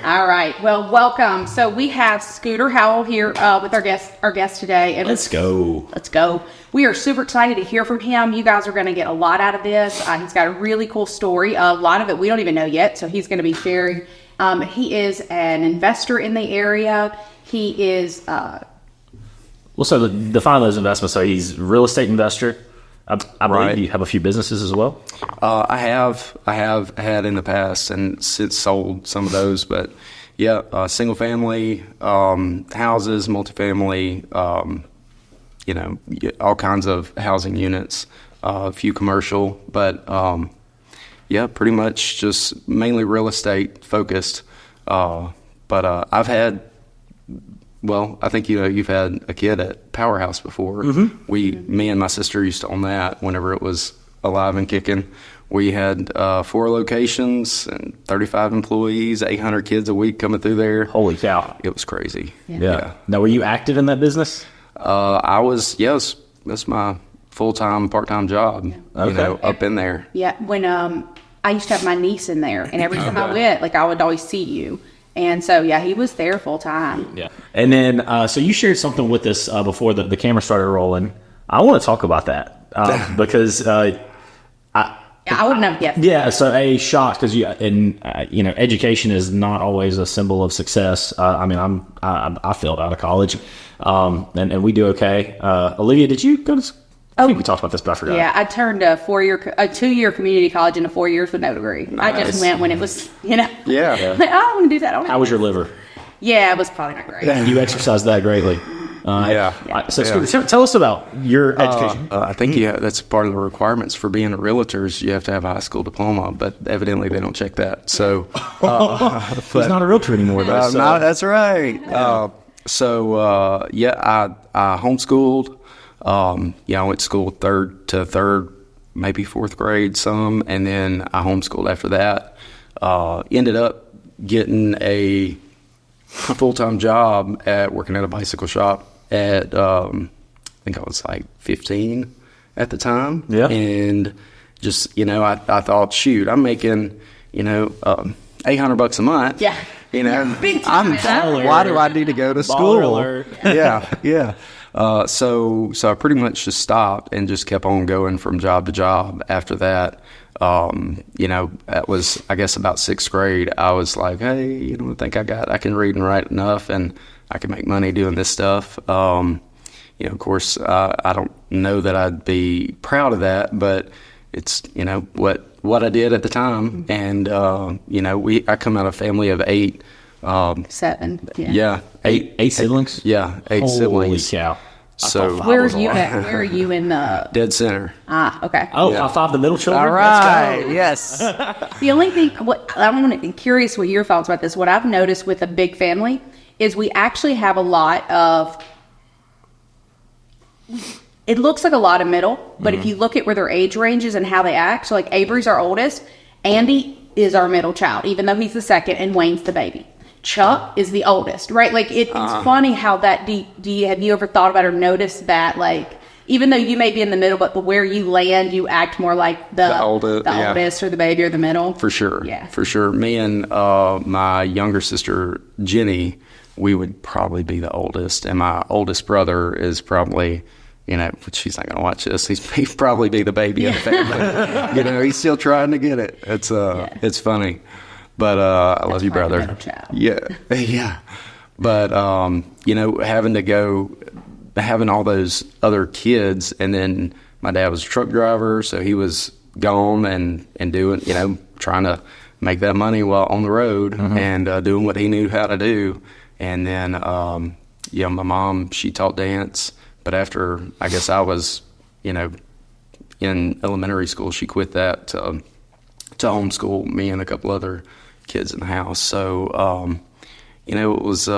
All right. Well, welcome. So we have Scooter Howell here with our guest today. And Let's go. We are super excited to hear from him. You guys are going to get a lot out of this. He's got a really cool story. A lot of it we don't even know yet, so he's going to be sharing. He is an investor in the area. He is... Well, so define those investments. So he's a real estate investor. I believe you have a few businesses as well. I have had in the past and since sold some of those, but yeah, single family houses, multifamily, all kinds of housing units, a few commercial, but yeah, pretty much just mainly real estate focused. But I've had. Well, I think you've had a kid at Powerhouse before. Mm-hmm. Me and my sister used to own that whenever it was alive and kicking. We had 4 locations and 35 employees, 800 kids a week coming through there. Holy cow! It was crazy. Yeah. Now, were you active in that business? I was. Yes, that's my full-time, part-time job. Yeah. Okay. Up in there. Yeah. When I used to have my niece in there, and every time I went, I would always see you. And so, yeah, he was there full time. Yeah. And then, so you shared something with us before the camera started rolling. I want to talk about that because I wouldn't have guessed. Yeah. So shocked because education is not always a symbol of success. I failed out of college, and we do okay. Olivia, did you go to? I think we talked about this, but I forgot. Yeah, I turned a 2-year community college into 4 years with no degree. Nice. I just went when it was, Yeah. I don't want to do that. How was your liver? Yeah, it was probably not great. You exercised that greatly. So tell us about your education. I think that's part of the requirements for being a realtor is you have to have a high school diploma, but evidently they don't check that. So he's not a realtor anymore, though. That's right. Yeah. I homeschooled. I went to school third, maybe 4th grade some, and then I homeschooled after that. Ended up getting a full-time job working at a bicycle shop at, I think I was like 15 at the time. Yeah. And just, I thought, shoot, I'm making, $800 a month. Yeah. Big time. Why do I need to go to school? Alert. Yeah. So I pretty much just stopped and just kept on going from job to job after that. That was, I guess, about 6th grade. I was like, hey, I think I can read and write enough and I can make money doing this stuff. Of course, I don't know that I'd be proud of that, but it's, what I did at the time. And, I come out of a family of 8. 7. Yeah. 8 siblings? Yeah, 8 siblings. Holy cow. So where are you at? Where are you in the... Dead center. Okay. Oh, yeah. 5 the middle children? All right. Yes. The only thing, I'm curious what your thoughts about this. What I've noticed with a big family is we actually have a lot of... It looks like a lot of middle, but if you look at where their age ranges and how they act, so like Avery's our oldest, Andy is our middle child, even though he's the second, and Wayne's the baby. Chuck is the oldest, right? Like it's funny how that. Have you ever thought about or noticed that? Like even though you may be in the middle, but where you land, you act more like the oldest or the baby or the middle. For sure, yeah, for sure. Me and my younger sister Jenny, we would probably be the oldest, and my oldest brother is probably. But she's not going to watch this. He'd probably be the baby of the family. He's still trying to get it. It's funny. But I love you, brother. Yeah. But, having all those other kids, and then my dad was a truck driver, so he was gone and doing, trying to make that money while on the road and doing what he knew how to do. And then, my mom, she taught dance. But after, I guess I was, in elementary school, she quit that to homeschool me and a couple other kids in the house. So, it was,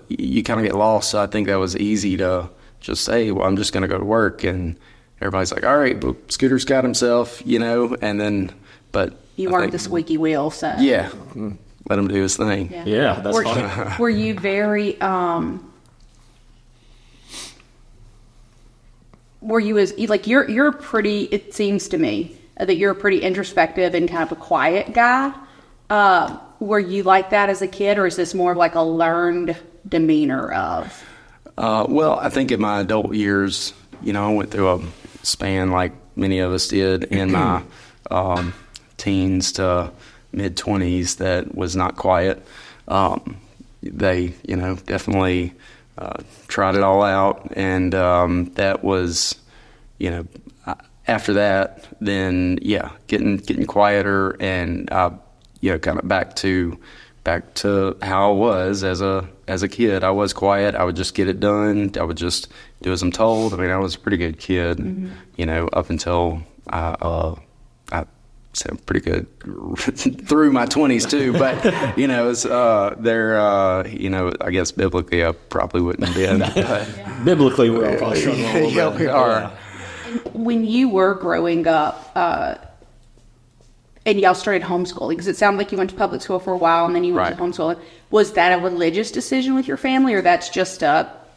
you kind of get lost. So I think that was easy to just say, well, I'm just going to go to work. And everybody's like, all right, well, Scooter's got himself, and then, but. You weren't the squeaky wheel, so. Yeah. Let him do his thing. Yeah, that's funny. Were you very, were you you're pretty, it seems to me that you're a pretty introspective and kind of a quiet guy. Were you like that as a kid, or is this more of like a learned demeanor of? Well, I think in my adult years, I went through a span like many of us did in my teens to mid-20s that was not quiet. They, definitely tried it all out, and that was, after that, then getting quieter, and kind of back to how I was as a kid. I was quiet. I would just get it done. I would just do as I'm told. I mean, I was a pretty good kid, up until I sound pretty good through my 20s too. But I guess biblically I probably wouldn't have been. But, biblically, we're all probably struggling a little yeah, bit. we are. When you were growing up, and y'all started homeschooling, because it sounded like you went to public school for a while and then you went to homeschooling. Was that a religious decision with your family, or that's just what?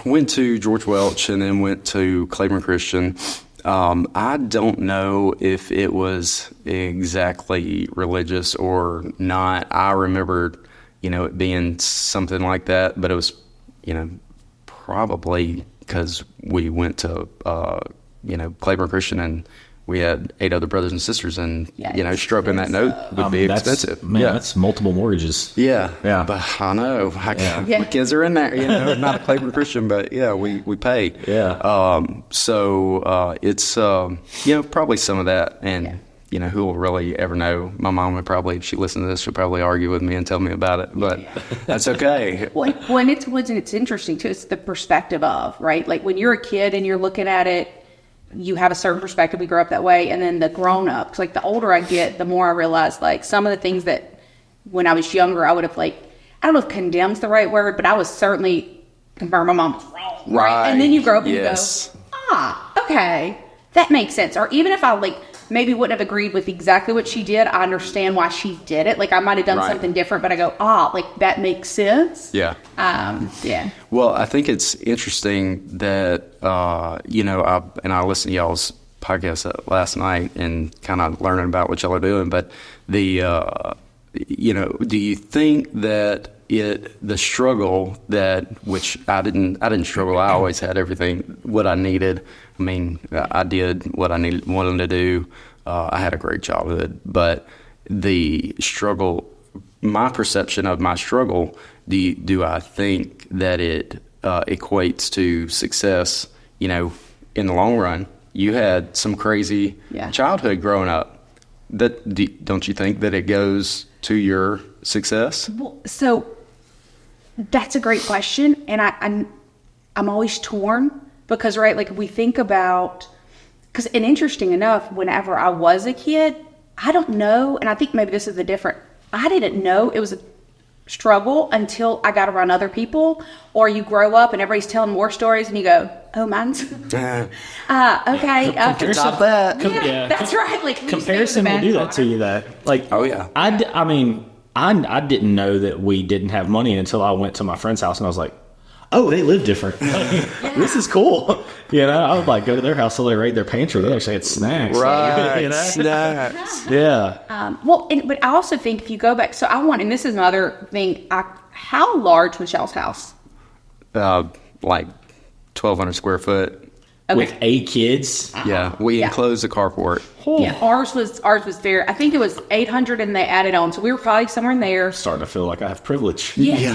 Went to George Welch and then went to Claiborne Christian. I don't know if it was exactly religious or not. I remember, it being something like that, but it was, probably because we went to, Claiborne Christian, and we had 8 other brothers and sisters, and, stroking that note would be expensive. That's multiple mortges. Yeah. But I know. My kids are in there, not a Claiborne Christian, but we pay. Yeah. So it's, probably some of that. And, who will really ever know? My mom would probably, if she listened to this, she'll probably argue with me and tell me about it, but that's okay. When it's interesting too, it's the perspective of, right? Like when you're a kid and you're looking at it, you have a certain perspective. We grow up that way. And then the grown ups, like the older I get, the more I realize like some of the things that when I was younger, I would have I don't know if condemned's the right word, but I was certainly confirmed my mom was wrong. Right. And then you grow up and you go, okay, that makes sense. Or even if I maybe wouldn't have agreed with exactly what she did, I understand why she did it. Like I might have done something different, but I go, that makes sense. Yeah. Well, I think it's interesting that, I listened to y'all's podcast last night and kind of learning about what y'all are doing, but do you think that the struggle which I didn't struggle. I always had everything, what I needed. I mean, I did what I wanted to do. I had a great childhood, but the struggle, my perception of my struggle, do I think that it equates to success, in the long run? You had some crazy childhood growing up. Don't you think that it goes to your success? Well, so that's a great question, and I'm always torn because if we think about, and interesting enough, whenever I was a kid, I don't know, and I think maybe this is I didn't know it was a struggle until I got around other people, or you grow up and everybody's telling more stories and you go, oh, mine's okay. Comparison, that's right. Comparison will do that to you. I didn't know that we didn't have money until I went to my friend's house and I was like, oh, they live different. This is cool. I would go to their house so they rate their pantry. They actually had snacks. Right. Snacks. Yeah. But I also think if you go back, and this is another thing, how large was y'all's house? 1,200 square foot. Okay. With 8 kids. Yeah. We enclosed a carport. Yeah, ours was very. I think it was 800, and they added on, so we were probably somewhere in there. Starting to feel like I have privilege. Yeah.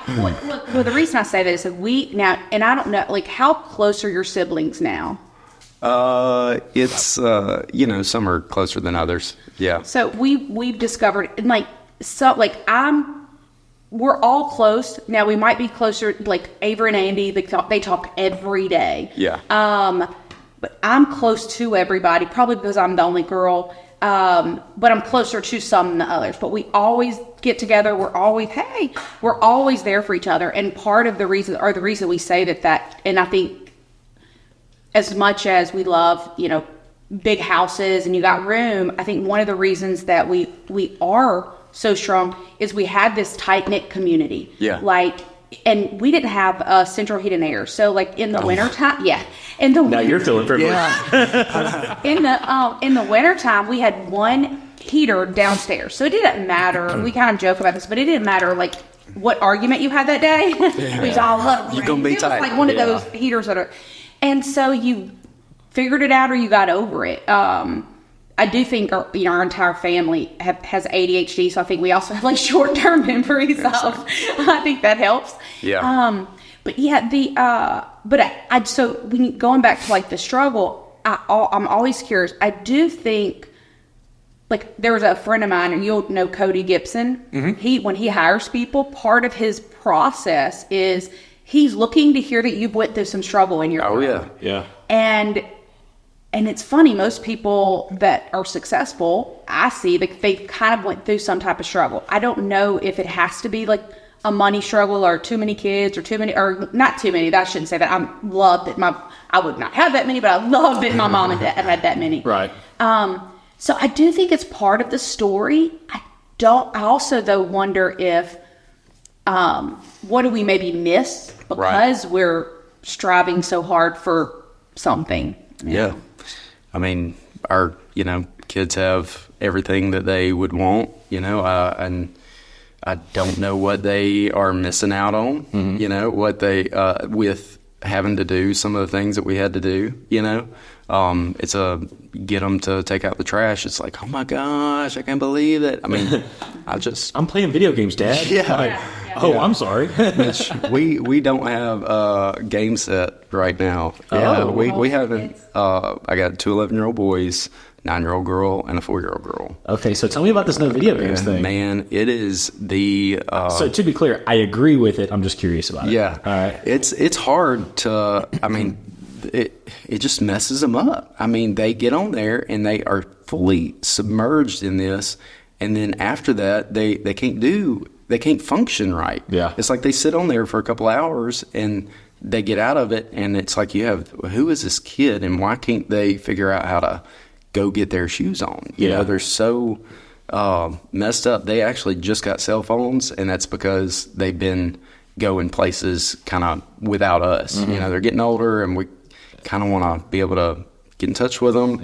Well, the reason I say that is that we now, and I don't know, how close are your siblings now? It's some are closer than others. Yeah. So we've discovered, and we're all close now. We might be closer, Avery and Andy. They talk every day. Yeah. But I'm close to everybody, probably because I'm the only girl. But I'm closer to some than the others. But we always get together. We're always there for each other. And part of the reason we say that, and I think as much as we love, big houses and you got room, I think one of the reasons that we are so strong is we have this tight-knit community. Yeah. and we didn't have central heat and air. So like in the wintertime, in the Now you're feeling privileged. in the wintertime, we had one heater downstairs. So it didn't matter. We kind of joke about this, but it didn't matter like what argument you had that day. We was all loving You're gonna be it. tight. Was like one of those heaters that are, and so you figured it out or you got over it. I do think our entire family has ADHD, so I think we also have like short-term memory. So I think that helps. Yeah. But yeah, so when going back to like the struggle, I'm always curious. I do think, like, there was a friend of mine, and you'll know Cody Gibson. Mm-hmm. When he hires people, part of his process is he's looking to hear that you've went through some struggle in your life. Yeah. And it's funny, most people that are successful, I see that they kind of went through some type of struggle. I don't know if it has to be like a money struggle or too many kids or not too many. I shouldn't say that. I love that I would not have that many, but I love that my mom and dad had that many. Right. So I do think it's part of the story. I also though wonder if, what do we maybe miss because we're striving so hard for something? Yeah. I mean, our, kids have everything that they would want, and I don't know what they are missing out on, what they, with having to do some of the things that we had to do, it's get them to take out the trash. It's like, oh my gosh, I can't believe it. I mean, I'm playing video games, Dad. I'm sorry. we don't have a game set right now. We haven't. I got 2 11-year-old boys, 9-year-old girl, and a 4-year-old girl. Okay, so tell me about this no video games thing. Man, it is the. So to be clear, I agree with it. I'm just curious about it. Yeah. All right. It's hard to. I mean, it just messes them up. I mean, they get on there and they are fully submerged in this, and then after that, they can't function right. Yeah. It's like they sit on there for a couple hours and they get out of it, and it's like who is this kid and why can't they figure out how to go get their shoes on? They're so messed up. They actually just got cell phones, and that's because they've been going places kind of without us. Mm-hmm. They're getting older, and we kind of want to be able to get in touch with them,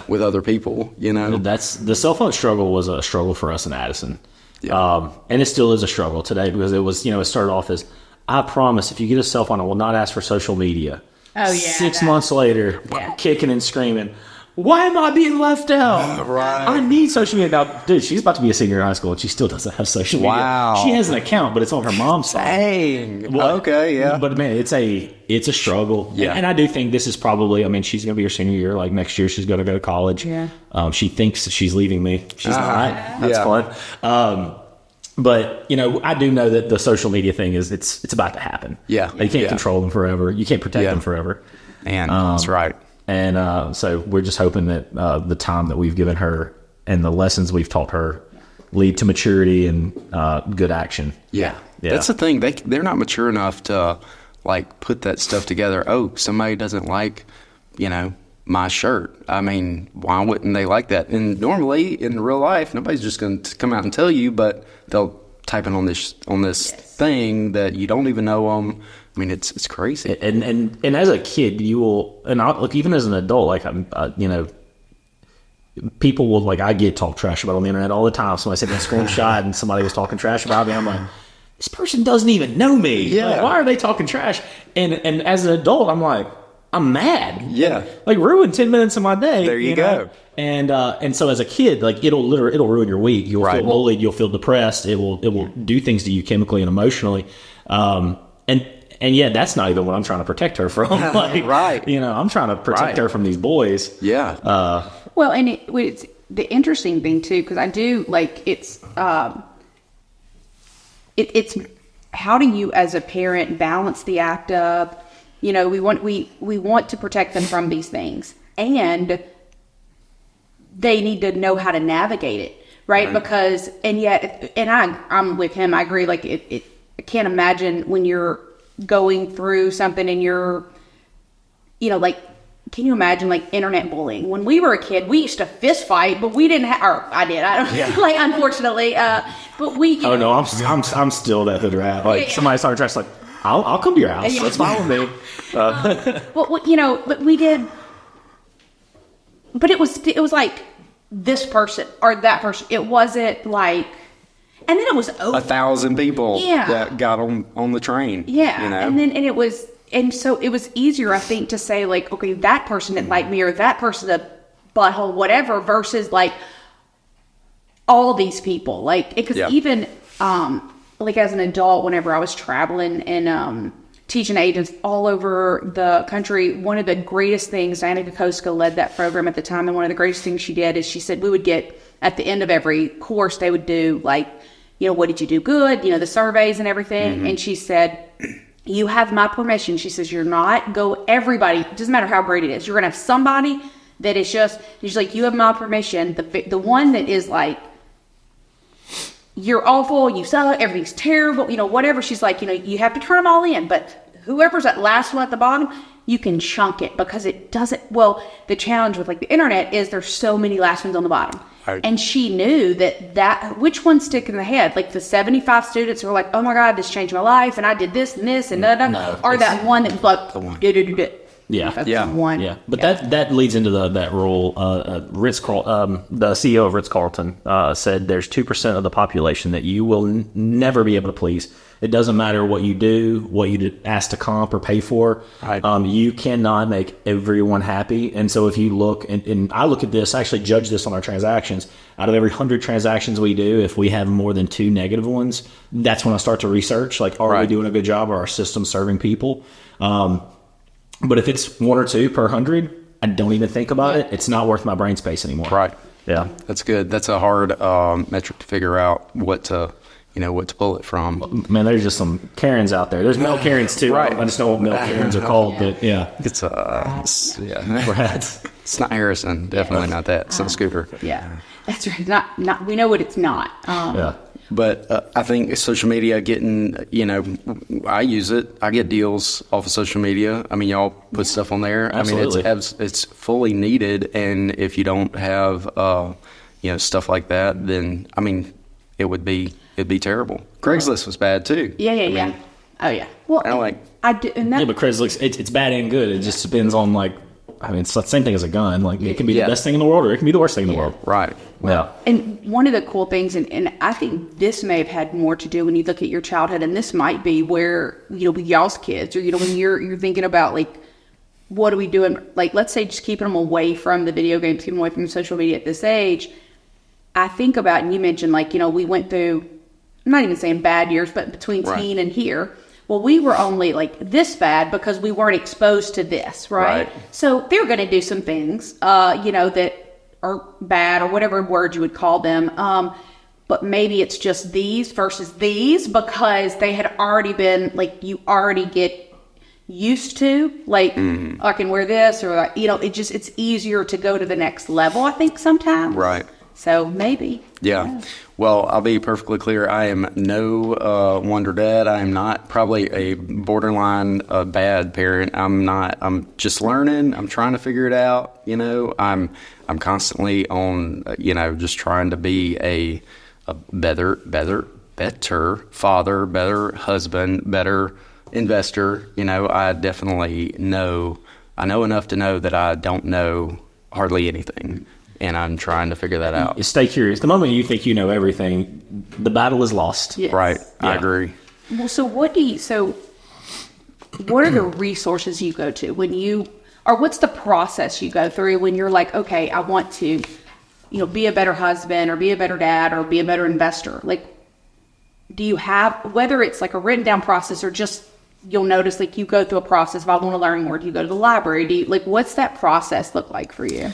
with other people. That's the cell phone struggle was a struggle for us in Addison. Yeah. And it still is a struggle today because it was, it started off as, I promise if you get a cell phone, I will not ask for social media. Oh, yeah. 6 months later, kicking and screaming, why am I being left out? Right. I need social media. Now, dude, she's about to be a senior in high school and she still doesn't have social media. Wow. She has an account, but it's on her mom's side. Dang. Well, okay, yeah. But man, it's a struggle. Yeah. And I do think this is probably, she's going to be her senior year. Like next year, she's going to go to college. Yeah. She thinks she's leaving me. She's not. That's fun. But, I do know that the social media thing it's about to happen. Yeah. You can't control them forever. You can't protect them forever. And that's right. And so we're just hoping that the time that we've given her and the lessons we've taught her lead to maturity and good action. Yeah. That's the thing. They're not mature enough to, like, put that stuff together. Oh, somebody doesn't like, my shirt. I mean, why wouldn't they like that? And normally in real life, nobody's just going to come out and tell you, but they'll type it on this thing that you don't even know them. I mean, it's crazy. And as a kid, you will, and look, even as an adult, like people will, like, I get talk trash about on the internet all the time. Somebody sent me a screenshot and somebody was talking trash about me. I'm like, this person doesn't even know me. Yeah. Like, why are they talking trash? And as an adult, I'm like, I'm mad. Yeah. Like, ruin 10 minutes of my day. There you go. And so as a kid, like, it'll ruin your week. You'll feel bullied. You'll feel depressed. It will do things to you chemically and emotionally. And yeah, that's not even what I'm trying to protect her from. Like, right. I'm trying to protect her from these boys. Yeah. Well, and it's the interesting thing too, because I do like it's how do you as a parent balance the act of, we want to protect them from these things, and they need to know how to navigate it, right? Because I'm with him. I agree. Like I can't imagine when you're going through something and you're, like, can you imagine like internet bullying? When we were a kid, we used to fist fight, but we didn't have, or I did. I don't unfortunately, but we. Oh no, I'm still that hood rat. Like somebody started trash, like, I'll come to your house. That's fine with me. Well, but we did. But it was like this person or that person. It wasn't like, and then it was 1,000 people that got on the train. Yeah, you know? and so it was easier, I think, to say like, okay, that person didn't like me or that person a butthole, whatever, versus like all these people, like because even like as an adult, whenever I was traveling and teaching agents all over the country, one of the greatest things, Diana Kokoska led that program at the time, and one of the greatest things she did is she said we would get, at the end of every course, they would do like, what did you do good, the surveys and everything. And she said, you have my permission. She says, everybody, it doesn't matter how great it is, you're going to have somebody that is she's like, you have my permission. The one that is like, you're awful, you suck, everything's terrible, whatever. She's like, you have to turn them all in, but whoever's that last one at the bottom, you can chunk it because it doesn't, the challenge with like the internet is there's so many last ones on the bottom. Right. And she knew that which ones stick in the head, like the 75 students who are like, oh my God, this changed my life, and I did this and this, and or that one that was like, Yeah. One. Yeah. But that leads into that rule. The CEO of Ritz-Carlton said there's 2% of the population that you will never be able to please. It doesn't matter what you do, what you ask to comp or pay for. Right. You cannot make everyone happy. And so if you look, and I look at this, I actually judge this on our transactions. Out of every 100 transactions we do, if we have more than 2 negative ones, that's when I start to research, like, are we doing a good job? Are our systems serving people? But if it's 1 or 2 per 100, I don't even think about it. It's not worth my brain space anymore. Right. Yeah. That's good. That's a hard metric to figure out what to pull it from. Man, there's just some Karens out there. There's male Karens too. Right. I just know what male Karens are called, but it's it's not Harrison. Definitely not that. It's not Scooter. Yeah. That's right. Not. We know what it's not. But I think social media getting, I use it. I get deals off of social media. I mean, y'all put stuff on there. Absolutely. I mean, it's fully needed. And if you don't have, stuff like that, then, I mean, it'd be terrible. Craigslist was bad too. Yeah. Oh yeah. Well, I do. And but Craigslist, it's bad and good. It just depends on it's the same thing as a gun. Like it can be the best thing in the world, or it can be the worst thing in the world. Right. Yeah. And one of the cool things, and I think this may have had more to do when you look at your childhood, and this might be where, with y'all's kids, or, when you're thinking about, like, what are we doing? Like, let's say just keeping them away from the video games, keeping them away from social media at this age. I think about, and you mentioned, like, we went through, I'm not even saying bad years, but between teen and here. Well, we were only like this bad because we weren't exposed to this, right? So they're going to do some things, that are bad or whatever word you would call them. But maybe it's just these versus these because they had already been, like, you already get used to, like, I can wear this or, it's easier to go to the next level, I think, sometimes. Right. So maybe. Yeah. Well, I'll be perfectly clear. I am no wonder dad. I am not probably a borderline bad parent. I'm not. I'm just learning. I'm trying to figure it out. I'm constantly on, just trying to be a better father, better husband, better investor. I definitely know. I know enough to know that I don't know hardly anything. And I'm trying to figure that out. Stay curious. The moment you think you know everything, the battle is lost. Yes. Right. Yeah. I agree. Well, so what are the resources you go to or what's the process you go through when you're like, okay, I want to, be a better husband or be a better dad or be a better investor? Like, do you have, whether it's like a written down process or just, you'll notice, like, you go through a process. If I want to learn more, do you go to the library? What's that process look like for you?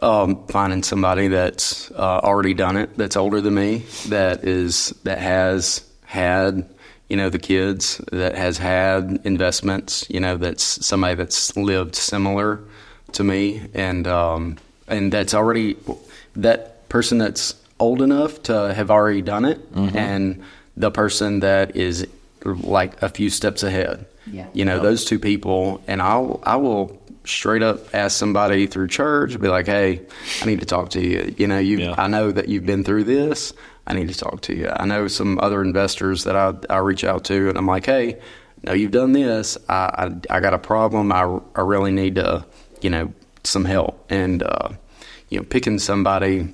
Finding somebody that's already done it, that's older than me, that has had, the kids, that has had investments, that's somebody that's lived similar to me, and that's already that person that's old enough to have already done it, and the person that is like a few steps ahead. Yeah. Those two people, and I will straight up ask somebody through church, be like, hey, I need to talk to you. I know that you've been through this. I need to talk to you. I know some other investors that I reach out to, and I'm like, hey, no, you've done this. I got a problem. I really need to, some help. And, picking somebody,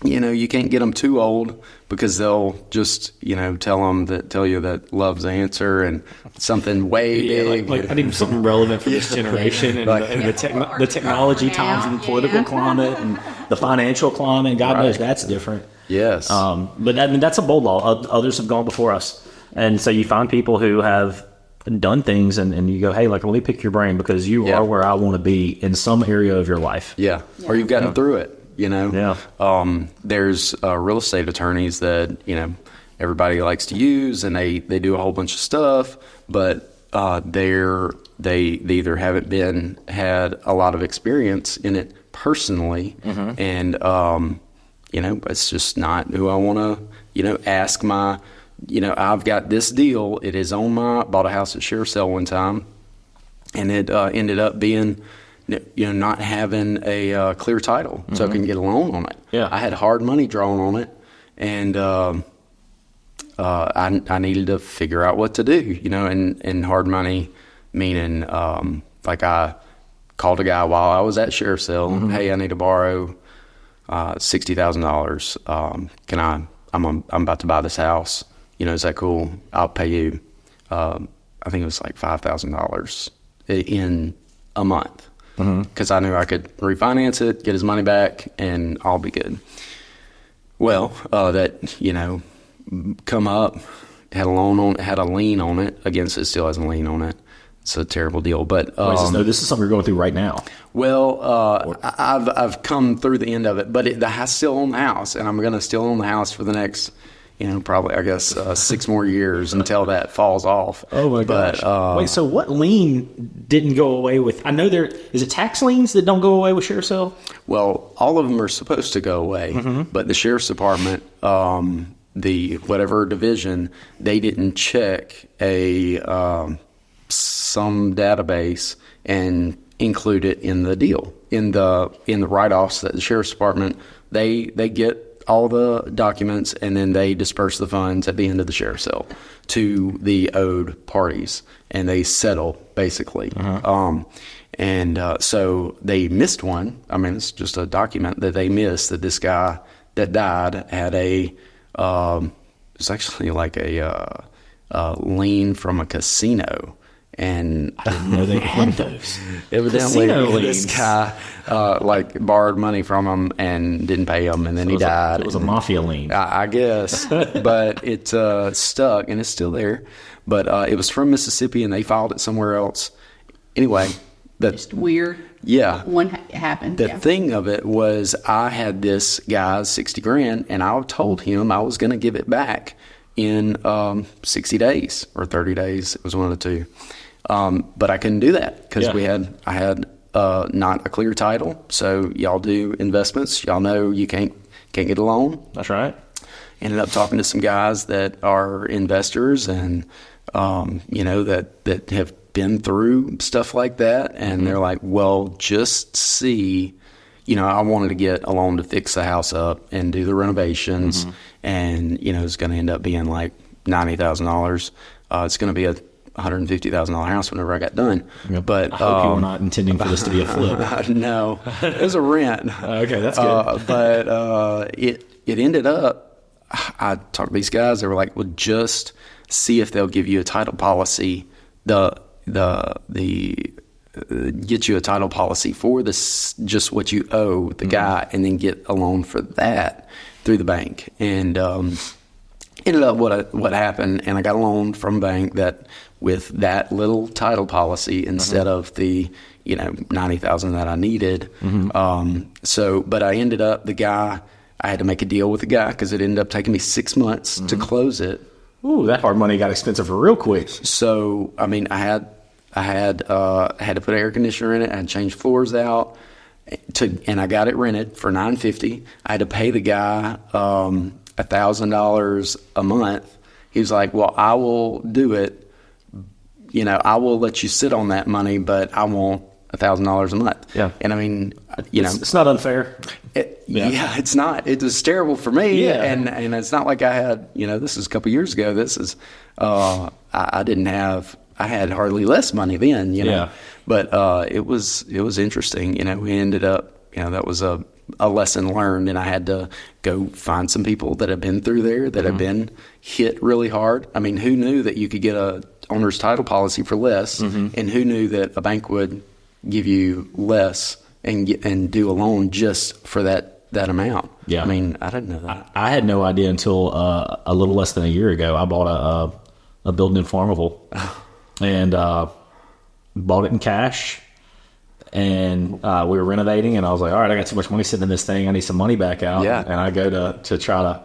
you can't get them too old because they'll just, tell you that love's the answer and something way big. Like I need something relevant for this generation and, the technology times and the political climate and the financial climate. God knows that's different. Yes. But that's a bold law. Others have gone before us. And so you find people who have done things and you go, hey, let me pick your brain because you are where I want to be in some area of your life. Yeah. Or you've gotten through it. Yeah. There's real estate attorneys that, everybody likes to use and they do a whole bunch of stuff, but they either haven't had a lot of experience in it personally, and it's just not who I want to, ask my, I've got this deal. It is bought a house at sheriff's sale one time, and it ended up being, not having a clear title, so I couldn't get a loan on it. Yeah. I had hard money drawn on it, and I needed to figure out what to do, and hard money meaning I called a guy while I was at sheriff's sale. Hey, I need to borrow $60,000. I'm about to buy this house. Is that cool? I'll pay you. I think it was like $5,000 in a month. Because I knew I could refinance it, get his money back, and I'll be good. Well, that, come up, had a lien on it against it, still has a lien on it. It's a terrible deal. But this is something you're going through right now. Well, I've come through the end of it, but I still own the house, and I'm going to still own the house for the next, probably, I guess, 6 more years until that falls off. Oh, my gosh. Wait, so what lien didn't go away with? I know is it tax liens that don't go away with sheriff's sale? Well, all of them are supposed to go away, but the sheriff's department, the whatever division, they didn't check some database and include it in the deal. In the write-offs that the sheriff's department, they get all the documents, and then they disperse the funds at the end of the sheriff's sale to the owed parties, and they settle, basically. So they missed one. I mean, it's just a document that they missed, that this guy that died had it's actually like a lien from a casino. And I didn't know they had those. Evidently, this guy borrowed money from him and didn't pay him, and then he died. It was a mafia lien, I guess, but it stuck, and it's still there. But it was from Mississippi, and they filed it somewhere else. Anyway, just weird. Yeah, one happened. The thing of it was, I had this guy's $60,000, and I told him I was going to give it back in 60 days or 30 days. It was one of the two. But I couldn't do that because I had not a clear title. So y'all do investments. Y'all know you can't get a loan. That's right. Ended up talking to some guys that are investors and, that have been through stuff like that. And they're like, well, just see, I wanted to get a loan to fix the house up and do the renovations. And, it's going to end up being like $90,000. It's going to be a $150,000 house whenever I got done. Yep. But I hope you were not intending for this to be a flip. No, it was a rent. Okay, that's good. But it ended up, I talked to these guys. They were like, well, just see if they'll give you a title policy. Get you a title policy for this, just what you owe the guy, and then get a loan for that through the bank. And ended up what happened, and I got a loan from a bank that with that little title policy instead of the $90,000 that I needed. But I ended up, I had to make a deal with the guy because it ended up taking me 6 months to close it. Ooh, that hard money got expensive real quick. So I mean, I had to put an air conditioner in it. I had to change floors out, and I got it rented for $950. I had to pay the guy $1,000 a month. He was like, "Well, I will do it. I will let you sit on that money, but I want $1,000 a month." Yeah, and I mean, it's not unfair. Yeah, it's not. It was terrible for me. Yeah, and it's not like I had. This is a couple years ago. This is I didn't have I had hardly less money then, you know. Yeah. But it was interesting. You know, we ended up, that was a lesson learned, and I had to go find some people that have been through there, that have been hit really hard. I mean, who knew that you could get a owner's title policy for less, and who knew that a bank would give you less and do a loan just for that amount? Yeah. I mean, I didn't know that. I had no idea until a little less than a year ago. I bought a building in Farmerville and bought it in cash. And we were renovating, and I was like, all right, I got too much money sitting in this thing. I need some money back out. Yeah. And I go to try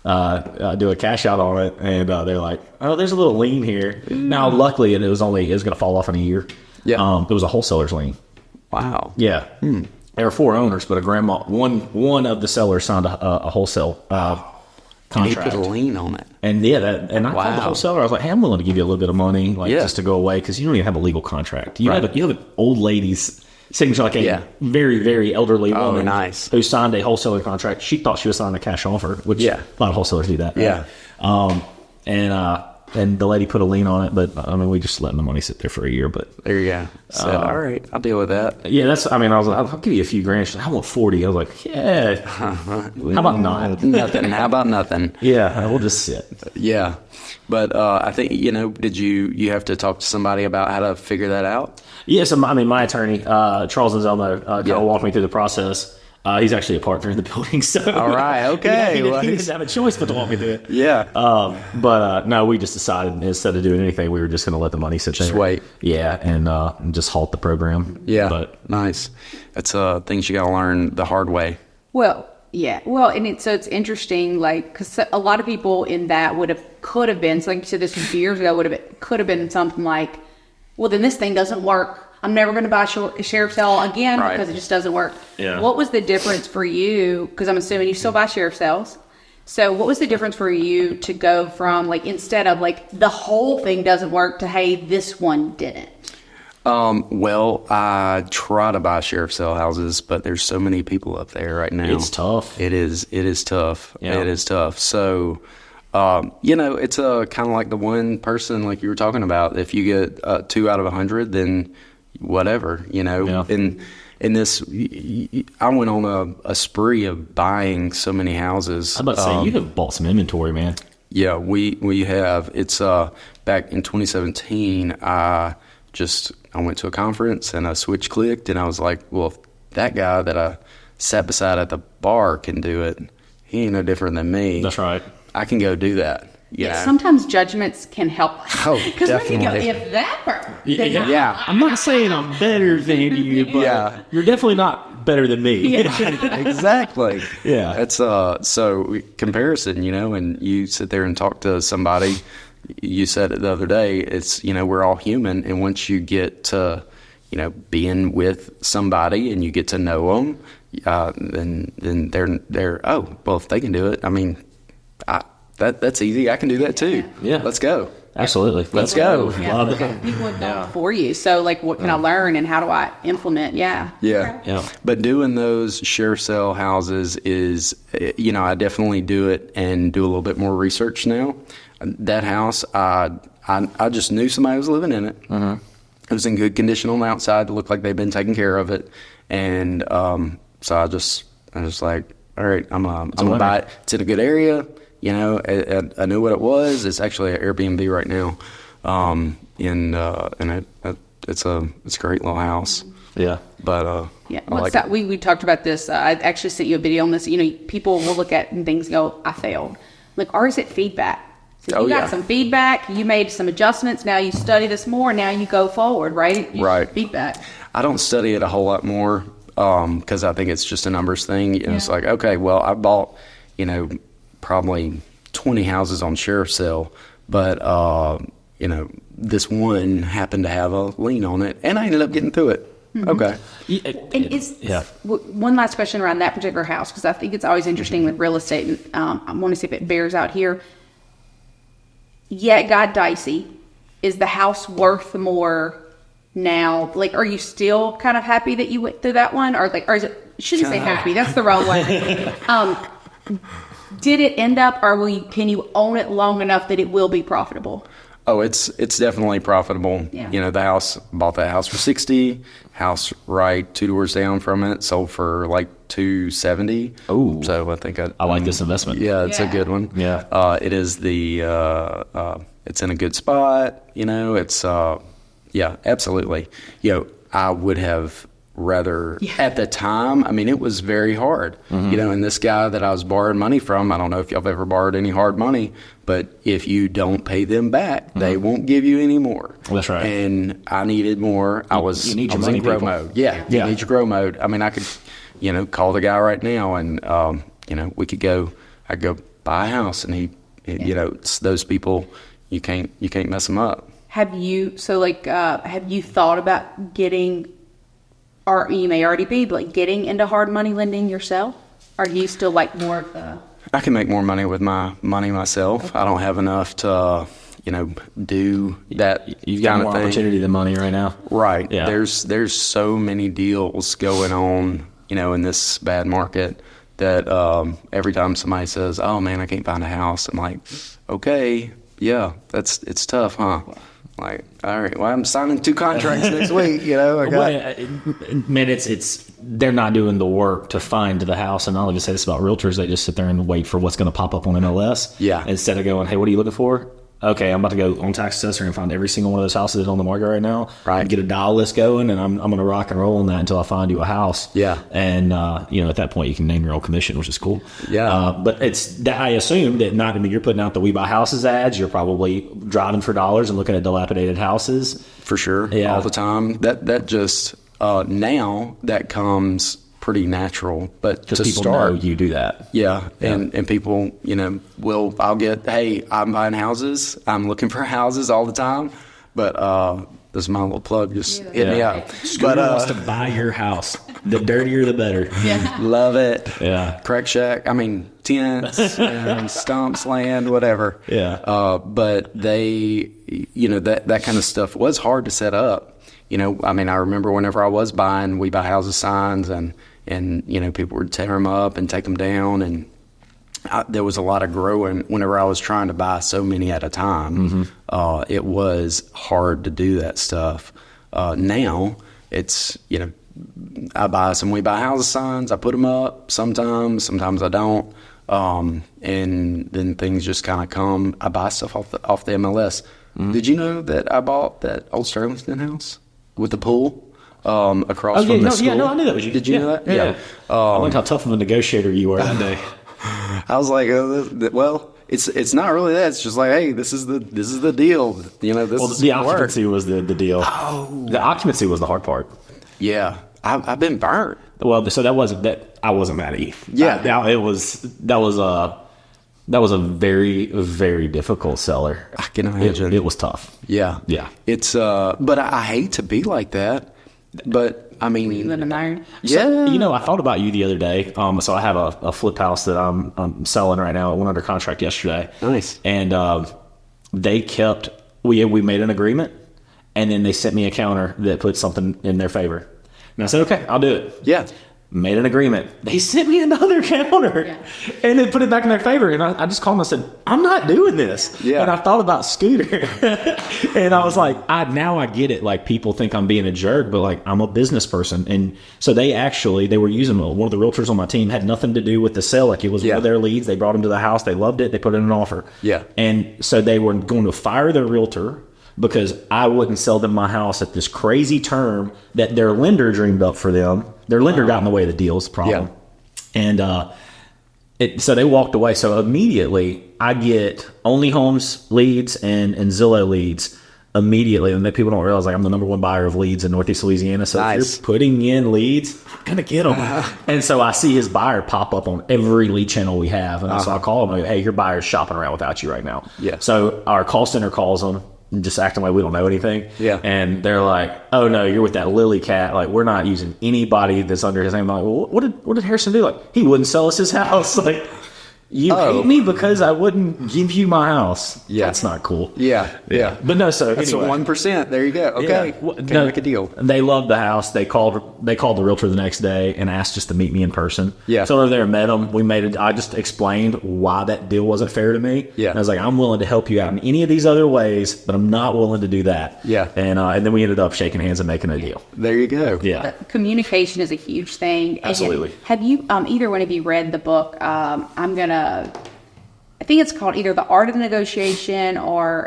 to do a cash out on it, and they're like, oh, there's a little lien here. Now, luckily, it was going to fall off in a year. Yeah. It was a wholesaler's lien. Wow. Yeah. There were 4 owners, but one of the sellers signed a wholesale And he contract. put a lien on it. And and I called the wholesaler. I was like, hey, I'm willing to give you a little bit of money, just to go away, because you don't even have a legal contract. You have an old lady's signature, like a very, very elderly woman who signed a wholesaler contract. She thought she was signing a cash offer, which a lot of wholesalers do that. Yeah. And the lady put a lien on it, but I mean, we just let the money sit there for a year. But there you go. So, all right, I'll deal with that. Yeah, I was like, I'll give you a few grand. She's like, I want 40. I was like, yeah. How about not? Nothing. How about nothing? Yeah, we'll just sit. Yeah. But I think, did you have to talk to somebody about how to figure that out? Yeah, so my attorney, Charles Anselmo, kind of walked me through the process. He's actually a partner in the building, so all right, okay. he didn't have a choice but to walk me through it. Yeah. But no, we just decided instead of doing anything, we were just going to let the money sit there. Just wait. Yeah, and just halt the program. Yeah. But nice. That's things you got to learn the hard way. Well, yeah. Well, and it's interesting, like, because a lot of people in that could have been, so like you said, this was years ago, could have been something like, well, then this thing doesn't work. I'm never going to buy a sheriff's sale again because it just doesn't work. Yeah. What was the difference for you? Because I'm assuming you still buy sheriff's sales. So what was the difference for you to go from, like, instead of like the whole thing doesn't work to, hey, this one didn't? Well, I try to buy sheriff's sale houses, but there's so many people up there right now. it's tough. It is tough. Yeah. It is tough. So, it's kind of like the one person, like you were talking about. If you get 2 out of 100, then whatever, Yeah. In this, I went on a spree of buying so many houses. I was about to say, you have bought some inventory, man. Yeah, we have. It's back in 2017. I went to a conference and a switch clicked, and I was like, well, if that guy that I sat beside at the bar can do it, he ain't no different than me. That's right. I can go do that. Yeah. Sometimes judgments can help. Oh, Because when you go, definitely. if that person. Yeah. I'm not saying I'm better than you, but you're definitely not better than me. Exactly. Yeah. It's comparison, and you sit there and talk to somebody. You said it the other day. It's we're all human, and once you get to being with somebody and you get to know them, then they're if they can do it, I mean, that's easy. I can do that too. Yeah. Let's go. Absolutely. Let's go. Yeah, people have done it for you. So, like, what can I learn and how do I implement? Yeah. Yeah. But doing those sheriff's sale houses is, I definitely do it and do a little bit more research now. That house, I just knew somebody was living in it. Mm-hmm. It was in good condition on the outside. It looked like they'd been taking care of it. And so I just like, all right, I'm gonna buy it. It's in a good area. I knew what it was. It's actually an Airbnb right now, and it's a great little house. Yeah, but we talked about this. I actually sent you a video on this. People will look at things and go, "I failed." Like, or is it feedback? So you got some feedback. You made some adjustments. Now you study this more. Now you go forward, right? Right. Feedback. I don't study it a whole lot more because I think it's just a numbers thing. It's like, okay, well, I bought probably 20 houses on sheriff's sale, but this one happened to have a lien on it, and I ended up getting through it. Mm-hmm. Okay. One last question around that particular house, because I think it's always interesting with real estate, and I want to see if it bears out here. Yeah, it got dicey. Is the house worth more now? Like, are you still kind of happy that you went through that one, or is it? Shouldn't say happy. That's the wrong way. Did it end up, or can you own it long enough that it will be profitable? Oh, it's definitely profitable. Yeah. You know, bought that house for 60, house right 2 doors down from it sold for like 270. Ooh. So I think I like this investment. Yeah, it's a Yeah. good one. Yeah. It is it's in a good spot, you know, it's yeah, absolutely. You know, I would have rather at the time, I mean, it was very hard, you know, and this guy that I was borrowing money from, I don't know if y'all have ever borrowed any hard money, but if you don't pay them back, they won't give you any more. That's right. And I needed more. I was you need your in money, grow people. mode. Yeah, Yeah. you need your grow mode. I mean, I could, you know, call the guy right now and, you know, I'd go buy a house and you know, it's those people, you can't mess them up. Have you thought about getting, or you may already be, but like getting into hard money lending yourself? Are you still like more of the... I can make more money with my money myself. Okay. I don't have enough to, you know, do that You've got kind more of thing. opportunity than money right now. Right. Yeah. There's so many deals going on, you know, in this bad market that every time somebody says, "Oh man, I can't find a house," I'm like, "Okay, yeah, it's tough, huh?" Like, all right, well, I'm signing 2 contracts next week, you know. Man, they're not doing the work to find the house, and I'll just say this about realtors: they just sit there and wait for what's going to pop up on MLS. Yeah. Instead of going, "Hey, what are you looking for?" Okay, I'm about to go on Tax Assessor and find every single one of those houses on the market right now. Right. Get a dial list going, and I'm going to rock and roll on that until I find you a house. Yeah. And you know, at that point, you can name your own commission, which is cool. Yeah. But it's that I assume that not. I mean, you're putting out the We Buy Houses ads. You're probably driving for dollars and looking at dilapidated houses. For sure, Yeah. all the time. That just now that comes pretty natural, but Because to people start, know you do that. yeah, and people, you know, hey, I'm buying houses, I'm looking for houses all the time, but this is my little plug, just hit me up. Scooter wants to buy your house. The dirtier, the better. Yeah. Love it. Yeah. Crack shack. I mean, tents, and stumps, land, whatever. Yeah. But they, you know, that kind of stuff was hard to set up. You know, I mean, I remember whenever I was buying We Buy Houses signs and you know, people would tear them up and take them down. And there was a lot of growing whenever I was trying to buy so many at a time. It was hard to do that stuff. Now it's, you know, I buy some We Buy Houses signs. I put them up sometimes I don't. And then things just kind of come. I buy stuff off the MLS. Did you know that I bought that old Sterlington house with the pool across from the school? Yeah, no, I knew that was you. Did you know that? Yeah. I learned how tough of a negotiator you were that day. I was like, well, it's not really that. It's just like, hey, this is the deal. You know, this is The what works. occupancy was the deal. Oh. The occupancy was the hard part. Yeah, I've been burnt. Well, so that wasn't that. I wasn't mad at you. Yeah. That was a very, very difficult seller. I can imagine. It was tough. Yeah, Yeah. It's but I hate to be like that. But I mean, You live in iron. yeah, You know, I thought about you the other day. So I have a flip house that I'm selling right now. It went under contract yesterday. Nice. And they kept we made an agreement, and then they sent me a counter that put something in their favor. And I said, okay, I'll do it. yeah. Made an agreement. They sent me another counter, and then put it back in their favor. And I just called them and said, I'm not doing this. Yeah. And I thought about Scooter, and I was like, now I get it. Like, people think I'm being a jerk, but like, I'm a business person. And so they were using one of the realtors on my team, had nothing to do with the sale. Like, it was one of their leads. They brought them to the house. They loved it. They put in an offer. Yeah. And so they were going to fire their realtor because I wouldn't sell them my house at this crazy term that their lender dreamed up for them. Their lender got in the way of the deal, is the problem. Yeah. And so they walked away. So immediately I get Only Homes leads and Zillow leads immediately. And people don't realize, like, I'm the number 1 buyer of leads in Northeast Louisiana. So Nice. if you're putting in leads, I'm going to get them. And so I see his buyer pop up on every lead channel we have. And so I call him and I go, hey, your buyer's shopping around without you right now. Yeah. So our call center calls them, just acting like we don't know anything. Yeah. And they're like, oh no, you're with that Lily cat. Like, we're not using anybody that's under his name. I'm like, well, what did Harrison do? Like, he wouldn't sell us his house. Like, You hate me because I wouldn't give you my house. Yeah. That's not cool. Yeah. But no, so That's anyway. 1%. There you go. Okay. Well, Can't no, make a deal. They loved the house. They called the realtor the next day and asked just to meet me in person. Yeah. So I went over there and met them. We made it. I just explained why that deal wasn't fair to me. Yeah. And I was like, I'm willing to help you out in any of these other ways, but I'm not willing to do that. Yeah. And then we ended up shaking hands and making a deal. There you go. Yeah. But communication is a huge thing. And Absolutely. have you, either one of you read the book? I think it's called either The Art of Negotiation or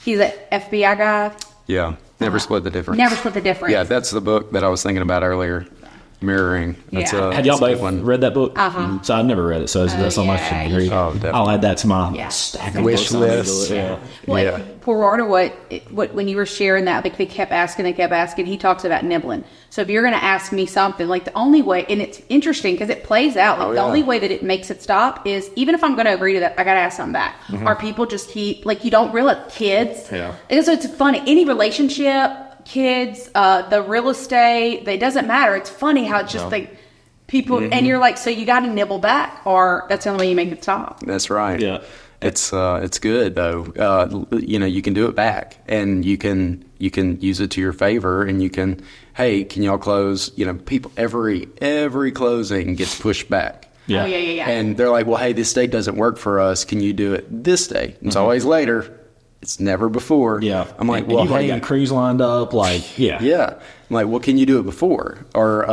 he's an FBI guy. Yeah. Never split the difference. Never Split the Difference. Yeah, that's the book that I was thinking about earlier. Mirroring. That's Yeah. Had y'all that's a both good one. read that book? Uh-huh. So I've never read it. So is that something I yeah, should you read? should. Oh, definitely. I'll add that to my Yeah. stack of Wish books I need to list. look at. Well, Yeah. Gerardo, what when you were sharing that, like they kept asking, he talks about nibbling. So if you're going to ask me something, like the only way, and it's interesting because it plays out, like the only way that it makes it stop is even if I'm going to agree to that, I got to ask something back. Or people just keep, like you don't realize, kids. Yeah. And so it's funny, any relationship, kids, the real estate, it doesn't matter. It's funny how it's just like people, and you're like, so you got to nibble back or that's the only way you make it stop. That's right. Yeah. It's good though. You can do it back, and you can use it to your favor, and you can, hey, can y'all close? People every closing gets pushed back. Yeah. Oh, yeah. And they're like, well, hey, this date doesn't work for us. Can you do it this day? It's always later. It's never before. Yeah. I'm like, And well, you've already hey, got crews lined up. Like, yeah. yeah. I'm like, well, can you do it before? Or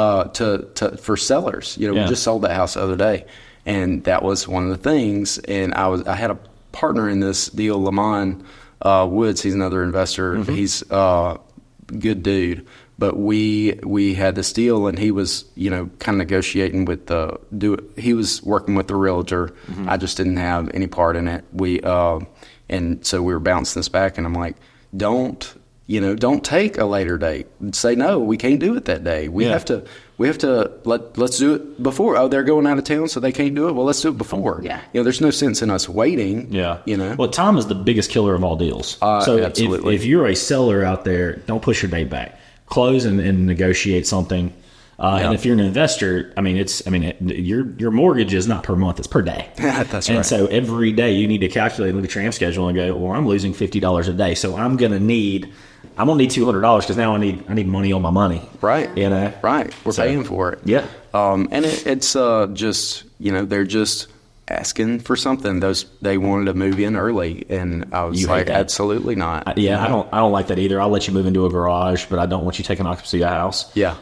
for sellers? We just sold that house the other day, and that was one of the things. And I had a partner in this deal, Lamont Woods. He's another investor. He's a good dude. But we had this deal, and he was kind of negotiating with he was working with the realtor. I just didn't have any part in it. And so we were bouncing this back, and I'm like, don't take a later date. Say, no, we can't do it that day. We have to let's do it before. Oh, they're going out of town, so they can't do it. Well, let's do it before. Yeah. There's no sense in us waiting. Yeah. Well, time is the biggest killer of all deals. So absolutely. if you're a seller out there, don't push your date back. Close and negotiate something. And if you're an investor, your mortgage is not per month; it's per day. That's and right. so every day you need to calculate, look at your AMP schedule, and go, well, I'm losing $50 a day, so I'm gonna need $200 because now I need money on my money. Right. Right. We're paying for it. Yeah. And it's just they're just asking for something. They wanted to move in early, and I was You hate like, that. absolutely not. I don't like that either. I'll let you move into a garage, but I don't want you taking occupancy of a house. Yeah.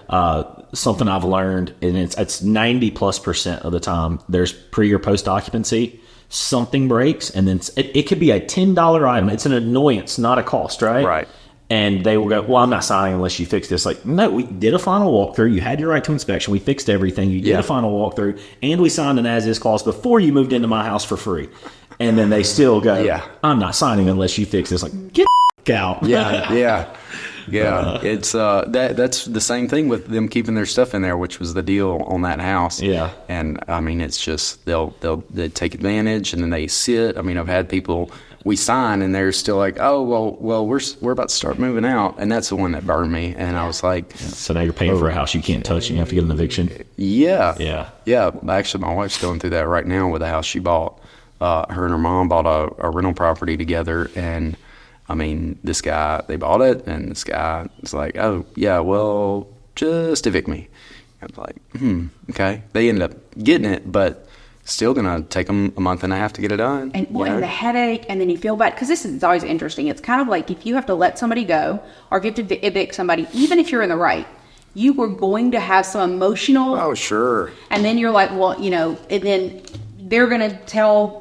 Something I've learned, and it's 90+% of the time, there's pre or post occupancy, something breaks, and then it could be a $10 item. It's an annoyance, not a cost, right? Right. And they will go, well, I'm not signing unless you fix this. Like, no, we did a final walkthrough. You had your right to inspection. We fixed everything. You did a final walkthrough, and we signed an as-is clause before you moved into my house for free. And then they still go, Yeah. I'm not signing unless you fix this. Like, get the out. Yeah. It's that's the same thing with them keeping their stuff in there, which was the deal on that house. Yeah. And it's just they take advantage, and then they sit. I've had people we sign, and they're still like, oh well we're about to start moving out, and that's the one that burned me. And I was like, So now you're paying for a house you can't touch, and you have to get an eviction. yeah. Actually, my wife's going through that right now with a house she bought. Her and her mom bought a rental property together, and this guy, they bought it, and this guy was like, oh, yeah, well, just evict me. I was like, okay. They ended up getting it, but still going to take them a month and a half to get it done. And the headache, and then you feel bad, because this is always interesting. It's kind of like if you have to let somebody go, or if you have to evict somebody, even if you're in the right, you were going to have some emotional. Oh, sure. And then you're like, well, and then they're going to tell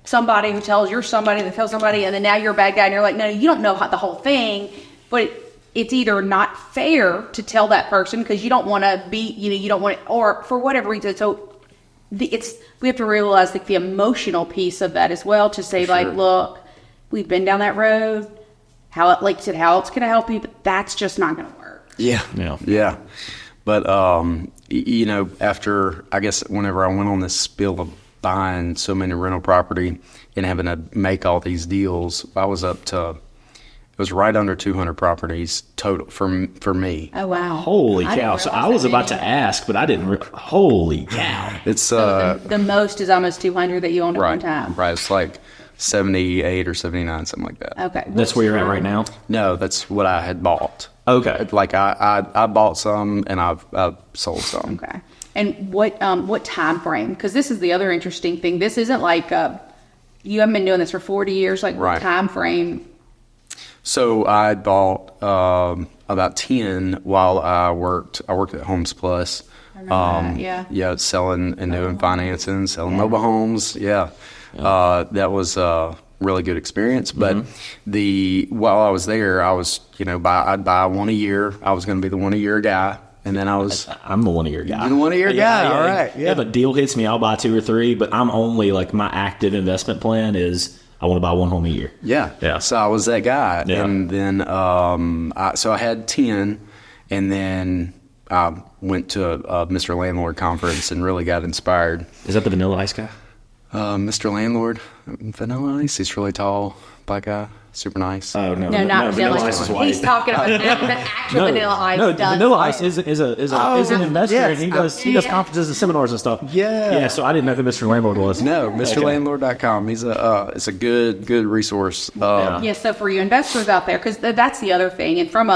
somebody who tells you're somebody that tells somebody, and then now you're a bad guy, and you're like, no, you don't know the whole thing. But it's either not fair to tell that person because you don't want to be, you don't want it, or for whatever reason. So we have to realize the emotional piece of that as well, to say like, look, we've been down that road. How else can I help you? But that's just not going to work. Yeah. But after, I guess, whenever I went on this spill of buying so many rental property and having to make all these deals, I was up to It was right under 200 properties total for me. Oh, wow. Holy I didn't cow! So I realize was that about to many. ask, but I didn't. Holy cow! It's The most is almost 200 that you owned at one right, time. right. It's like 78 or 79, something like that. Okay. That's where you're at right now. No, that's what I had bought. Okay. Like I bought some and I've sold some. Okay. And what time frame? Because this is the other interesting thing. This isn't like you haven't been doing this for 40 years. Like, Right. what time frame? So I bought about 10 while I worked. I worked at Homes Plus. remember that, yeah. Yeah, selling and doing financing, selling mobile homes. Yeah. That was a really good experience. But while I was there, I was, I'd buy one a year. I was going to be the one a year guy. And then I'm the one of your guy. You're the one of your guy. All right. Yeah. If a deal hits me, I'll buy 2 or 3. But I'm only like my active investment plan is I want to buy 1 home a year. Yeah. Yeah. So I was that guy. Yeah. And then, so I had 10, and then I went to a Mr. Landlord conference and really got inspired. Is that the Vanilla Ice guy? Mr. Landlord, Vanilla Ice, he's really tall, black guy, super nice. Oh no, No, not Vanilla Vanilla Ice is Ice. white. He's talking about the actual Vanilla Ice. No, does Vanilla what? Ice is an investor, yes. and he does conferences and seminars and stuff. Yeah. So I didn't know who Mr. Landlord was. No, Okay. MrLandlord.com. He's it's a good resource. Yeah, so for you investors out there, because that's the other thing, and from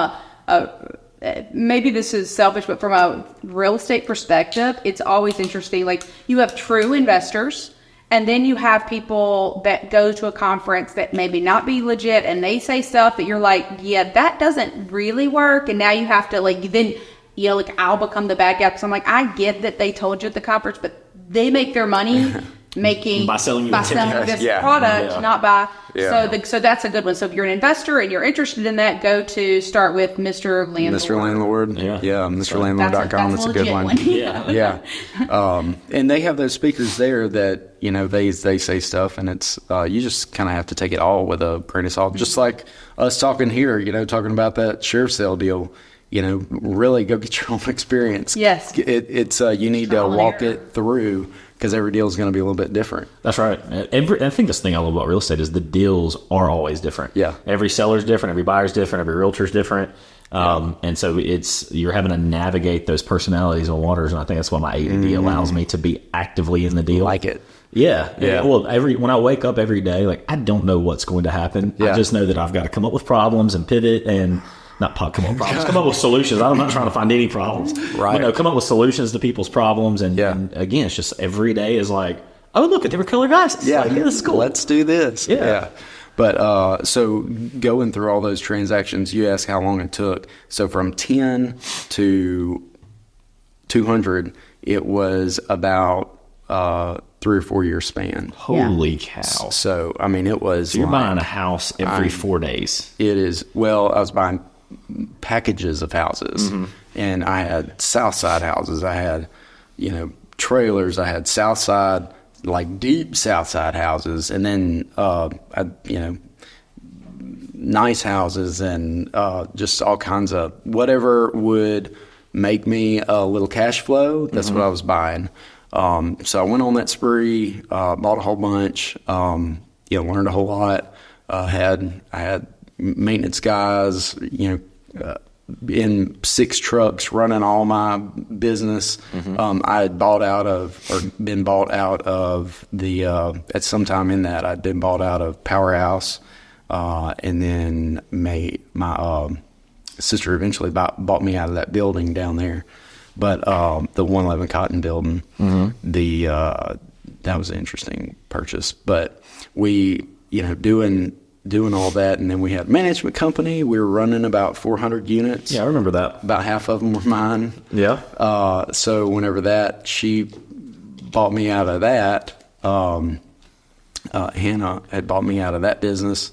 maybe this is selfish, but from a real estate perspective, it's always interesting. Like, you have true investors, and then you have people that go to a conference that maybe not be legit, and they say stuff that you're like, yeah, that doesn't really work. And now you have to I'll become the bad guy, because I'm like, I get that they told you at the conference, but they make their money By selling you this Yeah. product, Yeah. not by. Yeah. So that's a good one. So if you're an investor and you're interested in that, go to start with Mr. Landlord. Mr. Landlord. Yeah. MrLandlord.com. That's a good legit one. Yeah. Yeah. And they have those speakers there that, they say stuff, and it's, you just kind of have to take it all with a grain of salt. Just like us talking here, talking about that sheriff's sale deal, really go get your own experience. Yes. It's you need to Trial and walk error. it through, because every deal is going to be a little bit different. That's right. I think this thing I love about real estate is the deals are always different. Yeah. Every seller's different. Every buyer's different. Every realtor's different. And so you're having to navigate those personalities and waters. And I think that's why my ADD allows me to be actively in the deal. Like it. Yeah. Yeah. Well, when I wake up every day, like, I don't know what's going to happen. Yeah. I just know that I've got to come up with problems and pivot and come up with solutions. I'm not trying to find any problems. Right. Come up with solutions to people's problems. And again, it's just every day is like, oh, look, a different color glasses. Yeah, Like, this is cool. Let's do this. Yeah. But so going through all those transactions, you asked how long it took. So from 10 to 200, it was about 3 or 4 year span. Holy cow. So, I mean, it was. So you're like- buying a house every 4 days. It is. Well, I was buying packages of houses, and I had South Side houses. I had, trailers. I had South Side, like deep South Side houses, and then nice houses, and just all kinds of whatever would make me a little cash flow. That's what I was buying. So I went on that spree, bought a whole bunch. Learned a whole lot. I had maintenance guys, in 6 trucks running all my business. I had been bought out of the, at some time in that, I'd been bought out of Powerhouse, and then my sister eventually bought me out of that building down there. But the 111 Cotton building, that was an interesting purchase. But we, doing all that, and then we had a management company. We were running about 400 units. Yeah, I remember that. About half of them were mine. Yeah. So whenever she bought me out of that, Hannah had bought me out of that business,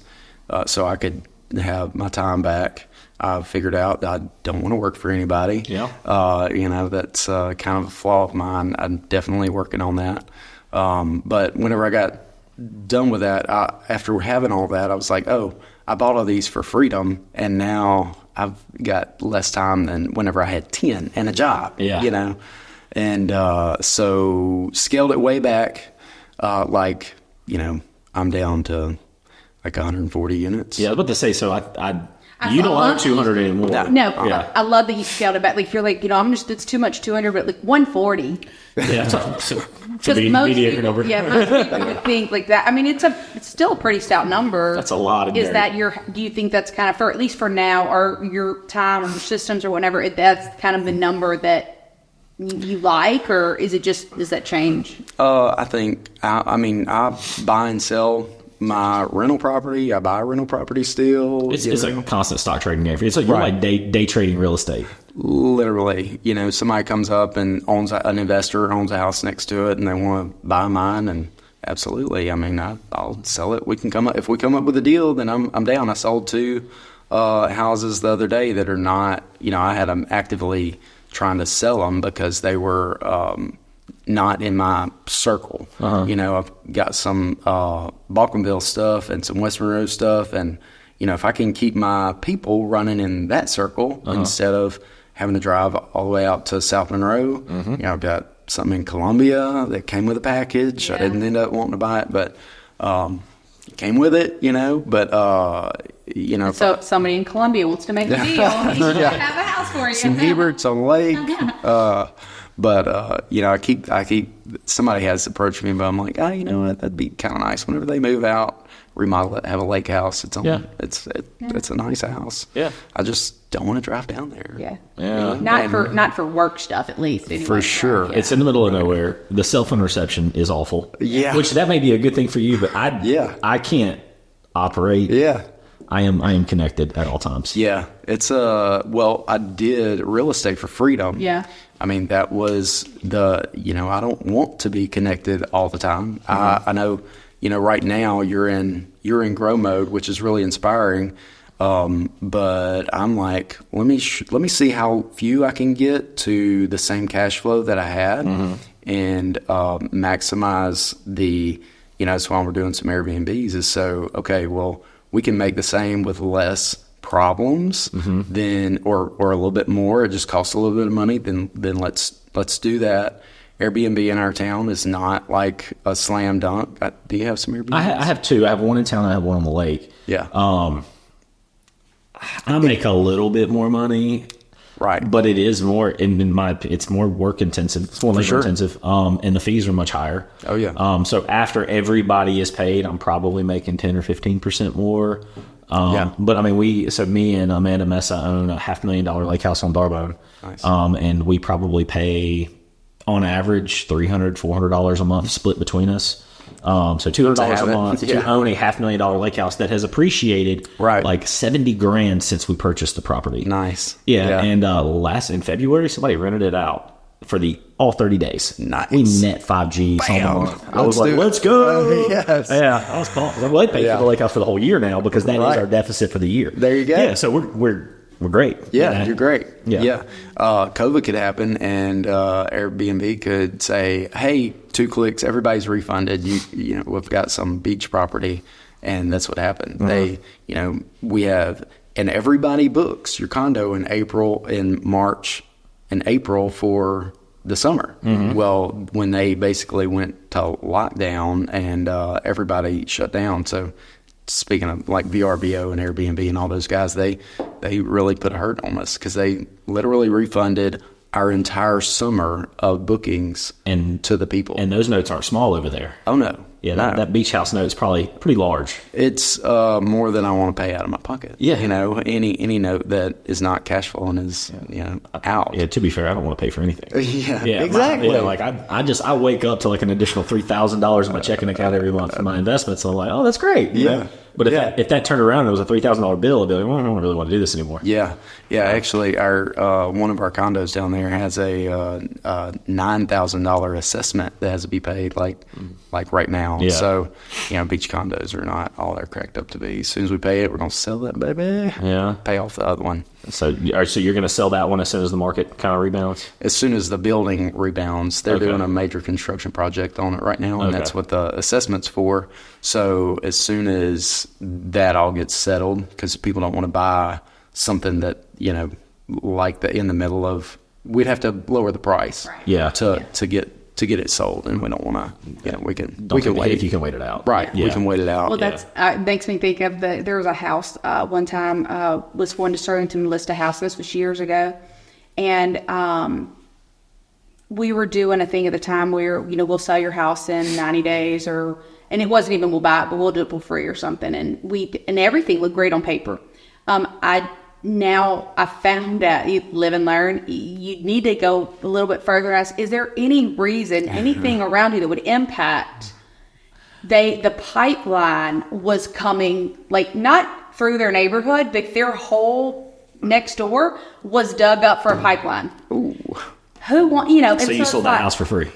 so I could have my time back. I figured out I don't want to work for anybody. Yeah. That's kind of a flaw of mine. I'm definitely working on that. But whenever I got done with that, after having all that, I was like, oh, I bought all these for freedom, and now I've got less time than whenever I had 10 and a job. Yeah. And so scaled it way back, I'm down to like 140 units. Yeah, I was about to say, so you don't like 200 anymore. No, Yeah. I love that you scaled it back. Like, you're like, it's too much 200, but like 140. Yeah. So Because most mediocre people, number. most people would think like that. I mean, it's still a pretty stout number. That's a lot of Is dirt. that do you think that's kind of, for at least for now, or your time or your systems or whatever, that's kind of the number that you like, or is it just, does that change? I think, I buy and sell my rental property. I buy rental property still. It's a constant stock trading game. It's like you're like day trading real estate. Literally, somebody comes up and an investor owns a house next to it and they want to buy mine, and absolutely. I mean, I'll sell it. If we come up with a deal, then I'm down. I sold 2 houses the other day that are not, I had them actively trying to sell them because they were not in my circle. I've got some Balkanville stuff and some West Monroe stuff, and if I can keep my people running in that circle instead of having to drive all the way out to South Monroe. I've got something in Columbia that came with a package. I didn't end up wanting to buy it, but it came with it, but So if somebody in Columbia wants to make a deal, he should have a house for you. some Heberts on Lake. I keep somebody has approached me, but I'm like, you know what, that'd be kind of nice whenever they move out, remodel it, have a lake house. It's a nice house. Yeah. I just don't want to drive down there. Yeah. Not for work stuff, at least. Anyway. For sure. It's in the middle of nowhere. The cell phone reception is awful. Yeah. Which that may be a good thing for you, but I can't operate. Yeah. I am connected at all times. Yeah. It's I did real estate for freedom. Yeah. I mean, that was I don't want to be connected all the time. I know, right now you're in grow mode, which is really inspiring. But I'm like, let me see how few I can get to the same cash flow that I had, and maximize the, that's why we're doing some Airbnbs is so, okay, well, we can make the same with less problems then, or a little bit more. It just costs a little bit of money. Then let's do that. Airbnb in our town is not like a slam dunk. Do you have some Airbnbs? I have 2. I have one in town. I have one on the lake. Yeah. I make a little bit more money, right? But it is more it's more work intensive. It's more labor intensive. And the fees are much higher. Oh yeah. So after everybody is paid, I'm probably making 10 or 15% more. But I mean, me and Amanda Mesa own a $500,000 lake house on Darbone. Nice. And we probably pay on average $300, $400 a month split between us. So $200 a month to own a $500,000 lake house that has appreciated like $70,000 since we purchased the property. Nice. Yeah. And in February, somebody rented it out for all 30 days. Nice. We net 5Gs on the month. I was like, let's go. Yes. Yeah. I was calling. I'm like, paying for the lake house for the whole year now because that is our deficit for the year. There you go. Yeah. So we're great. Yeah, you're great. Yeah. COVID could happen and Airbnb could say, hey, 2 clicks, everybody's refunded. We've got some beach property, and that's what happened. They, we have, and everybody books your condo in March and April for the summer. Well, when they basically went to lockdown and everybody shut down, so speaking of like VRBO and Airbnb and all those guys, they really put a hurt on us because they literally refunded our entire summer of bookings to the people. And those notes aren't small over there. Oh no. Yeah, that beach house note is probably pretty large. It's more than I want to pay out of my pocket. Yeah. Any note that is not cash flowing is out. Yeah, to be fair, I don't want to pay for anything. Yeah, exactly. I wake up to like an additional $3,000 in my checking account every month for my investments. So I'm like, oh, that's great. Yeah. But if that turned around and it was a $3,000 bill, I'd be like, well, I don't really want to do this anymore. Yeah. Actually, our one of our condos down there has a $9,000 assessment that has to be paid like right now. Yeah. So, beach condos are not all they're cracked up to be. As soon as we pay it, we're going to sell that baby. Yeah. Pay off the other one. So you're going to sell that one as soon as the market kind of rebounds? As soon as the building rebounds. They're doing a major construction project on it right now, and that's what the assessment's for. So as soon as that all gets settled, because people don't want to buy something that, like in the middle of, we'd have to lower the price Yeah. to get to get it sold, and we don't want to. We can wait wait if you can wait it out. Right, Yeah. we can wait it out. Well, that's makes me think of there was a house one time was going to Sterlington list a house. This was years ago, and we were doing a thing at the time where we'll sell your house in 90 days, and it wasn't even we'll buy it, but we'll do it for free or something, and everything looked great on paper. Now I found out, you live and learn, you need to go a little bit further and ask, is there any reason, anything around you that would impact the pipeline was coming, like not through their neighborhood, but their whole next door was dug up for a pipeline. Ooh. Who want, So you sold that house for free.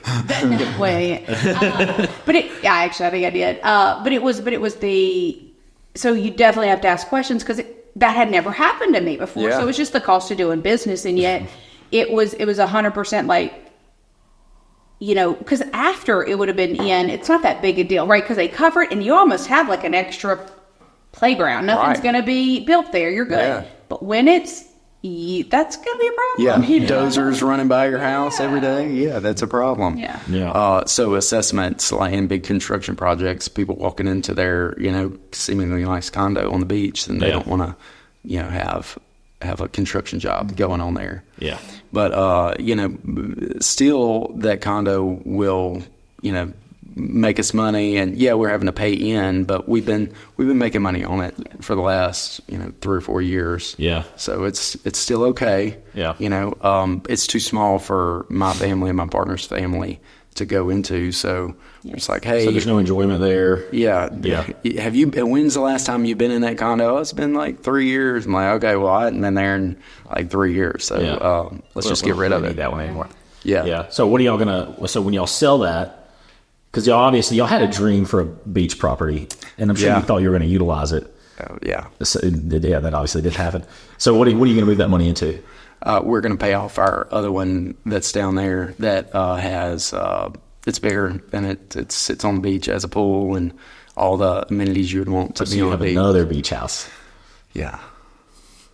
No way. But I think I did. But it was so you definitely have to ask questions because that had never happened to me before. Yeah. So it was just the cost of doing business. And yet it was 100% like, because after it would have been it's not that big a deal, right? Because they cover it and you almost have like an extra playground. Nothing's going to be built there. You're good. Yeah. But when that's going to be a problem. Yeah, dozers running by your house every day. Yeah, that's a problem. Yeah. So assessments, like in big construction projects, people walking into their, seemingly nice condo on the beach, and they don't want to, have a construction job going on there. Yeah. But, still that condo will, make us money, and we're having to pay in, but we've been making money on it for the last 3 or 4 years. Yeah. So it's still okay. Yeah. It's too small for my family and my partner's family to go into. So it's like, hey, So there's no enjoyment there. yeah. Have you been? When's the last time you've been in that condo? It's been like 3 years. I'm like, okay, well, I hadn't been there in like 3 years. So let's just get rid of We it. don't need that one anymore. Yeah. Yeah. So what are y'all so when y'all sell that, because y'all had a dream for a beach property, and I'm sure you thought you were going to utilize it. Yeah. So, that obviously didn't happen. So what are you going to move that money into? We're going to pay off our other one that's down there that has it's bigger, and it sits on the beach, as a pool and all the amenities you would want to So be you on the have beach. another beach house. Yeah.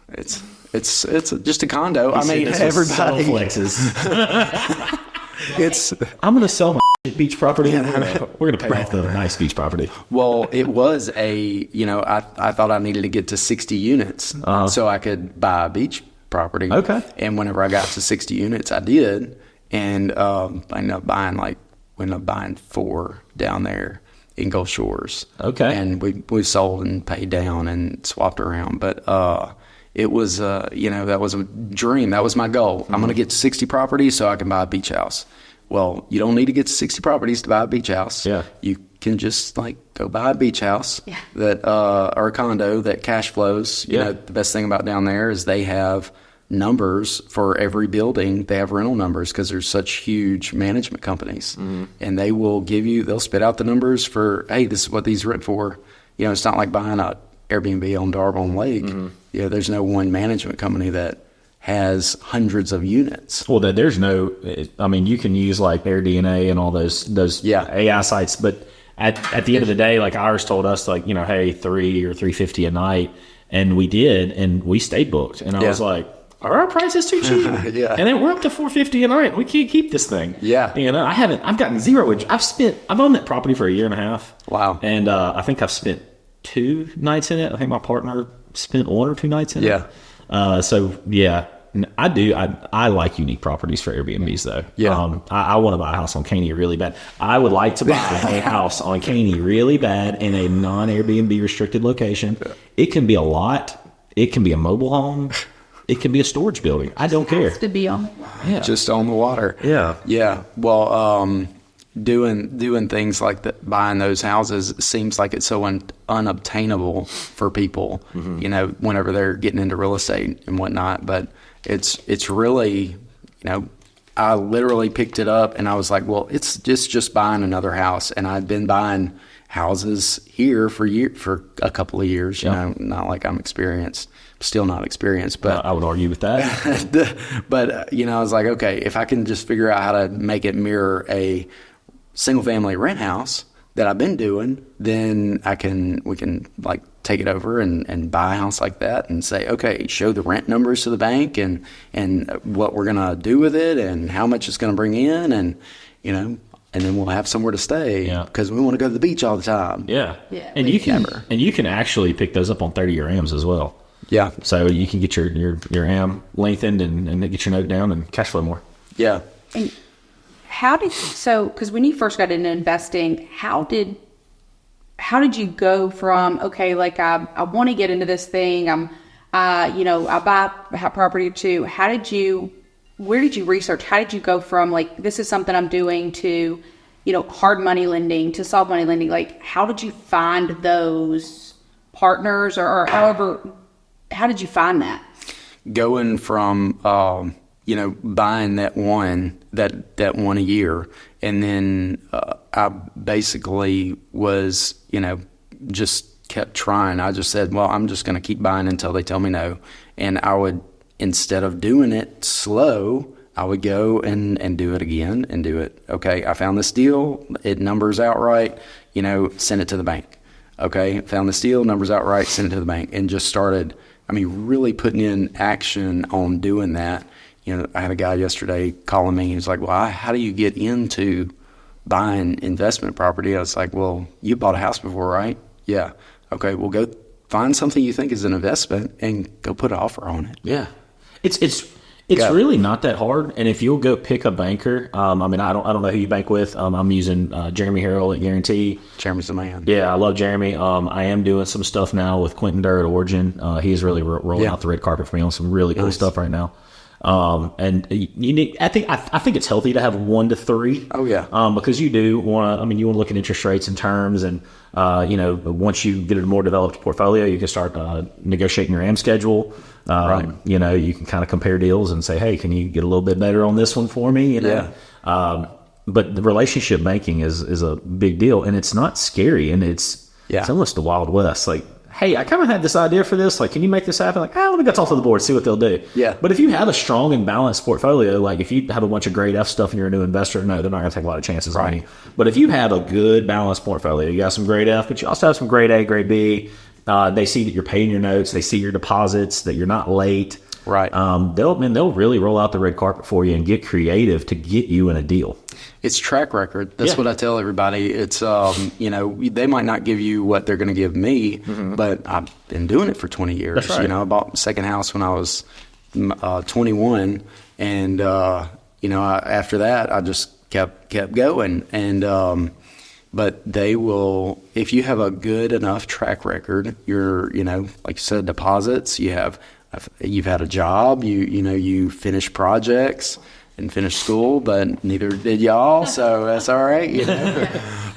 It's just a condo. I mean, This was everybody. subtle flexes. It's I'm going to sell my beach property. We're going to pay off the nice beach property. well, it was I thought I needed to get to 60 units so I could buy a beach property. Okay. And whenever I got to 60 units, I did, and I ended up buying 4 down there in Gulf Shores. Okay. And we sold and paid down and swapped around, but it was that was a dream. That was my goal. I'm going to get to 60 properties so I can buy a beach house. Well, you don't need to get to 60 properties to buy a beach house. Yeah. You can just go buy a beach house that or a condo that cash flows. The best thing about down there is they have numbers for every building. They have rental numbers because there's such huge management companies, and they'll spit out the numbers for, hey, this is what these rent for. It's not like buying a Airbnb on Darbone Lake. There's no one management company that has hundreds of units. Well, there's no. I mean, you can use like AirDNA and all those AI sites, but at the end of the day, like ours told us, hey, $3 or $350 a night, and we did, and we stayed booked, and I was like, are our prices too cheap? Yeah. And then we're up to $450 a night. We can't keep this thing. Yeah. I've gotten zero. I've owned that property for a year and a half. Wow. And I think I've spent 2 nights in it. I think my partner spent 1 or 2 nights in it. So yeah, I do. I like unique properties for Airbnbs though. Yeah. I want to buy a house on Caney really bad. I would like to buy a house on Caney really bad in a non-Airbnb restricted location. Yeah. It can be a lot. It can be a mobile home. It can be a storage building. I don't care. It has to be on. Yeah. Just on the water. Yeah. Yeah. Well, doing things like that, buying those houses, seems like it's so unobtainable for people, whenever they're getting into real estate and whatnot. But it's really, I literally picked it up and I was like, well, it's just buying another house. And I've been buying houses here for a couple of years, not like I'm experienced. Still not experienced, but I would argue with that. But I was like, okay, if I can just figure out how to make it mirror a single family rent house that I've been doing, then we can take it over and buy a house like that and say, okay, show the rent numbers to the bank and what we're gonna do with it and how much it's gonna bring in, and then we'll have somewhere to stay Yeah. because we want to go to the beach all the time. Yeah. Yeah, And you can actually pick those up on 30-year AMs as well. Yeah. So you can get your AM lengthened and get your note down and cash flow more. Yeah. And because when you first got into investing, how did you go from, okay, like I want to get into this thing, I buy a property to, where did you research? How did you go from like, this is something I'm doing to, hard money lending to soft money lending? Like, how did you find those partners or however, how did you find that? Going from, buying that one a year. And then I basically was, just kept trying. I just said, well, I'm just going to keep buying until they tell me no. And I would, instead of doing it slow, I would go and do it again and do it. Okay, I found this deal. It numbers out right, send it to the bank. Okay, found this deal, numbers out right, send it to the bank. And just started, really putting in action on doing that. I had a guy yesterday calling me. He was like, well, how do you get into buying investment property? I was like, well, you bought a house before, right? Yeah. Okay, well, go find something you think is an investment and go put an offer on it. Yeah. It's really not that hard. And if you'll go pick a banker, I don't know who you bank with. I'm using Jeremy Harrell at Guarantee. Jeremy's the man. Yeah, I love Jeremy. I am doing some stuff now with Quentin Durr at Origin. He's really rolling out the red carpet for me on some really cool stuff right now. And you need, I think it's healthy to have 1 to 3. Oh yeah. Because you do want to, you want to look at interest rates and terms and, once you get a more developed portfolio, you can start, negotiating your AM schedule. Right. You can kind of compare deals and say, hey, can you get a little bit better on this one for me? Yeah. But the relationship banking is a big deal, and it's not scary, and it's almost the Wild West. Like, hey, I kind of had this idea for this. Like, can you make this happen? Like, let me go talk to the board, see what they'll do. Yeah. But if you have a strong and balanced portfolio, like if you have a bunch of grade F stuff and you're a new investor, no, they're not going to take a lot of chances on you. But if you have a good balanced portfolio, you got some grade F, but you also have some grade A, grade B. They see that you're paying your notes. They see your deposits, that you're not late. Right. They'll really roll out the red carpet for you and get creative to get you in a deal. It's track record. That's what I tell everybody. It's, they might not give you what they're going to give me, but I've been doing it for 20 years. That's right. I bought my second house when I was 21. And, after that, I just kept going. And, but they will, if you have a good enough track record, you're, like you said, deposits, you've had a job, you finish projects and finish school, but neither did y'all, so that's all right.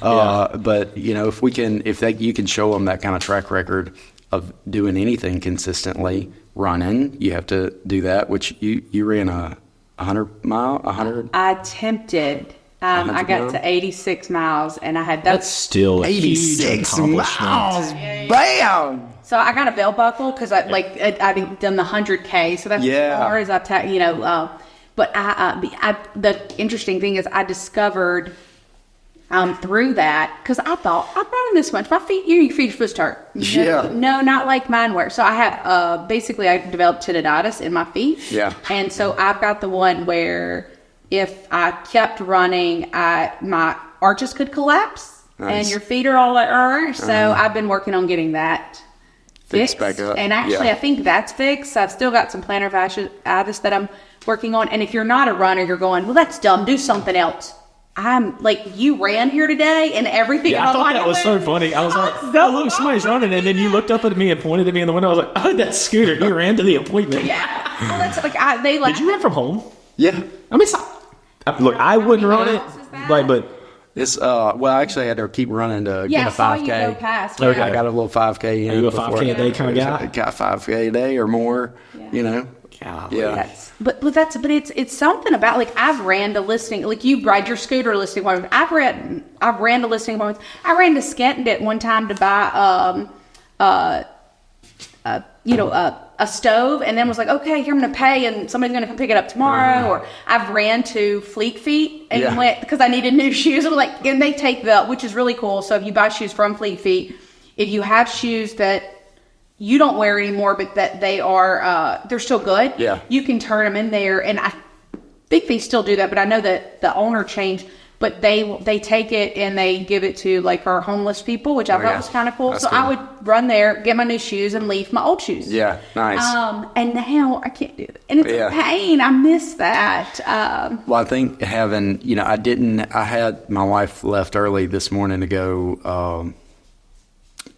But if you can show them that kind of track record of doing anything consistently, running, you have to do that. Which you ran a 100. I attempted. I got to 86 miles, and I had that's still a 86 huge miles. Bam. So I got a belt buckle because I'd done the 100K, so that's as far as But the interesting thing is I discovered through that, because I thought, I'm running this much. My feet, your feet are supposed to hurt. No, not like mine were. So I have, basically I developed tendonitis in my feet. Yeah. And so I've got the one where if I kept running, my arches could collapse. Nice. And your feet are all so I've been working on getting that fixed back up. And actually, I think that's fixed. I've still got some plantar fasciitis that I'm working on. And if you're not a runner, you're going, well, that's dumb. Do something else. I'm like, you ran here today and everything. Yeah, I thought that was so funny. I was like, oh, look, somebody's running. And then you looked up at me and pointed at me in the window. I was like, oh, that's Scooter. He ran to the appointment. Yeah. Well, that's like, Did you run from home? Yeah. I mean, look, I wouldn't run it, but it's well, actually, I had to keep running to get a 5K. You go past. Okay. I got a little 5K in. Are you a 5K a day kind of guy? Got 5K a day or more. Yeah. But it's something about, like, I've ran to listing, like you ride your scooter listing appointments. I've ran to listing appointments. I ran to Schenectady at one time to buy a stove, and then was like, okay, here I'm gonna pay, and somebody's gonna come pick it up tomorrow. Or I've ran to Fleet Feet and went because I needed new shoes. And they take which is really cool. So if you buy shoes from Fleet Feet, if you have shoes that you don't wear anymore, but that they are, they're still good. Yeah. You can turn them in there, and Big Feet still do that, but I know that the owner changed. but they take it and they give it to like our homeless people, which I thought was kind of cool. That's so cool. I would run there, get my new shoes, and leave my old shoes. Yeah, nice. And now I can't do it, and it's a pain. I miss that. Well, I think having, I had my wife left early this morning to go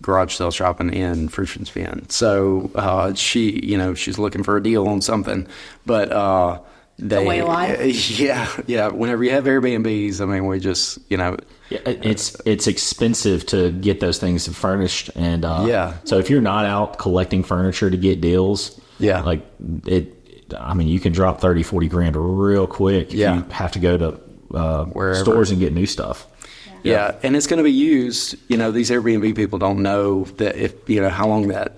garage sale shopping in Fruition's Bend. So she's looking for a deal on something, but the way of life. Yeah. Whenever you have Airbnbs, I mean, we just it's expensive to get those things furnished, and so if you're not out collecting furniture to get deals, like you can drop 30-40 grand real quick if you have to go to stores and get new stuff. Yeah, and it's going to be used. These Airbnb people don't know that how long that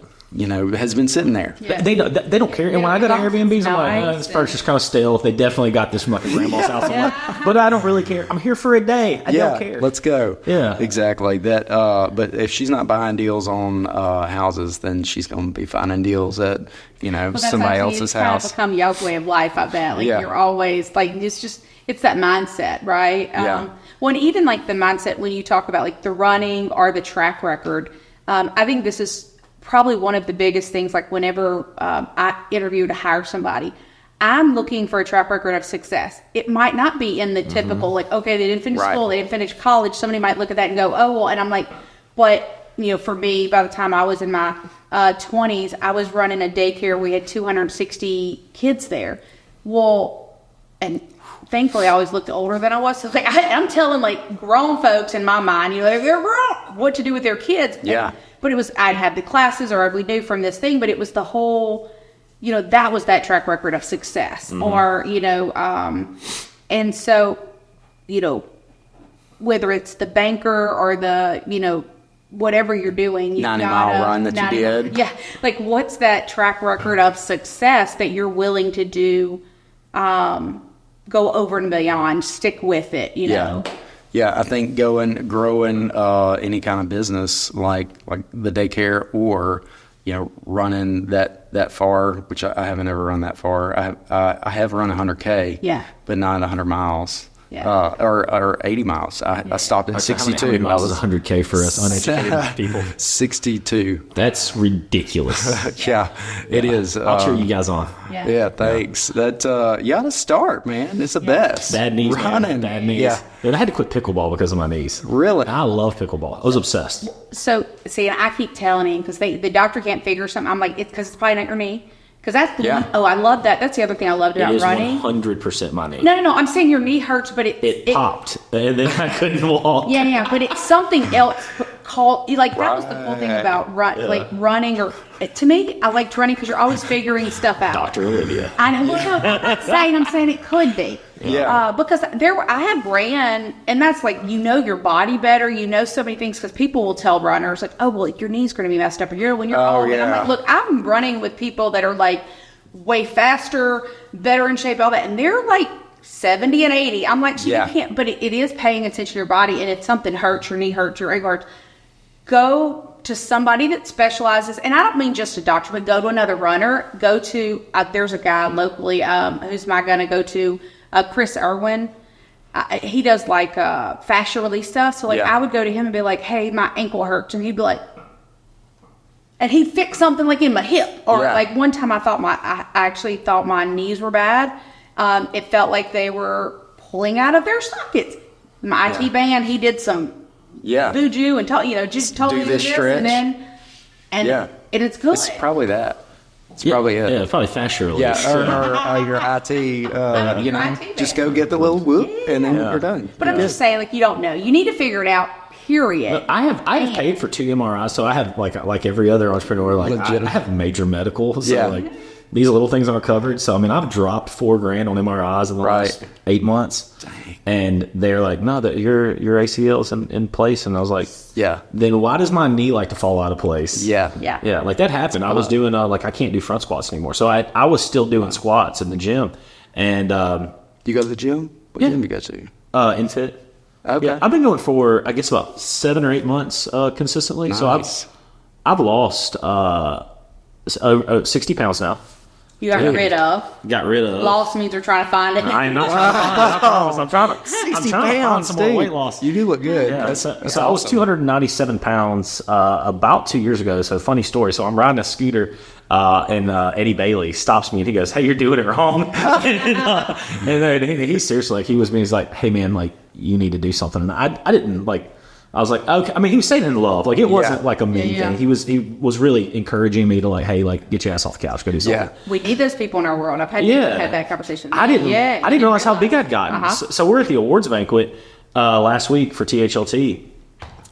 has been sitting there. Yeah. They don't care. And when I go to Airbnbs, I'm like, this furniture's kind of stale. They definitely got this from like a grandma's house. I'm like, but I don't really care. I'm here for a day. I don't care. Let's go. Yeah, exactly. That. But if she's not buying deals on houses, then she's going to be finding deals at somebody else's house. It's kind of become y'all's way of life. I bet. Like you're always like it's that mindset, right? Well, and even like the mindset when you talk about like the running or the track record, I think this is probably one of the biggest things. Like whenever I interview to hire somebody, I'm looking for a track record of success. It might not be in the typical, like, okay, they didn't finish school, they didn't finish college. Somebody might look at that and go, oh, well, and I'm like, but for me, by the time I was in my 20s, I was running a daycare. We had 260 kids there. Well, and thankfully, I always looked older than I was. So I'm telling like grown folks in my mind, they're grown, what to do with their kids. Yeah. But it was, I'd have the classes or we knew from this thing, but it was the whole, that was that track record of success. Or, and so, whether it's the banker or the, whatever you're doing. 90-mile run that you did. Yeah. Like what's that track record of success that you're willing to do, go over and beyond, stick with it, know? Yeah, I think growing any kind of business like the daycare or running that far, which I haven't ever run that far. I have run 100K, but not 100 miles. Yeah. Or 80 miles. I stopped at 62. That was 100K for us uneducated people. 62. That's ridiculous. Yeah, it is. I'll cheer you guys on. Yeah, thanks. That you got to start, man. It's the best. Bad knees, running. Bad knees. Yeah. Dude, I had to quit pickleball because of my knees. Really? I love pickleball. I was obsessed. So, see, I keep telling him because the doctor can't figure something. I'm like, it's because it's probably not your knee. Because that's the one, I love that. That's the other thing I loved about running. It is 100% my knee. No. I'm saying your knee hurts, but it popped, and then I couldn't walk. Yeah, but it's something else called, like, that was the cool thing about running, or to me, I liked running because you're always figuring stuff out. Dr. Olivia. I know. Well, I'm saying it could be. Yeah. Because I have ran, and that's like, your body better, so many things, because people will tell runners, like, oh, well, your knee's going to be messed up, or when you're old. And I'm like, look, I'm running with people that are like way faster, better in shape, all that, and they're like 70 and 80. I'm like, you can't, but it is paying attention to your body, and if something hurts, your knee hurts, your ankle hurts, go to somebody that specializes, and I don't mean just a doctor, but go to another runner. Go to, there's a guy locally, who's my going to go to, Chris Irwin. He does like fascia release stuff. So like I would go to him and be like, hey, my ankle hurts. And he'd be like, and he'd fix something like in my hip. Or like one time I actually thought my knees were bad. It felt like they were pulling out of their sockets. My IT band, he did some voodoo and just totally do this stretch. And it's good. It's probably that. It's probably it. Yeah, probably fascia release. Yeah, or your IT, just go get the little whoop, and then you're done. But I'm just saying, like, you don't know. You need to figure it out, period. I have paid for 2 MRIs, so I have, like every other entrepreneur, like, I have major medical, so, like, these little things aren't covered. So, I mean, I've dropped $4,000 on MRIs in the last 8 months. Dang. And they're like, no, that your ACL is in place. And I was like, then why does my knee like to fall out of place? Yeah, like that happened. I was doing, I can't do front squats anymore. So I was still doing squats in the gym. And you go to the gym? What gym do you go to? Infit. Okay. Yeah, I've been going for, I guess, about 7 or 8 months consistently. Nice. So I've lost 60 pounds now. You got rid of. Got rid of. Lost means we're trying to find it. I'm not trying to find it. I promise. I'm trying to 60 find pounds, some more dude. weight loss. You do look good. Yeah, That's so awesome. I was 297 pounds about 2 years ago. So funny story. So I'm riding a scooter, and Eddie Bailey stops me and he goes, "Hey, you're doing it wrong." and then he seriously, like, he was me. He's like, "Hey, man, like, you need to do something." And I didn't like. I was like, okay. I mean, he was saying it in love. Like, it wasn't like a mean thing. He was really encouraging me to, like, hey, like, get your ass off the couch, go do something. Yeah. We need those people in our world. I've had that conversation. I didn't realize how big I'd gotten. So we're at the awards banquet last week for THLT,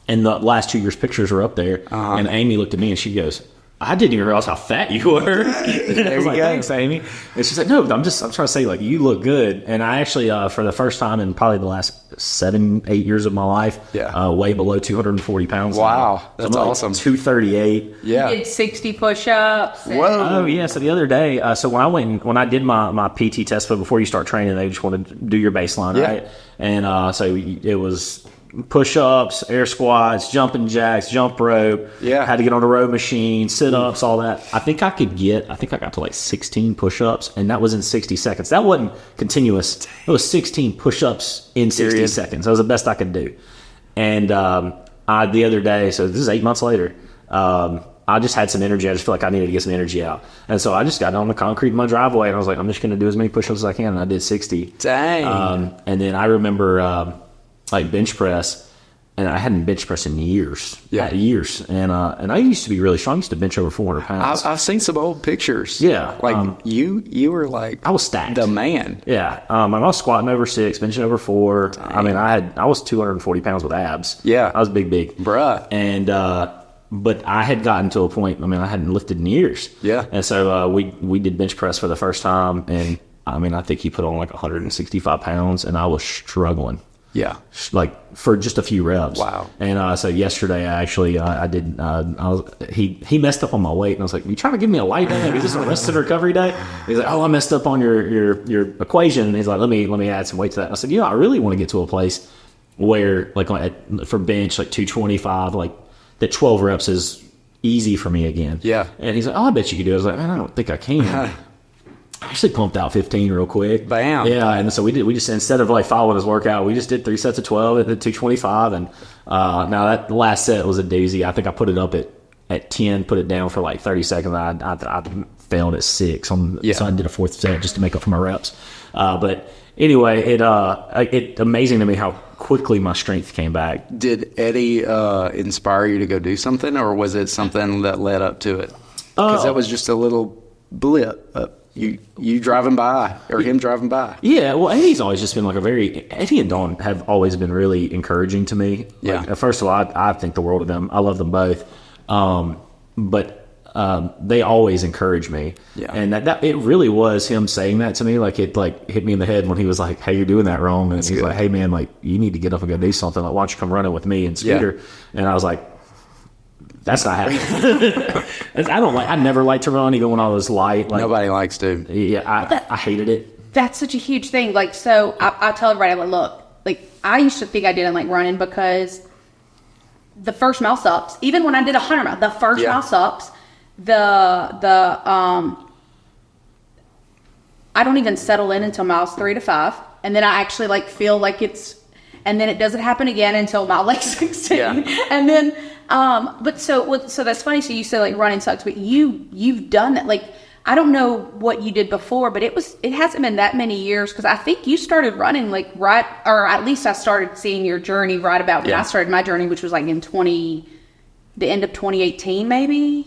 and the last 2 years' pictures are up there. And Amy looked at me and she goes, "I didn't even realize how fat you were." And I was like, "Thanks, Amy." And she's like, "No, I'm trying to say, like, you look good." And I actually, for the first time in probably the last 7-8 years of my life, way below 240 pounds. Wow, that's so awesome. 238. Yeah. You did 60 push-ups. Whoa. Oh yeah. So the other day, so when I did my PT test, but before you start training, they just want to do your baseline, right? And so it was push-ups, air squats, jumping jacks, jump rope. Yeah. Had to get on a row machine, sit-ups, all that. I think I got to like 16 push-ups, and that was in 60 seconds. That wasn't continuous. It was 16 push-ups in 60 seconds. That was the best I could do. And the other day, so this is 8 months later, I just had some energy. I just feel like I needed to get some energy out. And so I just got on the concrete in my driveway, and I was like, I'm just going to do as many push-ups as I can. And I did 60. Dang. And then I remember like bench press, and I hadn't bench pressed in years. Yeah. Years. And I used to be really strong. I used to bench over 400 pounds. I've seen some old pictures. Yeah. Like you were like, I was stacked. the man. Yeah. I was squatting over 6, benching over 4. Dang. I mean, I was 240 pounds with abs. Yeah. I was big. Bruh. And, but I had gotten to a point, I mean, I hadn't lifted in years. Yeah. And so we did bench press for the first time. And I mean, I think he put on like 165 pounds, and I was struggling. Yeah. Like for just a few reps. Wow. And so yesterday I actually I did he messed up on my weight, and I was like, "You trying to give me a light day? Is this a rest and recovery day?" He's like, "Oh, I messed up on your equation." And he's like, let me add some weight to that. And I said, I really want to get to a place where, like, for bench, like 225, like that 12 reps is easy for me again. Yeah. And he's like, "Oh, I bet you could do it." I was like, "Man, I don't think I can." I actually pumped out 15 real quick. Bam. Yeah, and so we just, instead of like following his workout, we just did 3 sets of 12 at the 225. And now that the last set was a doozy. I think I put it up at 10, put it down for like 30 seconds. I failed at 6. So I did a 4th set just to make up for my reps. But anyway, it amazing to me how quickly my strength came back. Did Eddie inspire you to go do something, or was it something that led up to it? Because that was just a little blip. You driving by, or him driving by? Yeah, well, Eddie's always just been like Eddie and Dawn have always been really encouraging to me. Yeah. Like, first of all, I think the world of them. I love them both. But they always encourage me. Yeah. And that it really was him saying that to me. Like, it like hit me in the head when he was like, "Hey, you're doing that wrong." And he's like, "Hey, man, like, you need to get up and go do something. Like, why don't you come running with me and Scooter?" Yeah. And I was like, that's not happening. I never liked to run, even when I was light. Like, Nobody likes to. Yeah, I hated it. That's such a huge thing. Like, so I tell everybody, I'm like, look, like, I used to think I didn't like running because the first mile sucks. Even when I did 100 miles, the first mile sucks. I don't even settle in until miles 3 to 5. And then I actually like feel like and then it doesn't happen again until mile like 16. Yeah. And then, but so that's funny. So you say like running sucks, but you've done that. Like, I don't know what you did before, but it hasn't been that many years. Cause I think you started running like right, or at least I started seeing your journey right about when I started my journey, which was like in the end of 2018, maybe.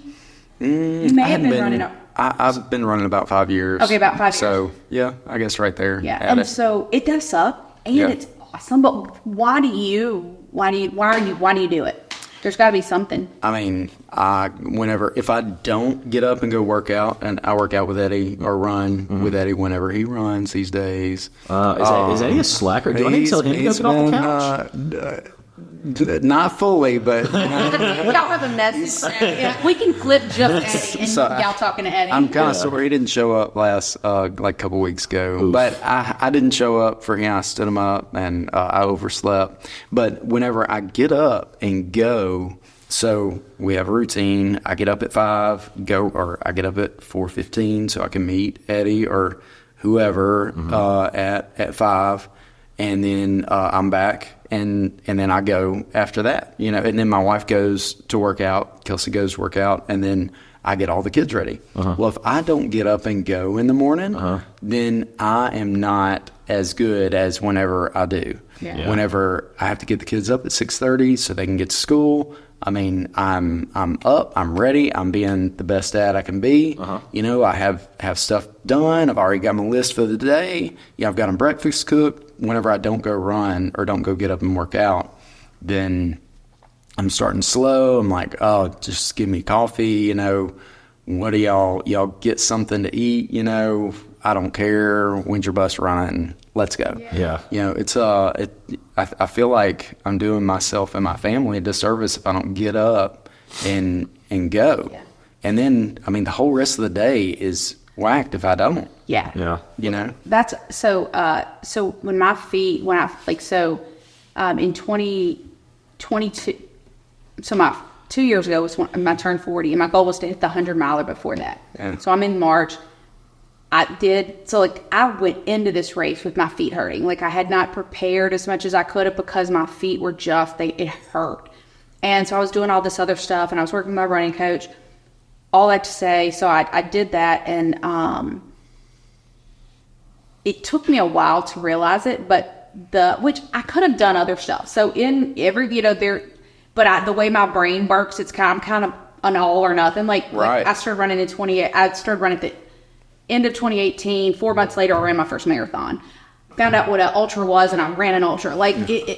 You may have been running. I've been running about 5 years. Okay, about 5 years. So yeah, I guess right there. Yeah, and so it does suck, and it's awesome. But why do you do it? There's got to be something. I mean, if I don't get up and go work out, and I work out with Eddie or run with Eddie whenever he runs these days. Is Eddie a slacker? Do I need to tell him to go get off the couch? Not fully, but Y'all have a message. Yeah, we can clip just Eddie and y'all talking to Eddie. I'm kind of sorry he didn't show up last like a couple weeks ago. Oof. But I didn't show up for him. I stood him up and I overslept. But whenever I get up and go, So we have a routine. I get up at 5, I get up at 4:15 so I can meet Eddie or whoever at 5, and then I'm back, and then I go after that, you know. And then my wife goes to work out, Kelsey goes to work out, and then I get all the kids ready. Well, if I don't get up and go in the morning, then I am not as good as whenever I do. Yeah. Whenever I have to get the kids up at 6:30 so they can get to school, I mean, I'm up, I'm ready, I'm being the best dad I can be. You know, I have stuff done. I've already got my list for the day. Yeah, I've got them breakfast cooked. Whenever I don't go run or don't go get up and work out, then I'm starting slow. I'm like, oh, just give me coffee, you know. What do y'all get something to eat, you know? I don't care. When's your bus running? Let's go. Yeah. You know, it's I feel like I'm doing myself and my family a disservice if I don't get up and go. Yeah. And then, I mean, the whole rest of the day is whacked if I don't. Yeah. Yeah. You know? That's so when my feet, in 2022, so my 2 years ago was when I turned 40, and my goal was to hit the 100-miler before that. Yeah. So I'm in March. I went into this race with my feet hurting. Like, I had not prepared as much as I could have because my feet were it hurt. And so I was doing all this other stuff, and I was working with my running coach. All that to say, so I did that, and it took me a while to realize it, but which I could have done other stuff. So in every, you know, the way my brain works, I'm kind of an all or nothing. Like I started running I started running at the end of 2018. 4 months later, I ran my first marathon. Found out what an ultra was, and I ran an ultra. Like,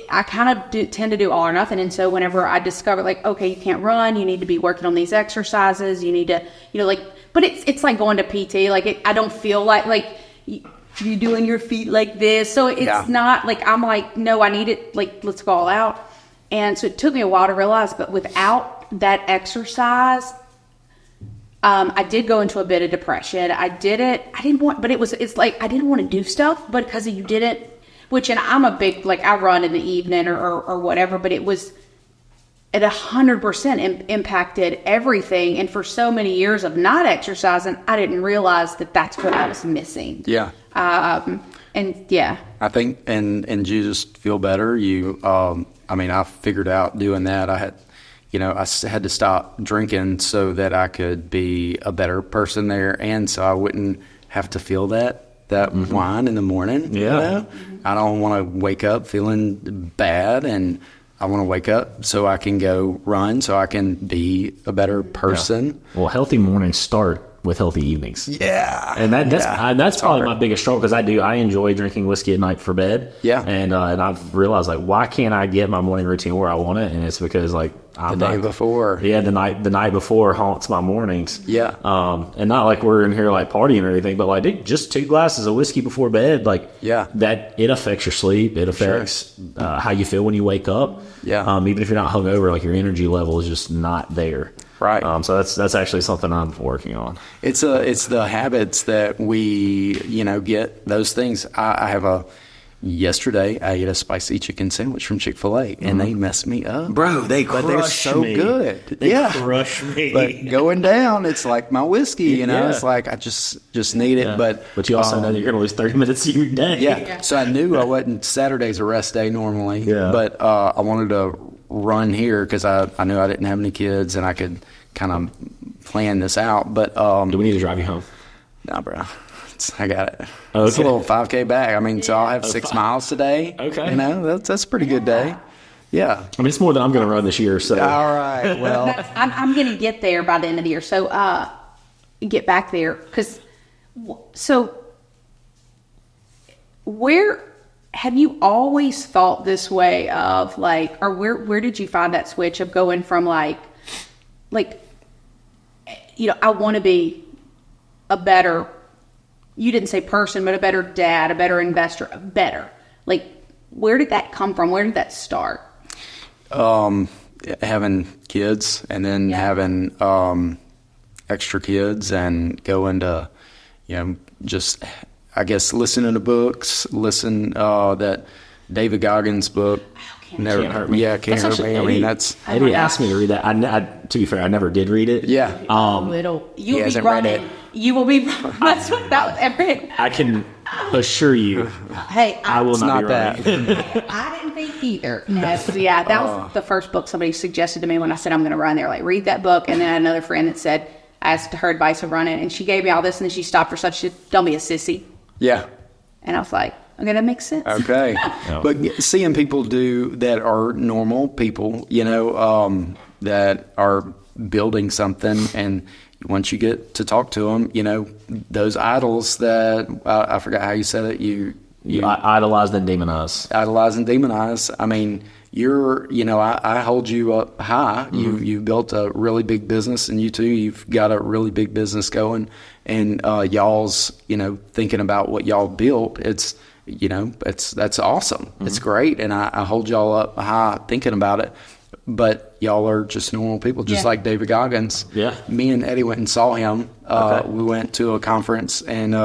I kind of tend to do all or nothing. And so whenever I discovered, like, okay, you can't run, you need to be working on these exercises, you need to, you know, like, but it's like going to PT. Like, I don't feel like you're doing your feet like this. So it's not like, I'm like, no, I need it. Like, let's go all out. And so it took me a while to realize, but without that exercise, I did go into a bit of depression. I didn't want to do stuff, but because you didn't, and I'm a big, like, I run in the evening or whatever, but it 100% impacted everything. And for so many years of not exercising, I didn't realize that that's what I was missing. Yeah. And yeah. I think, and you just feel better. I figured out doing that. I had to stop drinking so that I could be a better person there, and so I wouldn't have to feel that wine in the morning. Yeah. You know? I don't want to wake up feeling bad, and I want to wake up so I can go run, so I can be a better person. Yeah. Well, healthy mornings start with healthy evenings. Yeah. And that's probably my biggest struggle, because I enjoy drinking whiskey at night for bed. Yeah. And I've realized, like, why can't I get my morning routine where I want it? And it's because, like, the day before. Yeah, the night before haunts my mornings. Yeah. And not like we're in here like partying or anything, but like, dude, just 2 glasses of whiskey before bed, like, that it affects your sleep. It affects how you feel when you wake up. Yeah. Even if you're not hungover, like, your energy level is just not there. Right. So that's actually something I'm working on. It's the habits that we, get those things. Yesterday I ate a spicy chicken sandwich from Chick-fil-A, and they messed me up. Bro, they but they're so me. good. They crush me. But going down, it's like my whiskey, It's like I just need it. But you also know that you're going to lose 30 minutes of your day. Yeah. So I knew I wasn't. Saturday's a rest day normally. Yeah. But I wanted to run here because I knew I didn't have any kids, and I could kind of plan this out. But do we need to drive you home? Nah, bro. I got it. Okay. It's a little 5K back. I mean, so I'll have 6 miles today. Okay. That's a pretty good day. Yeah. I mean, it's more than I'm going to run this year. So. All right. Well, I'm going to get there by the end of the year. So get back there. Where have you always thought this way of, like, or where did you find that switch of going from like, I want to be a better, you didn't say person, but a better dad, a better investor, like, where did that come from? Where did that start? Having kids, and then having extra kids, and going to, just, I guess, listening to books, that David Goggins book, never Can't Hurt Me. Yeah, Can't That's Hurt Me. actually- I mean, that's Eddie asked me to read that. To be fair, I never did read it. yeah. Little. You'll be hasn't read running. it. You will be. That's what that was. I can assure you, Hey, I will not not be that. running. I didn't think either. Yes, yeah, that was the first book somebody suggested to me when I said I'm going to run. They were like, read that book. And then I had another friend that said, I asked her advice of running, and she gave me all this, and then she stopped her such shit. Don't be a sissy. Yeah. And I was like, okay, that makes sense. Okay. But seeing people do that are normal people, that are building something, and once you get to talk to them, those idols that I forgot how you said it. You idolize then demonize. idolize and demonize. I mean, I hold you up high. You built a really big business, and you too, you've got a really big business going, and y'all's, thinking about what y'all built. It's, that's awesome. It's great. And I hold y'all up high thinking about it, but y'all are just normal people, just like David Goggins. Yeah. Me and Eddie went and saw him. We went to a conference, and,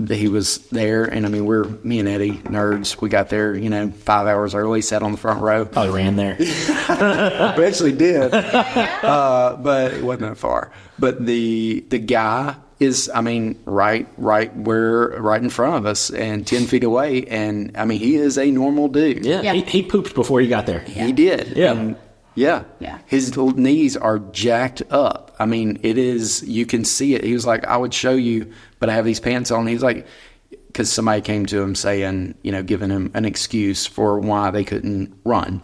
he was there, and I mean, me and Eddie, nerds. We got there, 5 hours early, sat on the front row. Oh, he ran there. We actually did, but it wasn't that far. But the guy is, I mean, right in front of us and 10 feet away, and I mean, he is a normal dude. Yeah. He pooped before he got there. He did. Yeah. And yeah. His little knees are jacked up. I mean, it is, you can see it. He was like, I would show you, but I have these pants on. He's like, because somebody came to him saying, giving him an excuse for why they couldn't run.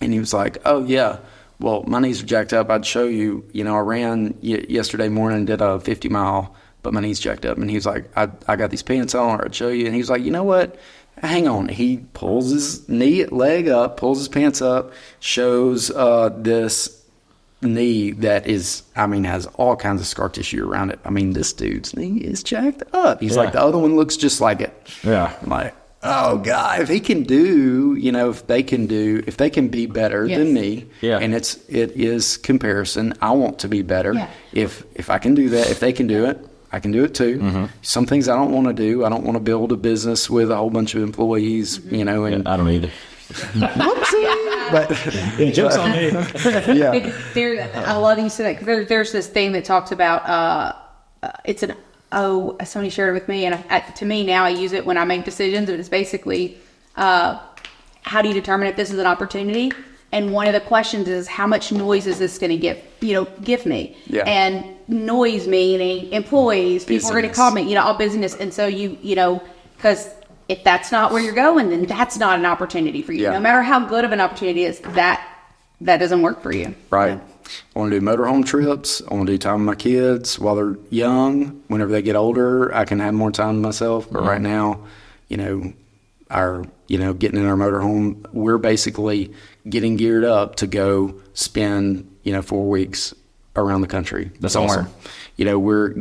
And he was like, oh, yeah, well, my knees are jacked up. I'd show you. I ran yesterday morning, did a 50-mile, but my knees jacked up. And he was like, I got these pants on, or I'd show you. And he was like, you know what? Hang on. He pulls his leg up, pulls his pants up, shows this knee that is, I mean, has all kinds of scar tissue around it. I mean, this dude's knee is jacked up. He's like, the other one looks just like it. Yeah. I'm like, oh God, if he can do, if they can be better than me, and it is comparison. I want to be better. Yeah. If I can do that, if they can do it, I can do it too. Mm-hmm. Some things I don't want to do. I don't want to build a business with a whole bunch of employees, and I don't either. Whoopsie. But joke's on me. I love you said that, 'cause there's this thing that talks about somebody shared it with me, and to me now I use it when I make decisions. But it's basically how do you determine if this is an opportunity? And one of the questions is, how much noise is this going to give me? Yeah. And noise meaning employees, people are going to call me, all business. And so because if that's not where you're going, then that's not an opportunity for you. Yeah. No matter how good of an opportunity it is, that doesn't work for you. Right. I want to do motorhome trips. I want to do time with my kids while they're young. Whenever they get older, I can have more time to myself. But right now, getting in our motorhome, we're basically getting geared up to go spend, 4 weeks around the country. That's somewhere. awesome. We're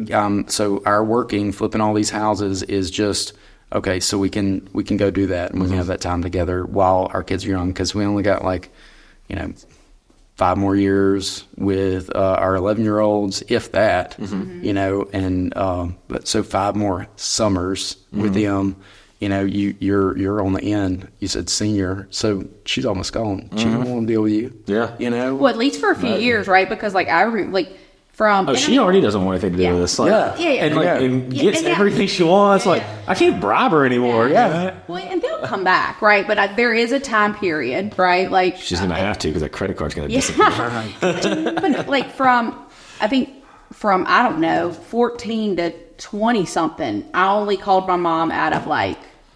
so our flipping all these houses is just okay. So we can go do that, and we can have that time together while our kids are young, because we only got 5 more years with our 11-year-olds, if that, but so 5 more summers with them. You're on the end. You said senior, so she's almost gone. She don't want to deal with you. Yeah. Well, at least for a few years, right? Because from. Oh, she already doesn't want anything to do with this. And gets everything she wants. I can't bribe her anymore. Yeah. Well, and they'll come back, right? But there is a time period, right? She's gonna have to, because that credit card's gonna disappear. But from I don't know, 14 to 20 something, I only called my mom out of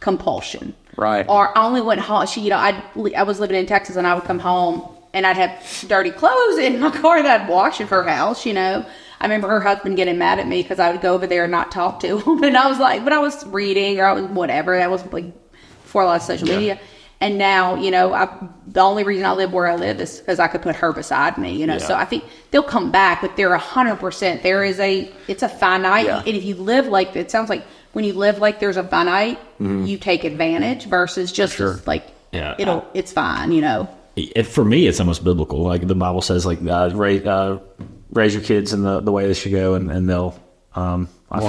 compulsion. Right. Or I only went home. I was living in Texas, and I would come home and I'd have dirty clothes in my car that I'd wash at her house, I remember her husband getting mad at me because I would go over there and not talk to him. And I was but I was reading, or I was whatever. That was before a lot of social media. And now, the only reason I live where I live is because I could put her beside me, So I think they'll come back, but they're 100%. It's a finite. And if you live it sounds like when you live there's a finite, you take advantage versus just it's fine, For me, it's almost biblical. The Bible says, raise your kids in the way they should go, and they'll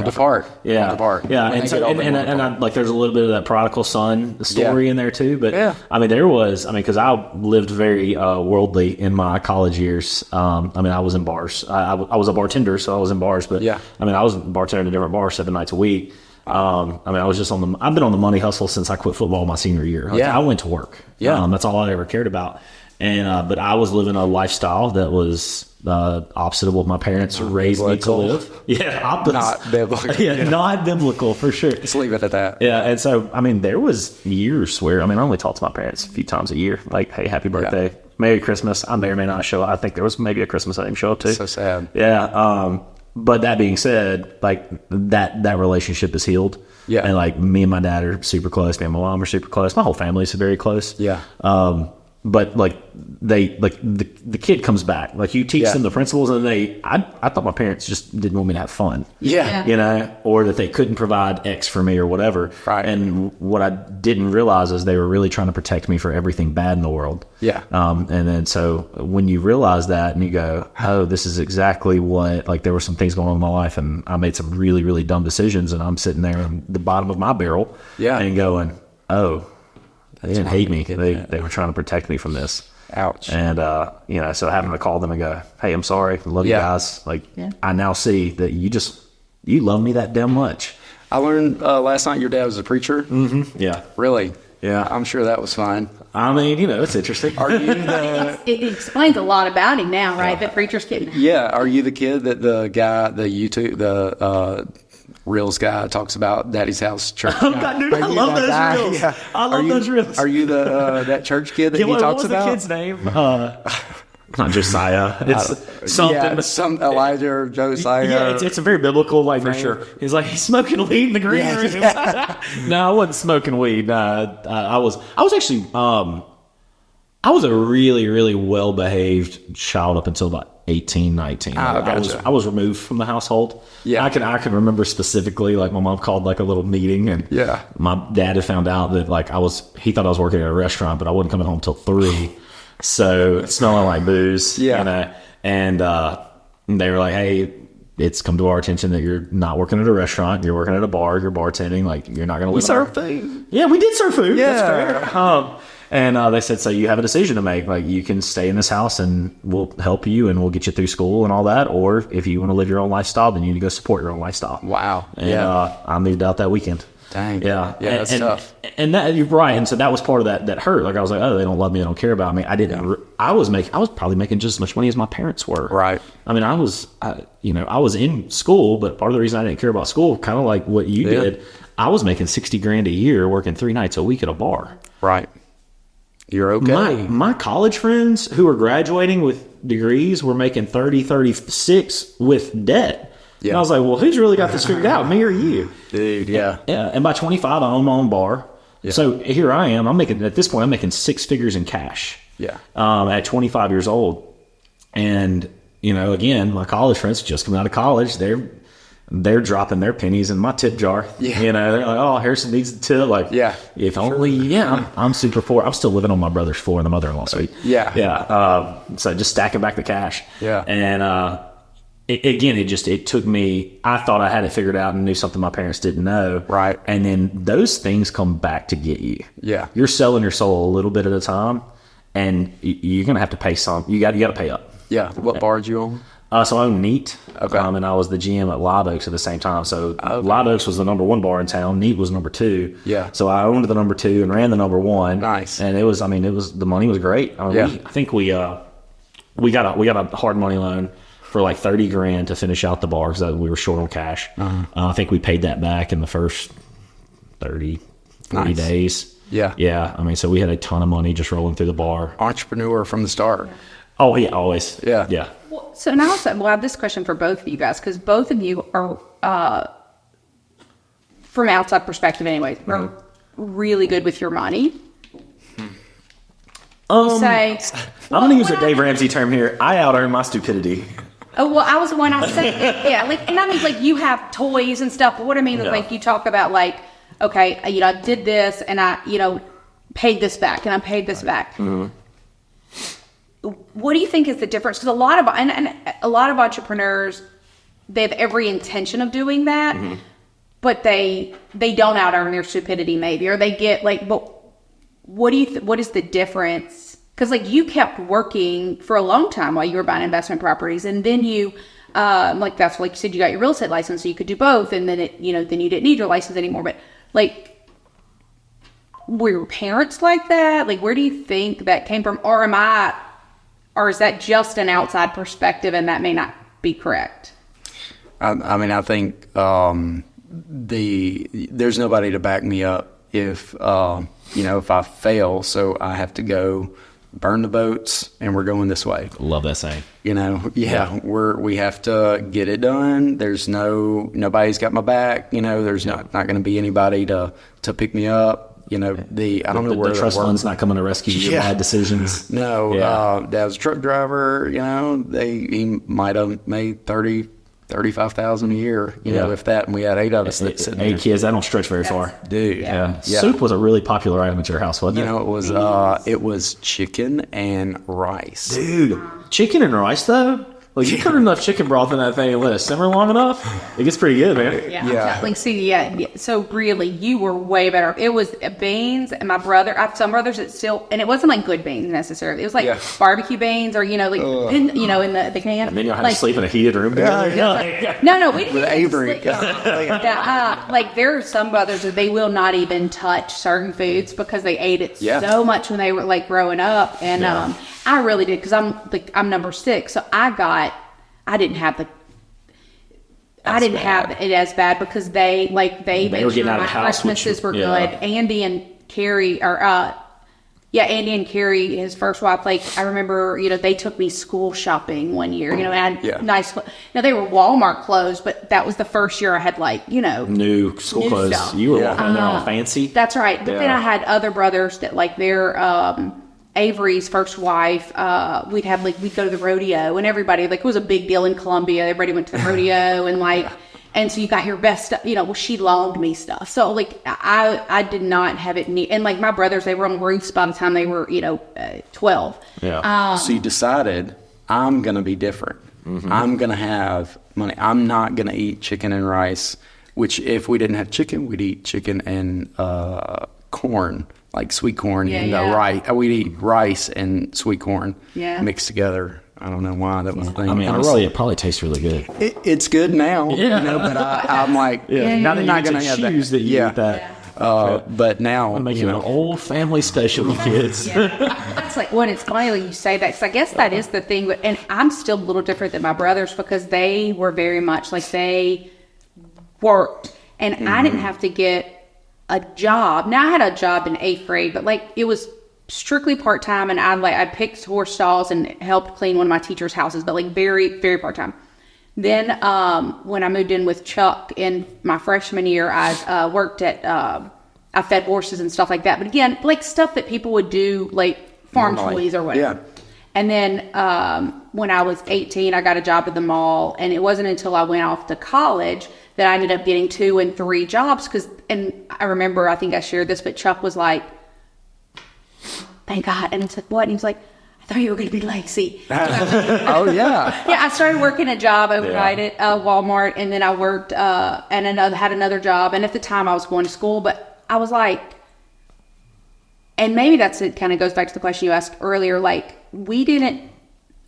depart. Yeah, depart. Yeah, When and they so get older, and won't depart. I, like there's a little bit of that prodigal son story in there too. But Yeah. I mean, there was because I lived very worldly in my college years. I mean, I was in bars. I was a bartender, so I was in bars. But Yeah. I mean, I was bartending in a different bar 7 nights a week. I mean, I was just I've been on the money hustle since I quit football my senior year. Like, Yeah. I went to work. Yeah. That's all I ever cared about. And but I was living a lifestyle that was opposite of what my parents raised me to biblical. live. Yeah, opposite. Not biblical. Yeah, not biblical for sure. Let's leave it at that. Yeah, and so I mean, there was years where I only talked to my parents a few times a year, like, "Hey, happy birthday, Merry Christmas." I may or may not show up. I think there was maybe a Christmas I didn't show up to. So sad. Yeah. But that being said, like that relationship is healed. Yeah. And like me and my dad are super close. Me and my mom are super close. My whole family is very close. Yeah. But like the kid comes back, like you teach Yeah. them the principles, and I thought my parents just didn't want me to have fun. Yeah. You know, or that they couldn't provide X for me or whatever. Right. And what I didn't realize is they were really trying to protect me for everything bad in the world. Yeah. And then so when you realize that and you go, oh, this is exactly what, like there were some things going on in my life and I made some really, really dumb decisions, and I'm sitting there in the bottom of my barrel and going, oh, they didn't hate me. They were trying to protect me from this. Ouch. And, you know, so having to call them and go, hey, I'm sorry. I love you guys. Like, I now see that you love me that damn much. I learned last night your dad was a preacher. Mm-hmm. Yeah. Really? Yeah. I'm sure that was fine. I mean, you know, it's interesting. Are you the It explains a lot about him now, right? That preacher's kid. Are you the kid that the guy, the Reels guy talks about Daddy's House church? Oh, God, dude, I love those reels. Yeah. I love those reels. Are you the that church kid that he what talks was about? the kid's name? Not Josiah. It's something. Yeah, some Elijah or Josiah. Yeah, it's a very biblical like For name. sure. He's like, he's smoking weed in the green room. No, I wasn't smoking weed. I was actually I was a really, really well behaved child up until about 18, 19. Gotcha. I was removed from the household. Yeah. I can remember specifically, like my mom called like a little meeting, and my dad had found out that like he thought I was working at a restaurant, but I wasn't coming home till 3. So smelling like booze. Yeah. You know, and they were like, hey, it's come to our attention that you're not working at a restaurant, you're working at a bar, you're bartending, like you're not going to live. We serve food. Yeah, we did serve food. Yeah. That's fair. And they said, so you have a decision to make. Like, you can stay in this house and we'll help you and we'll get you through school and all that. Or if you want to live your own lifestyle, then you need to go support your own lifestyle. Wow. And I moved out that weekend. Dang. Yeah. Yeah, that's tough. And that, you're right. And so that was part of that hurt. Like, I was like, oh, they don't love me. They don't care about me. I didn't. I was probably making just as much money as my parents were. Right. I mean, I was in school, but part of the reason I didn't care about school, kind of like what you did, I was making $60,000 a year working 3 nights a week at a bar. Right. You're okay. My college friends who were graduating with degrees were making 30, 36 with debt. Yeah. And I was like, well, who's really got this figured out, me or you? Dude, yeah. Yeah. And by 25, I owned my own bar. Yeah. So here I am. At this point, I'm making 6 figures in cash. Yeah. At 25 years old. And, again, my college friends just coming out of college, they're dropping their pennies in my tip jar. Yeah. They're like, oh, Harrison needs a tip. Like, if only, I'm super poor. I'm still living on my brother's floor in the mother-in-law suite. Yeah. Yeah. So just stacking back the cash. Yeah. And, it took me, I thought I had it figured out and knew something my parents didn't know. Right. And then those things come back to get you. Yeah. You're selling your soul a little bit at a time, and you're going to have to pay some. You got to pay up. Yeah. What bar did you own? So I owned Neat. Okay. And I was the GM at Live Oaks at the same time. So Live Oaks was the number 1 bar in town. Neat was number 2. Yeah. So I owned the number 2 and ran the number 1. Nice. And the money was great. I think we got a hard money loan for like $30,000 to finish out the bar because we were short on cash. I think we paid that back in the first 40 days. Yeah. Yeah. So we had a ton of money just rolling through the bar. Entrepreneur from the start. Oh, yeah, always. Yeah. Yeah. Well, so now I have this question for both of you guys, because both of you are, from outside perspective anyways, are really good with your money. You say, I'm going to use a Dave Ramsey term here. I out-earn my stupidity. Oh, well, I was the one I said, and I mean, like, you have toys and stuff, but what I mean is, like, you talk about, like, okay, I did this, and I, paid this back, and I paid this back. Mm-hmm. What do you think is the difference? Because a lot of entrepreneurs they have every intention of doing that, but they don't out earn their stupidity maybe, or they get like, but what do you, what is the difference? Because like you kept working for a long time while you were buying investment properties, and then you, like that's like you said, you got your real estate license, so you could do both, and then then you didn't need your license anymore. But like, were your parents like that? Like, where do you think that came from, or is that just an outside perspective, and that may not be correct? I mean, I think there's nobody to back me up if if I fail, so I have to go burn the boats and we're going this way. Love that saying. We have to get it done. There's nobody's got my back. There's not going to be anybody to pick me up. I don't know where the trust fund's not coming to rescue your bad decisions. No, Dad was a truck driver. He might have made $35,000 a year, if that, and we had 8 of us that sitting there. 8 kids, that don't stretch very far. Dude. Yeah. Soup was a really popular item at your house, wasn't it? It was chicken and rice. Dude, chicken and rice though? Like, you put enough chicken broth in that thing and let it simmer long enough, it gets pretty good, man. Yeah. Like, see, so really, you were way better. It was beans, and my brother, I have some brothers that still, and it wasn't like good beans necessarily. It was like barbecue beans, or, in the can. And then you'll have to sleep in a heated room. No, we didn't. With Avery. Like, there are some brothers that they will not even touch certain foods because they ate it so much when they were like growing up, and I really did, because I'm number 6, so I didn't have it as bad, because they made were getting sure out of my the house, Christmases were good. Andy and Carrie Andy and Carrie, his first wife, I remember, they took me school shopping one year, and I had nice, they were Walmart clothes, but that was the first year I had new school clothes. Stuff. You were walking there all fancy. That's right. But then I had other brothers that they're, Avery's first wife, we'd go to the rodeo, and everybody, it was a big deal in Columbia. Everybody went to the rodeo, and so you got your best stuff, well, she loaned me stuff. So I did not have it neat. And my brothers, they were on roofs by the time they were, 12. Yeah. So you decided, I'm going to be different. Mm-hmm. I'm going to have money. I'm not going to eat chicken and rice, which if we didn't have chicken, we'd eat chicken and corn. Like sweet corn and rice. We'd eat rice and sweet corn mixed together. I don't know why that was a thing. I mean, honestly, it probably tastes really good. It's good now, but I'm like, now that I'm not going to have choose that you eat that. But now, I'm making an old family special with kids. It's when it's funny when you say that, because I guess that is the thing. And I'm still a little different than my brothers, because they were very much they worked, and I didn't have to get a job. Now I had a job in 8th grade, but it was strictly part-time, and I picked horse stalls and helped clean one of my teacher's houses, but very, very part-time. Then when I moved in with Chuck in my freshman year, I worked at I fed horses and stuff like that, but again, stuff that people would do, farm toys or whatever. And then when I was 18, I got a job at the mall, and it wasn't until I went off to college that I ended up getting 2 and 3 jobs. And I remember, I think I shared this, but Chuck was like, thank God. And I said, what? And he was like, I thought you were going to be lazy. Oh, yeah. Yeah, I started working a job overnight at Walmart, and then I worked and had another job. And at the time, I was going to school, but I was like, and maybe it kind of goes back to the question you asked earlier,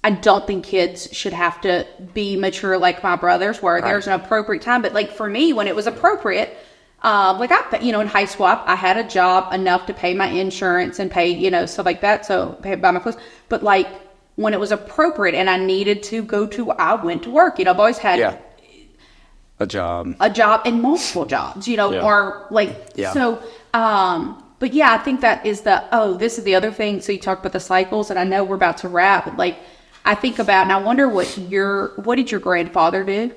I don't think kids should have to be mature like my brothers were. Right. There's an appropriate time. But for me, when it was appropriate, in high school, I had a job enough to pay my insurance and pay, stuff like that. So buy my clothes. But when it was appropriate and I needed to I went to work. I've always had a job and multiple jobs, or so, but yeah, I think that is this is the other thing. So you talked about the cycles, and I know we're about to wrap, but I think about, and I wonder what did your grandfather do?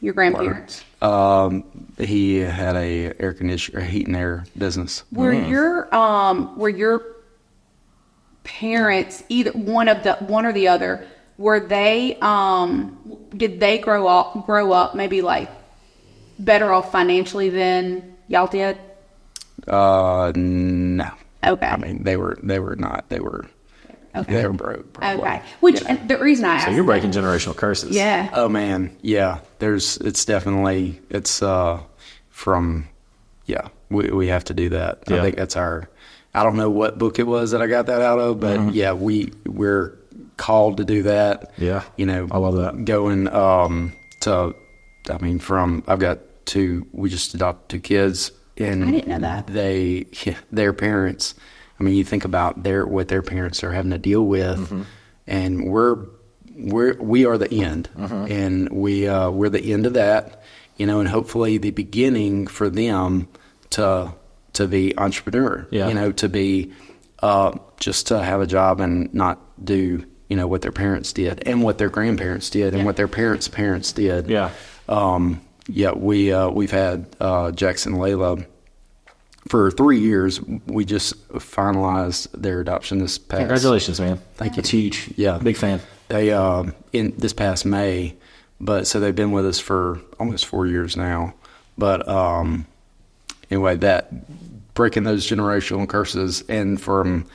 Your grandparents? He had a air conditioner, heat and air business. Were your parents either one or the other? Were they did they grow up maybe better off financially than y'all did? No. Okay. I mean, they were not. They were Okay. They were broke. Probably. Okay. Which and the reason I asked. So you're breaking generational curses. Yeah. Oh man, yeah. It's definitely from we have to do that. Yeah. I think that's I don't know what book it was that I got that out of, but yeah, we're called to do that. Yeah. I love that. Going I've got we just adopted 2 kids, and I didn't know that. their parents, you think about what their parents are having to deal with, and we are the end, and we're the end of that, and hopefully the beginning for them to be entrepreneur, to be just to have a job and not do what their parents did and what their grandparents did and what their parents did. Yeah. We've had Jackson and Layla for 3 years. We just finalized their adoption this past. Congratulations, man. Thank you. It's huge. Yeah. Big fan. They in this past May, but so they've been with us for almost 4 years now. But anyway, that breaking those generational curses, and from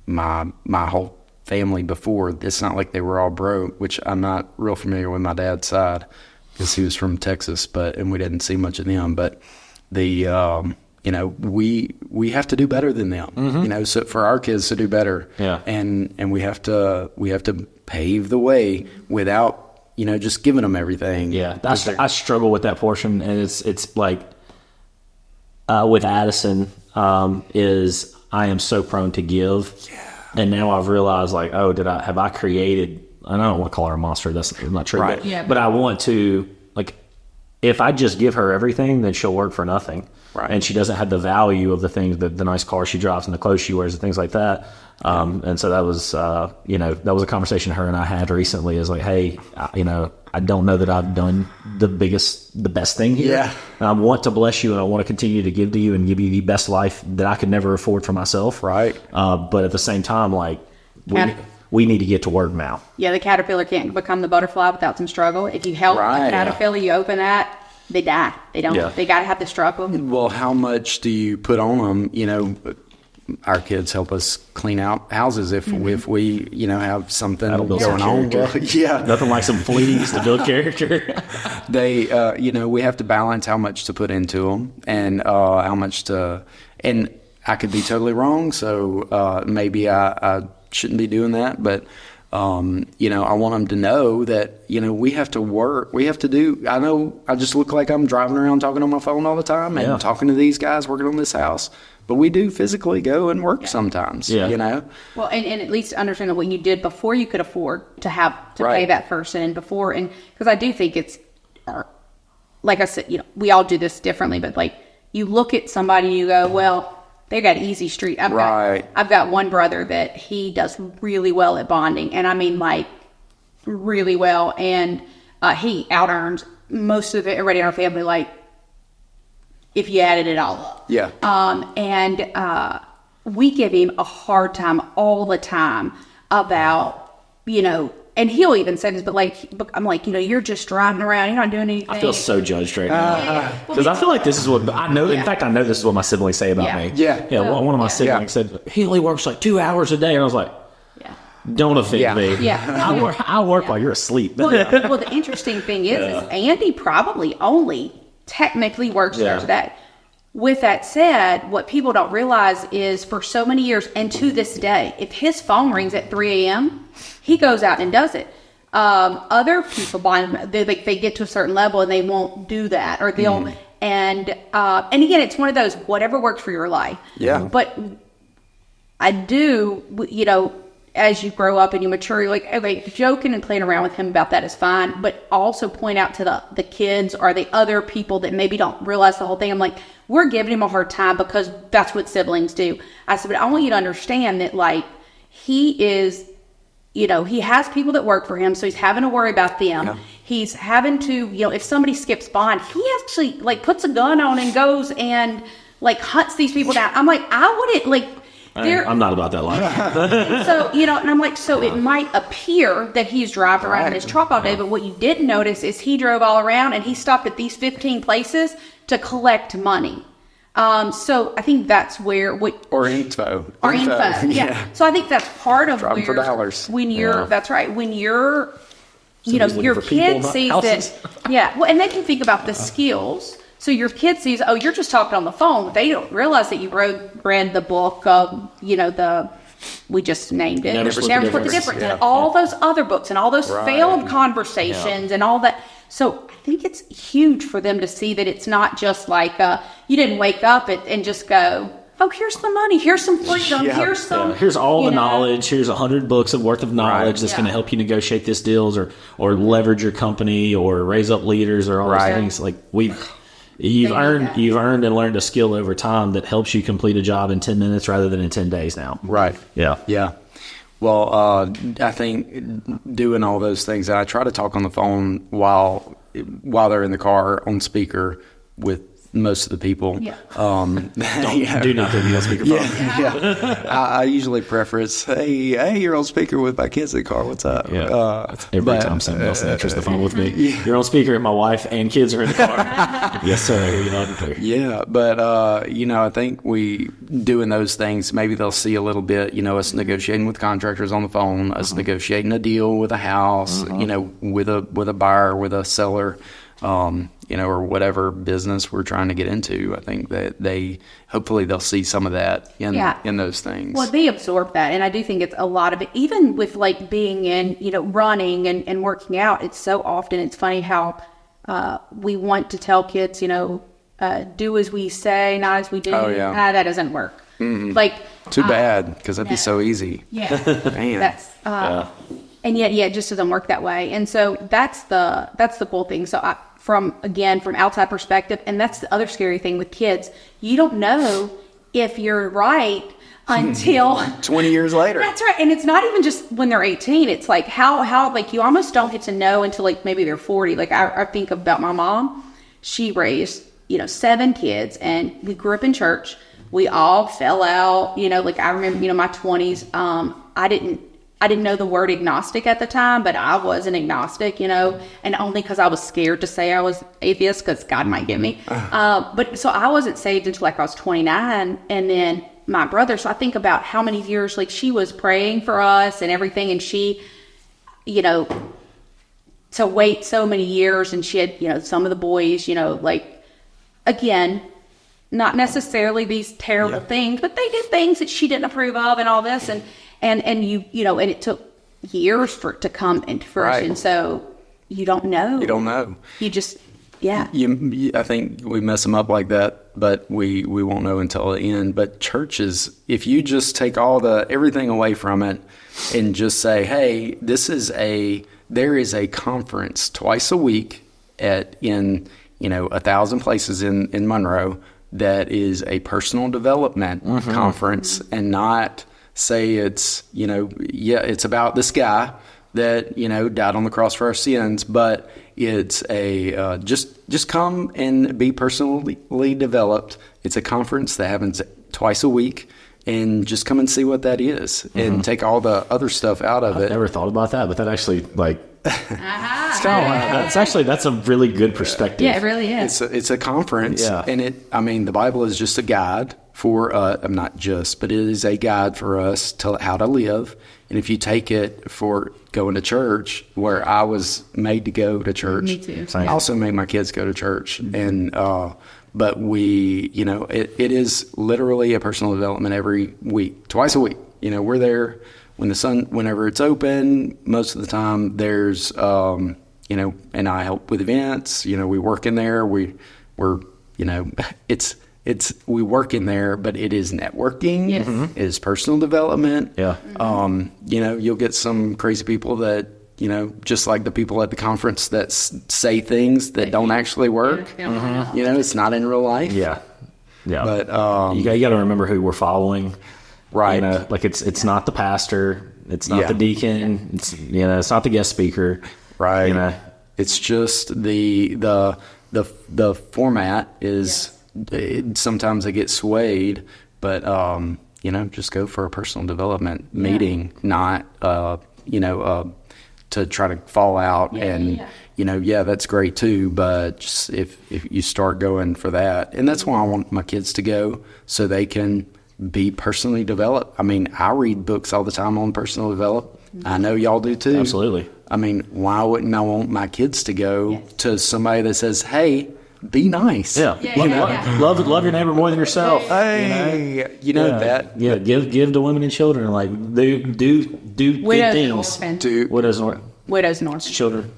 my whole family before, it's not like they were all broke, which I'm not real familiar with my dad's side because he was from Texas, and we didn't see much of them. But we have to do better than them, so for our kids to do better. Yeah. And we have to pave the way without, just giving them everything. Yeah. I struggle with that portion, and it's like with Addison is I am so prone to give. Yeah. And now I've realized, like, have I created, and I don't want to call her a monster, that's not true. Right. But, Yeah. but I want to, like, if I just give her everything, then she'll work for nothing. Right. And she doesn't have the value of the things, the nice car she drives and the clothes she wears and things like that. And so that was, that was a conversation her and I had recently, is like, hey, I don't know that I've done the best thing here. Yeah. And I want to bless you, and I want to continue to give to you and give you the best life that I could never afford for myself. Right. But at the same time, like, we need to get to work now. Yeah, the caterpillar can't become the butterfly without some struggle. If you help a caterpillar, you open that, they die. They don't. Yeah. They got to have the struggle. Well, how much do you put on them? Our kids help us clean out houses if we have something That'll build going some on. character. Well, yeah, Nothing like some fleas to build character. they we have to balance how much to put into them and how much to. And I could be totally wrong, so maybe I shouldn't be doing that, but. I want them to know that, we have to work. We have to do. I know I just look like I'm driving around talking on my phone all the time and talking to these guys working on this house. But we do physically go and work sometimes, Well, and at least understand that what you did before you could afford to pay that person, and because I do think it's, like I said, we all do this differently, but like you look at somebody and you go, well, they got easy street. I've got one brother that he does really well at bonding, and I mean like really well, and he out earns most of everybody in our family, like if you added it all up. Yeah. And we give him a hard time all the time about, and he'll even say this, but I'm like, you're just driving around, you're not doing anything. I feel so judged right now. Because I feel like this is what I know. In fact, I know this is what my siblings say about me. Yeah. Yeah. One of my siblings said, he only works like 2 hours a day. And I was like, don't offend me. Yeah. I work while you're asleep. Well, the interesting thing is Andy probably only technically works there today. With that said, what people don't realize is for so many years, and to this day, if his phone rings at 3 a.m., he goes out and does it. Other people, they get to a certain level and they won't do that, or they'll. And again, it's one of those whatever works for your life. Yeah. But I do, as you grow up and you mature, you're like, okay, joking and playing around with him about that is fine, but also point out to the kids or the other people that maybe don't realize the whole thing. I'm like, we're giving him a hard time because that's what siblings do. I said, but I want you to understand that, like, he is, he has people that work for him, so he's having to worry about them. Yeah. He's having to, if somebody skips bond, he actually, like, puts a gun on and goes and, like, hunts these people down. I'm like, I wouldn't, like, I'm not about that life. So, and I'm like, so it might appear that he's driving around in his truck all day, but what you didn't notice is he drove all around and he stopped at these 15 places to collect money. So I think that's where Or info. or info. Yeah. So I think that's part of Drop 'em for where dollars. when you're Yeah. that's right. When you're Somebody's your looking for people, kid not sees houses. that. Yeah. Well, and then you think about the skills. So your kid sees, oh, you're just talking on the phone. They don't realize that you read the book of, we just named it. Never Split the Difference. And all those other books and all those failed conversations and all that. So I think it's huge for them to see that it's not just like you didn't wake up and just go, oh, here's the money, here's some freedom, here's some. Here's all the knowledge. Here's 100 books of worth of knowledge that's going to help you negotiate this deals or leverage your company or raise up leaders or all those things. Like you've earned and learned a skill over time that helps you complete a job in 10 minutes rather than in 10 days now. Right. Yeah. Yeah. Well, I think doing all those things, I try to talk on the phone while they're in the car on speaker with most of the people. Yeah. Do not be on speakerphone. Yeah. I usually preference, hey, you're on speaker with my kids in the car. What's up? Yeah. Every time somebody else answers the phone with me, you're on speaker and my wife and kids are in the car. Yes, sir. I hear you loud and clear. Yeah, but I think we doing those things, maybe they'll see a little bit, us negotiating with contractors on the phone, us negotiating a deal with a house, with a buyer, with a seller, or whatever business we're trying to get into. I think that hopefully they'll see some of that in those things. Well, they absorb that. And I do think it's a lot of it, even with like being in, running and working out, it's so often, it's funny how we want to tell kids, do as we say, not as we do. Oh, yeah. That doesn't work. Mm-hmm. Like, too bad, because that'd be so easy. Yeah. Man. That's, and yet, it just doesn't work that way. And so that's the cool thing. So from outside perspective, and that's the other scary thing with kids, you don't know if you're right until 20 years later. That's right. And it's not even just when they're 18. It's like how like you almost don't get to know until like maybe they're 40. Like I think about my mom. She raised, 7 kids, and we grew up in church. We all fell out, like I remember, my 20s. I didn't know the word agnostic at the time, but I was an agnostic, and only because I was scared to say I was atheist because God might get me. But so I wasn't saved until like I was 29, and then my brother. So I think about how many years like she was praying for us and everything, and she, to wait so many years, and she had, some of the boys, like again, not necessarily these terrible things, but they did things that she didn't approve of and all this, and it took years for it to come into fruition. Right. So you don't know. You don't know. You just, yeah. I think we mess them up like that, but we won't know until the end. But churches, if you just take everything away from it and just say, hey, there is a conference twice a week in 1,000 places in Monroe that is a personal development conference, and not say it's, it's about this guy that, died on the cross for our sins, but it's a, just come and be personally developed. It's a conference that happens twice a week, and just come and see what that is, and take all the other stuff out of it. I've never thought about that, but that actually that's a really good perspective. Yeah, it really is. It's a conference, and the Bible is just a guide for, not just, but it is a guide for us to how to live. And if you take it for going to church, where I was made to go to church, me too. I also made my kids go to church, and but we, it is literally a personal development every week, twice a week. We're there whenever it's open. Most of the time there's, and I help with events. We work in there. We work in there, but it is networking. Yes. It is personal development. Yeah. You'll get some crazy people that, just like the people at the conference that say things that don't actually work. It's not in real life. Yeah. Yeah. But you got to remember who we're following. Right. Like it's not the pastor, it's not the deacon, it's not the guest speaker. Right. It's just the format is, sometimes they get swayed, but just go for a personal development meeting, not to to try to fall out. Yeah, And, yeah. you know, yeah, that's great too. But just if you start going for that, and that's why I want my kids to go, so they can be personally developed. I mean, I read books all the time on personal development. I know y'all do too. Absolutely. I mean, why wouldn't I want my kids to go to somebody that says, "Hey, be nice"? Yeah. Yeah, yeah. Love your neighbor more than yourself. Hey, you know Yeah. that. Yeah, give to women and children. Like do good Widows and things. orphans. Do Widows and Widows and orphans. children,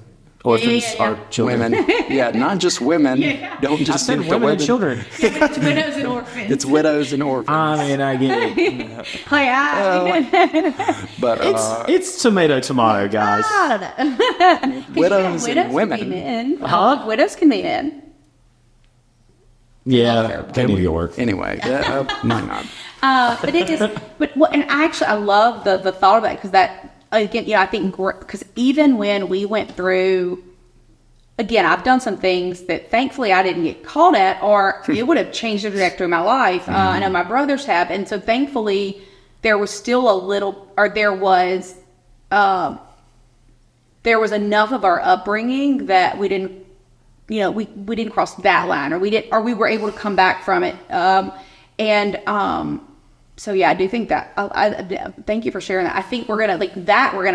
orphans Yeah. are children. women? Yeah, not just women. Yeah. Don't I just said give to women and children. It's widows and orphans. It's widows and orphans. I mean, I get it. But It's tomato, guys. I don't know. widows Widows and women. can be men. Huh? Widows can be men. Yeah, they need to get work. Anyway, might not. But it is. But what? And I love the thought of that, because that, again, you know, I think because even when we went through, again, I've done some things that thankfully I didn't get caught at, or it would have changed the trajectory of my life. I know my brothers have, and so thankfully there was still a little, or there was enough of our upbringing that we didn't, you know, we didn't cross that line, or we were able to come back from it. So yeah, I do think that. I thank you for sharing that. I think we're gonna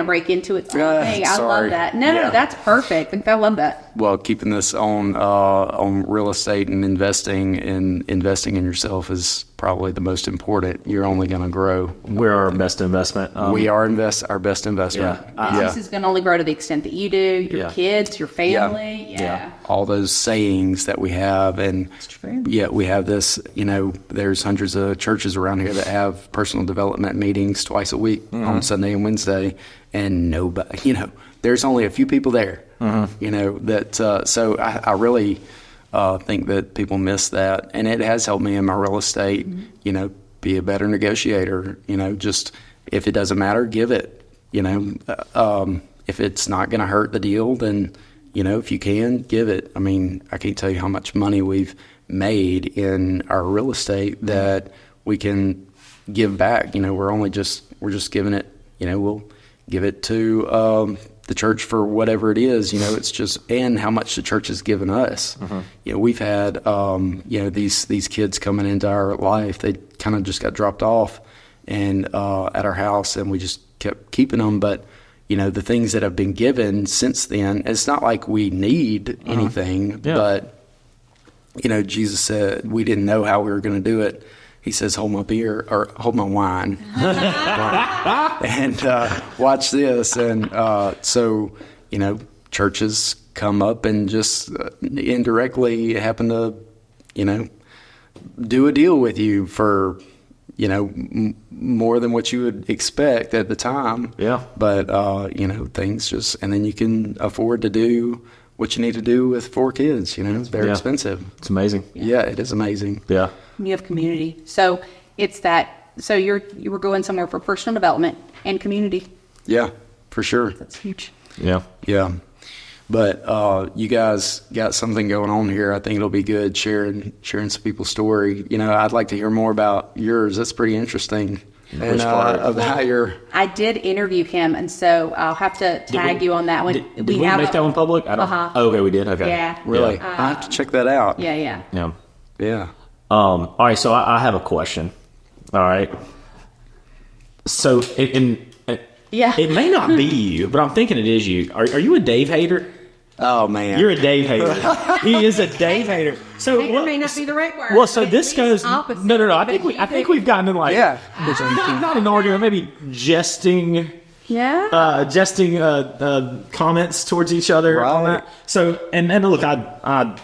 break into its own thing. I Sorry. love that. No, that's perfect. I love that. Well, keeping this on real estate and investing in yourself is probably the most important. You're only going to grow. We're our best investment. We are our best investment. Business is gonna only grow to the extent that you do. Your Yeah. kids, your family. Yeah. All those sayings that we have, and true. yeah, we have this. You know, there's hundreds of churches around here that have personal development meetings twice a week on Sunday and Wednesday, and nobody. You know, there's only a few people there. You know that. So I really think that people miss that, and it has helped me in my real estate. You know, be a better negotiator. You know, just if it doesn't matter, give it. You know, if it's not going to hurt the deal, then, you know, if you can, give it. I mean, I can't tell you how much money we've made in our real estate that we can give back. You know, we're just giving it. You know, we'll give it to the church for whatever it is. You know, it's just, and how much the church has given us. You know, we've had you know, these kids coming into our life. They kind of just got dropped off and at our house, and we just kept keeping them. But you know, the things that have been given since then, it's not like we need anything, but you know, Jesus said we didn't know how we were going to do it. He says, hold my beer, or hold my wine, and watch this. And so, you know, churches come up and just indirectly happen to, you know, do a deal with you for, you know, more than what you would expect at the time. Yeah. But, you know, things just, and then you can afford to do what you need to do with 4 kids. You know, they're expensive. It's amazing. Yeah, it is amazing. Yeah. You have community. So it's that. So you were going somewhere for personal development and community. Yeah, for sure. That's huge. Yeah. Yeah. But you guys got something going on here. I think it'll be good sharing some people's story. You know, I'd like to hear more about yours. That's pretty interesting. And about your. I did interview him, and so I'll have to tag you on that one. Did we make that one public? I don't. Oh, okay, we did. Okay. Yeah. Really? I have to check that out. Yeah. Yeah. Yeah. All right, so I have a question. All right. So Yeah. it may not be you, but I'm thinking it is you. Are you a Dave hater? Oh man. You're a Dave hater. He is a Dave hater. So Hater may not be the right word. Well, so It this means goes. opposite, No. I but think we've gotten in like not an argument, maybe jesting. Yeah. Jesting comments towards each other on Right. that. So and look, I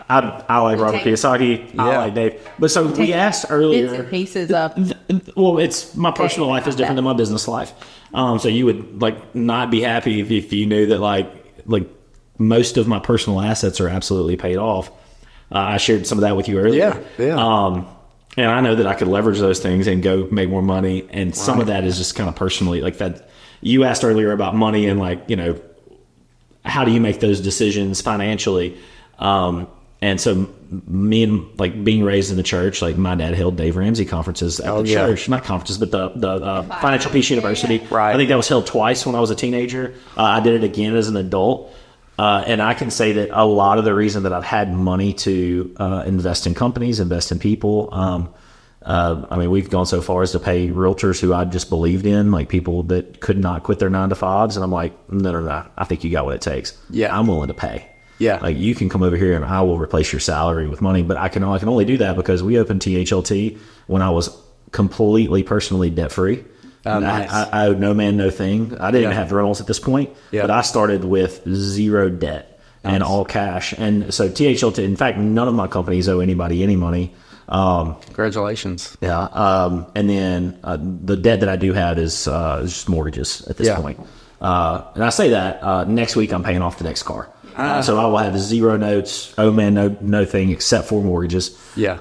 like Robert Kiyosaki. I like Dave. But so we asked Bits earlier. and pieces of. Well, it's my personal life is different than my business life. So you would like not be happy if you knew that like most of my personal assets are absolutely paid off. I shared some of that with you earlier. Yeah. And I know that I could leverage those things and go make more money. And some of that is just kind of personally like that. You asked earlier about money and like, you know, how do you make those decisions financially? And so me and like being raised in the church, like my dad held Dave Ramsey conferences at the church, not conferences, but the Financial Peace University. Right. I think that was held twice when I was a teenager. I did it again as an adult. And I can say that a lot of the reason that I've had money to invest in companies, invest in people, I mean, we've gone so far as to pay realtors who I just believed in, like people that could not quit their 9-to-5s. And I'm like, no. I think you got what it takes. Yeah. I'm willing to pay. Yeah. Like you can come over here and I will replace your salary with money, but I can only do that because we opened THLT when I was completely personally debt free. Nice. I owed no man, no thing. I didn't even have rentals at this point, but I started with zero debt and all cash. And so THLT, in fact, none of my companies owe anybody any money. Congratulations. Yeah. And then the debt that I do have is just mortgages at this point. And I say that next week I'm paying off the next car. So I will have zero notes, oh man, no thing except for mortgages. Yeah.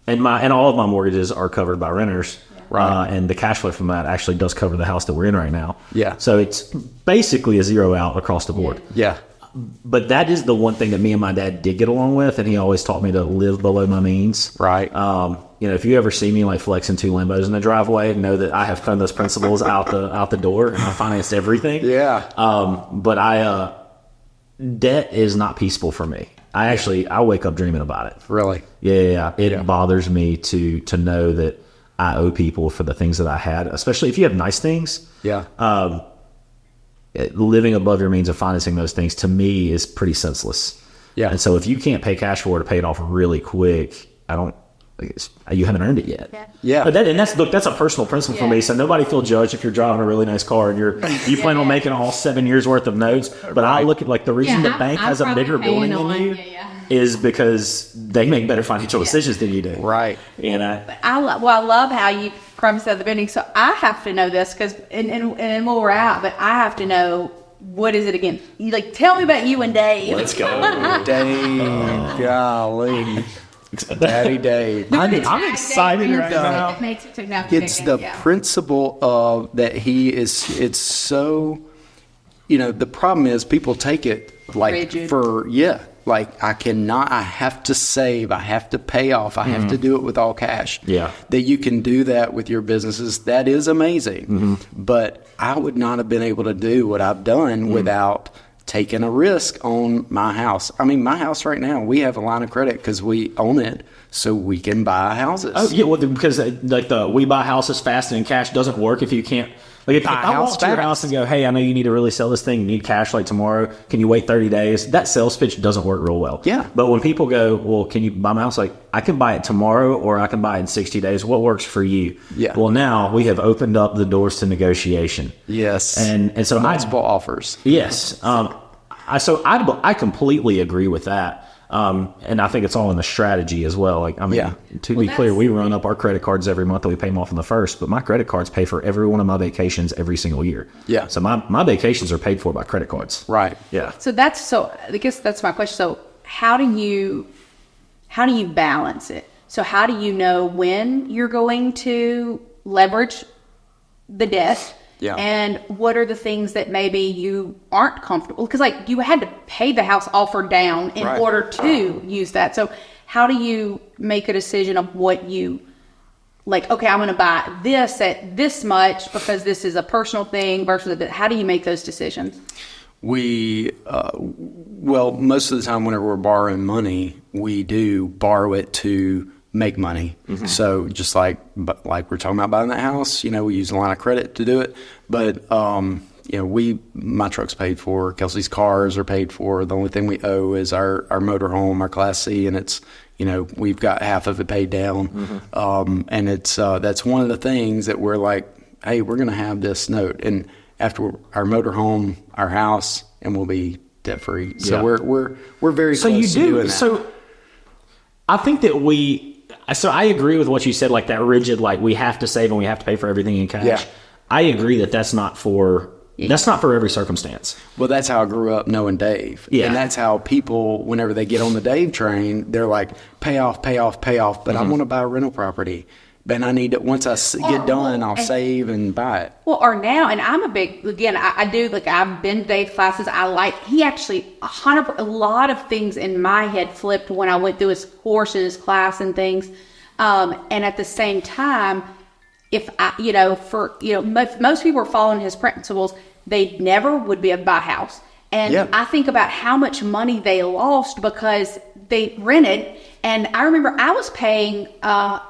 And all of my mortgages are covered by renters. Right. And the cash flow from that actually does cover the house that we're in right now. Yeah. So it's basically a zero out across the board. Yeah. But that is the one thing that me and my dad did get along with, and he always taught me to live below my means. Right. If you ever see me like flexing 2 Lambos in the driveway, know that I have thrown those principles out the door, and I financed everything. Yeah. But debt is not peaceful for me. I wake up dreaming about it. Really? Yeah. It bothers me to know that I owe people for the things that I had, especially if you have nice things. Yeah. Living above your means of financing those things to me is pretty senseless. Yeah. And so if you can't pay cash for it to pay it off really quick, you haven't earned it yet. Yeah. But that's a personal principle for me. So nobody feel judged if you're driving a really nice car and you plan on making all 7 years worth of notes. But I look at like the reason the bank has a bigger building than you is because they make better financial decisions than you do. Right. And I love how you premise at the beginning. So I have to know this because and where we're at, but I have to know what is it again. You like tell me about you and Dave. let's go. Dave, golly. Daddy Dave. I'm excited right now. It makes it now. It's the principle of that it's so, the problem is people take it like rigid. Like I have to save, I have to pay off, I have to do it with all cash. Yeah. That you can do that with your businesses, that is amazing. But I would not have been able to do what I've done without taking a risk on my house. I mean, my house right now, we have a line of credit because we own it, so we can buy houses. Oh yeah, well because like we buy houses fast and cash doesn't work if you can't. Like if I walk to your house and go, hey, I know you need to really sell this thing. You need cash like tomorrow. Can you wait 30 days? That sales pitch doesn't work real well. Yeah. But when people go, well, can you buy my house? Like I can buy it tomorrow or I can buy it in 60 days. What works for you? Yeah. Well, now we have opened up the doors to negotiation. Yes. And so multiple offers. Yes. I completely agree with that. And I think it's all in the strategy as well. Like, I mean, to be clear, we run up our credit cards every month and we pay them off on the first, but my credit cards pay for every one of my vacations every single year. Yeah. So my vacations are paid for by credit cards. Right. Yeah. So I guess that's my question. So how do you balance it? So how do you know when you're going to leverage the debt? Yeah. And what are the things that maybe you aren't comfortable? Because like you had to pay the house offer down in order to use that. So how do you make a decision of what you like? Okay, I'm going to buy this at this much because this is a personal thing versus how do you make those decisions? We, most of the time whenever we're borrowing money, we do borrow it to make money. So just like we're talking about buying that house, we use a line of credit to do it. But, my truck's paid for, Kelsey's cars are paid for. The only thing we owe is our motorhome, our Class C, and it's, we've got half of it paid down. And it's, that's one of the things that we're like, hey, we're going to have this note. And after our motorhome, our house, and we'll be debt free. So we're very close to doing that. So I think that I agree with what you said, like that rigid, like we have to save and we have to pay for everything in cash. Yeah. I agree that's not for every circumstance. Well, that's how I grew up knowing Dave. Yeah. And that's how people, whenever they get on the Dave train, they're like, pay off. But I want to buy a rental property. And I need to, once I get done, I'll save and buy it. Well, or now, and I'm a big, again, I do, like, I've been to Dave's classes. He actually, a lot of things in my head flipped when I went through his course and his class and things. And at the same time, if most people are following his principles, they never would be able to buy a house. And I think about how much money they lost because they rented. And I remember I was paying,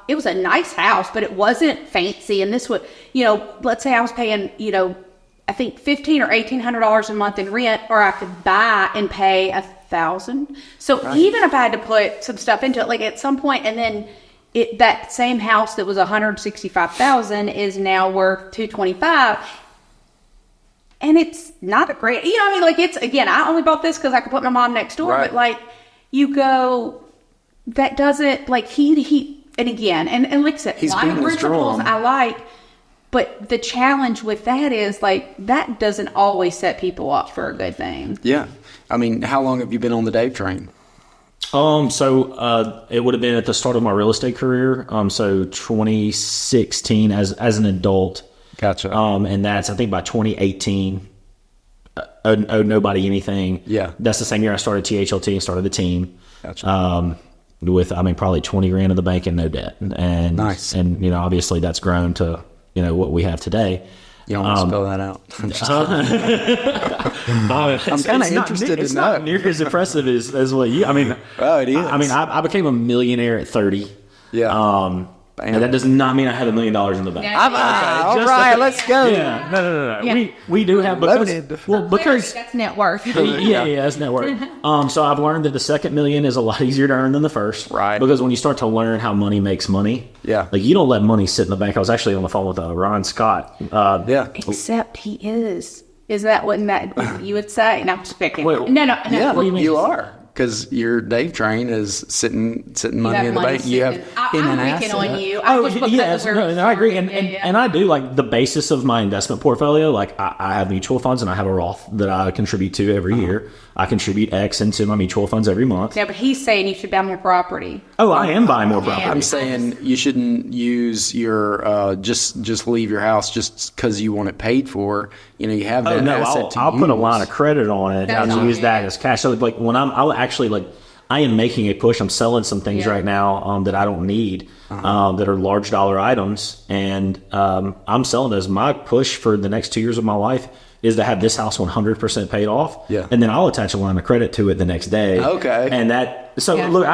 it was a nice house, but it wasn't fancy. And this would, let's say I was paying, I think $1,500 or $1,800 a month in rent, or I could buy and pay $1,000. So even if I had to put some stuff into it, like at some point, and then that same house that was $165,000 is now worth $225,000. And it's not a great, it's, again, I only bought this because I could put my mom next door, but like you go, that doesn't, like he and again, and like I said, a lot of principles I like, but the challenge with that is like, that doesn't always set people up for a good thing. Yeah. I mean, how long have you been on the Dave train? So it would have been at the start of my real estate career. So 2016 as an adult. Gotcha. And that's, I think by 2018, owed nobody anything. Yeah. That's the same year I started THLT and started the team. Gotcha. With, probably 20 grand in the bank and no debt. And, nice. And, obviously that's grown to, what we have today. You don't want to spell that out. I'm kind of interested in that. It's not near as impressive as what you, oh, it is. I became a millionaire at 30. Yeah. And that does not mean I have $1 million in the bank. All right, let's go. Yeah, no. Yeah. We do have because that's net worth. yeah, that's net worth. So I've learned that the second million is a lot easier to earn than the first. Right. Because when you start to learn how money makes money, like you don't let money sit in the bank. I was actually on the phone with Ron Scott. Except he is. Is that what you would say? No, I'm just picking. Wait, no. Yeah, what do you mean? You are. Because your Dave train is sitting money in the bank. You have I'm picking on you. Yes, I agree. And I do, like, the basis of my investment portfolio, like I have mutual funds and I have a Roth that I contribute to every year. I contribute X into my mutual funds every month. Yeah, but he's saying you should buy more property. Oh, I am buying more property. I'm saying you shouldn't use your just leave your house just because you want it paid for. You have that asset to I'll use. put a line of credit on it and use that as cash. So like when I am making a push. I'm selling some things right now that I don't need that are large dollar items, and I'm selling those. My push for the next 2 years of my life is to have this house 100% paid off. Yeah. And then I'll attach a line of credit to it the next day. Okay. And look,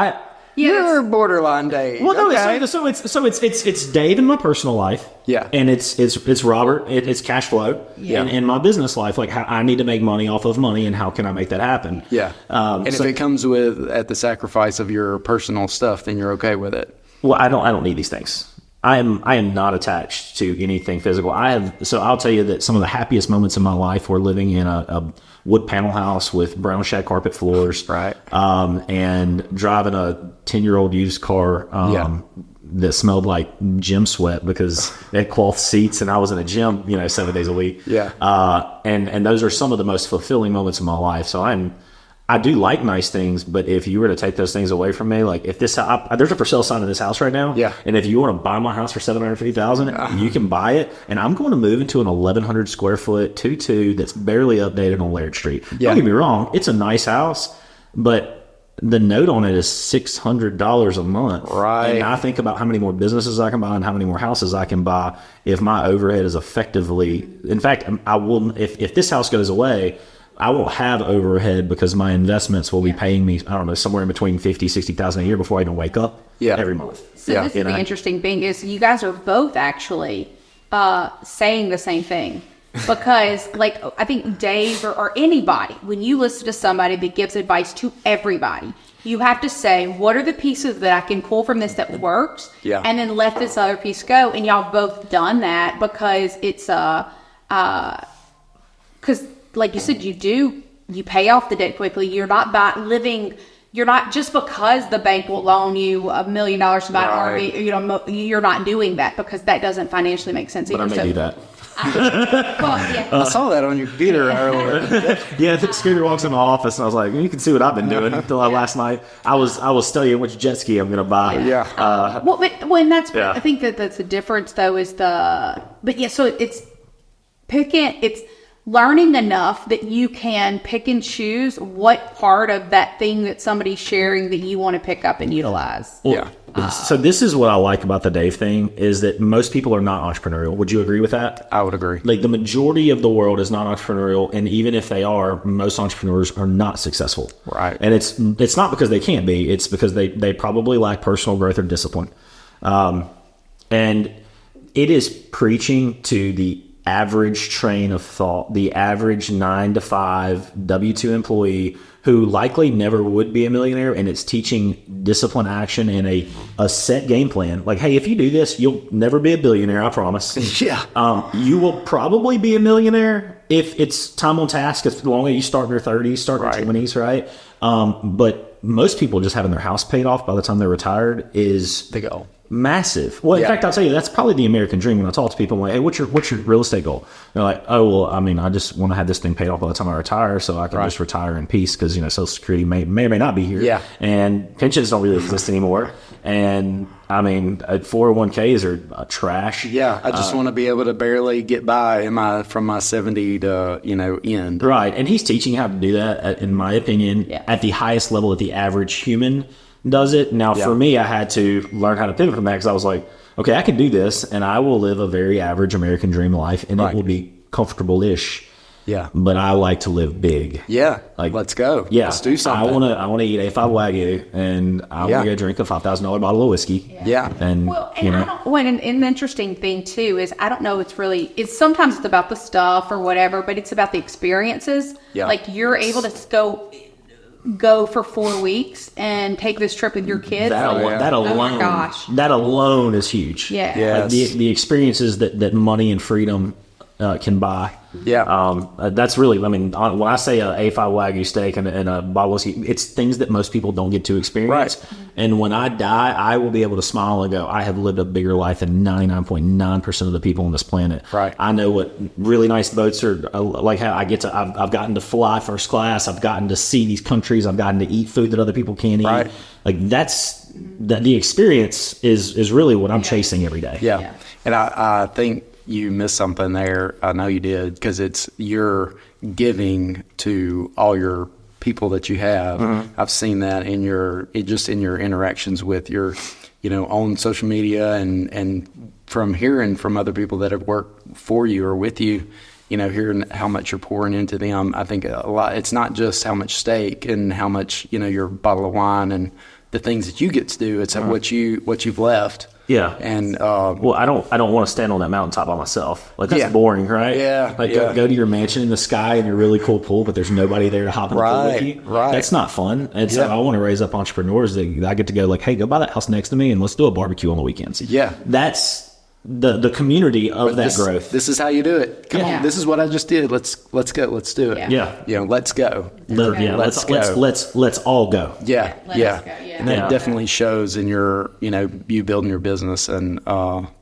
You're borderline Dave. Well, no. So it's Dave in my personal life. Yeah. And it's Robert. It's Cashflow. Yeah. In my business life, like how I need to make money off of money, and how can I make that happen? Yeah. And if it comes at the sacrifice of your personal stuff, then you're okay with it. Well, I don't need these things. I am not attached to anything physical. I'll tell you that some of the happiest moments in my life were living in a wood panel house with brown shag carpet floors, right? And driving a 10-year-old used car that smelled like gym sweat because they had cloth seats and I was in a gym, 7 days a week. Yeah. And those are some of the most fulfilling moments of my life. So I do like nice things, but if you were to take those things away from me, like if there's a for sale sign in this house right now, and if you want to buy my house for $750,000, you can buy it, and I'm going to move into an 1,100 square foot 2-2 that's barely updated on Laird Street. Don't get me wrong, it's a nice house, but the note on it is $600 a month. Right. And I think about how many more businesses I can buy and how many more houses I can buy if my overhead is effectively. In fact, I will. If this house goes away, I won't have overhead because my investments will be paying me, I don't know, somewhere in between $50,000-$60,000 a year before I even wake up every month. So this is the interesting thing is you guys are both actually saying the same thing. Because, like, I think Dave or anybody, when you listen to somebody that gives advice to everybody, you have to say, what are the pieces that I can pull from this that works? Yeah. And then let this other piece go. And y'all both done that because it's because, like you said, you pay off the debt quickly. You're not you're not just because the bank will loan you $1 million to buy an RV. You're not doing that because that doesn't financially make sense But either. I may do that. I saw that on your computer earlier. Yeah, Scooter walks in my office, and I was like, you can see what I've been doing until last night. I was studying which jet ski I'm going to buy. Yeah. Well, but when that's, Yeah. I think that's the difference though is so it's it's learning enough that you can pick and choose what part of that thing that somebody's sharing that you want to pick up and utilize. Well, so this is what I like about the Dave thing is that most people are not entrepreneurial. Would you agree with that? I would agree. Like the majority of the world is not entrepreneurial, and even if they are, most entrepreneurs are not successful. Right. And it's not because they can't be; it's because they probably lack personal growth or discipline. And it is preaching to the average train of thought, the average 9-to-5 W-2 employee who likely never would be a millionaire, and it's teaching discipline, action, and a set game plan. Like, hey, if you do this, you'll never be a billionaire, I promise. Yeah. You will probably be a millionaire if it's time on task, as long as you start in your 30s, start in your 20s, right? But most people just having their house paid off by the time they're retired is The goal. massive. Well, in fact, I'll tell you, that's probably the American dream. When I talk to people, I'm like, hey, what's your real estate goal? They're like, oh, well, I mean, I just want to have this thing paid off by the time I retire so I can just retire in peace because, Social Security may or may not be here. Yeah. And pensions don't really exist anymore. And, I mean, 401ks are trash. Yeah, I just want to be able to barely get by from my 70 to, end. Right. And he's teaching how to do that, in my opinion, at the highest level that the average human does it. Now, for me, I had to learn how to pivot from that because I was like, okay, I can do this and I will live a very average American dream life and it will be comfortable-ish. Yeah. But I like to live big. Yeah. Let's go. Yeah. Let's do something. I want to eat A5 Wagyu and I want to go drink a $5,000 bottle of whiskey. Yeah. And, an interesting thing too is I don't know, it's sometimes it's about the stuff or whatever, but it's about the experiences. Yeah. Like you're able to go for 4 weeks and take this trip with your kids. That alone, oh my gosh. That alone is huge. Yeah. Yes. Like the experiences that money and freedom can buy. Yeah. That's really, I mean, when I say a A5 Wagyu steak and a bottle of whiskey, it's things that most people don't get to experience. Right. And when I die, I will be able to smile and go, I have lived a bigger life than 99.9% of the people on this planet. Right. I know what really nice boats are like, how I've gotten to fly first class. I've gotten to see these countries. I've gotten to eat food that other people can't eat. Right. Like the experience is really what I'm chasing every day. Yeah. And I think you missed something there. I know you did, because you're giving to all your people that you have. Mm-hmm. I've seen that in your interactions with your, on social media and from hearing from other people that have worked for you or with you, hearing how much you're pouring into them. I think a lot, it's not just how much steak and how much, your bottle of wine and the things that you get to do. It's what you've left. Yeah. And well, I don't want to stand on that mountaintop by myself. Like that's boring, right? Yeah. Like go to your mansion in the sky and your really cool pool, but there's nobody there to hop in the pool with you. Right. That's not fun. And so I want to raise up entrepreneurs that I get to go like, hey, go buy that house next to me and let's do a barbecue on the weekends. Yeah. That's the community of that growth. This is how you do it. Come on, this is what I just did. Let's go. Let's do it. Yeah. Let's go. Let's go. Let's all go. Yeah. Let us go, And that definitely shows in your, you building your business and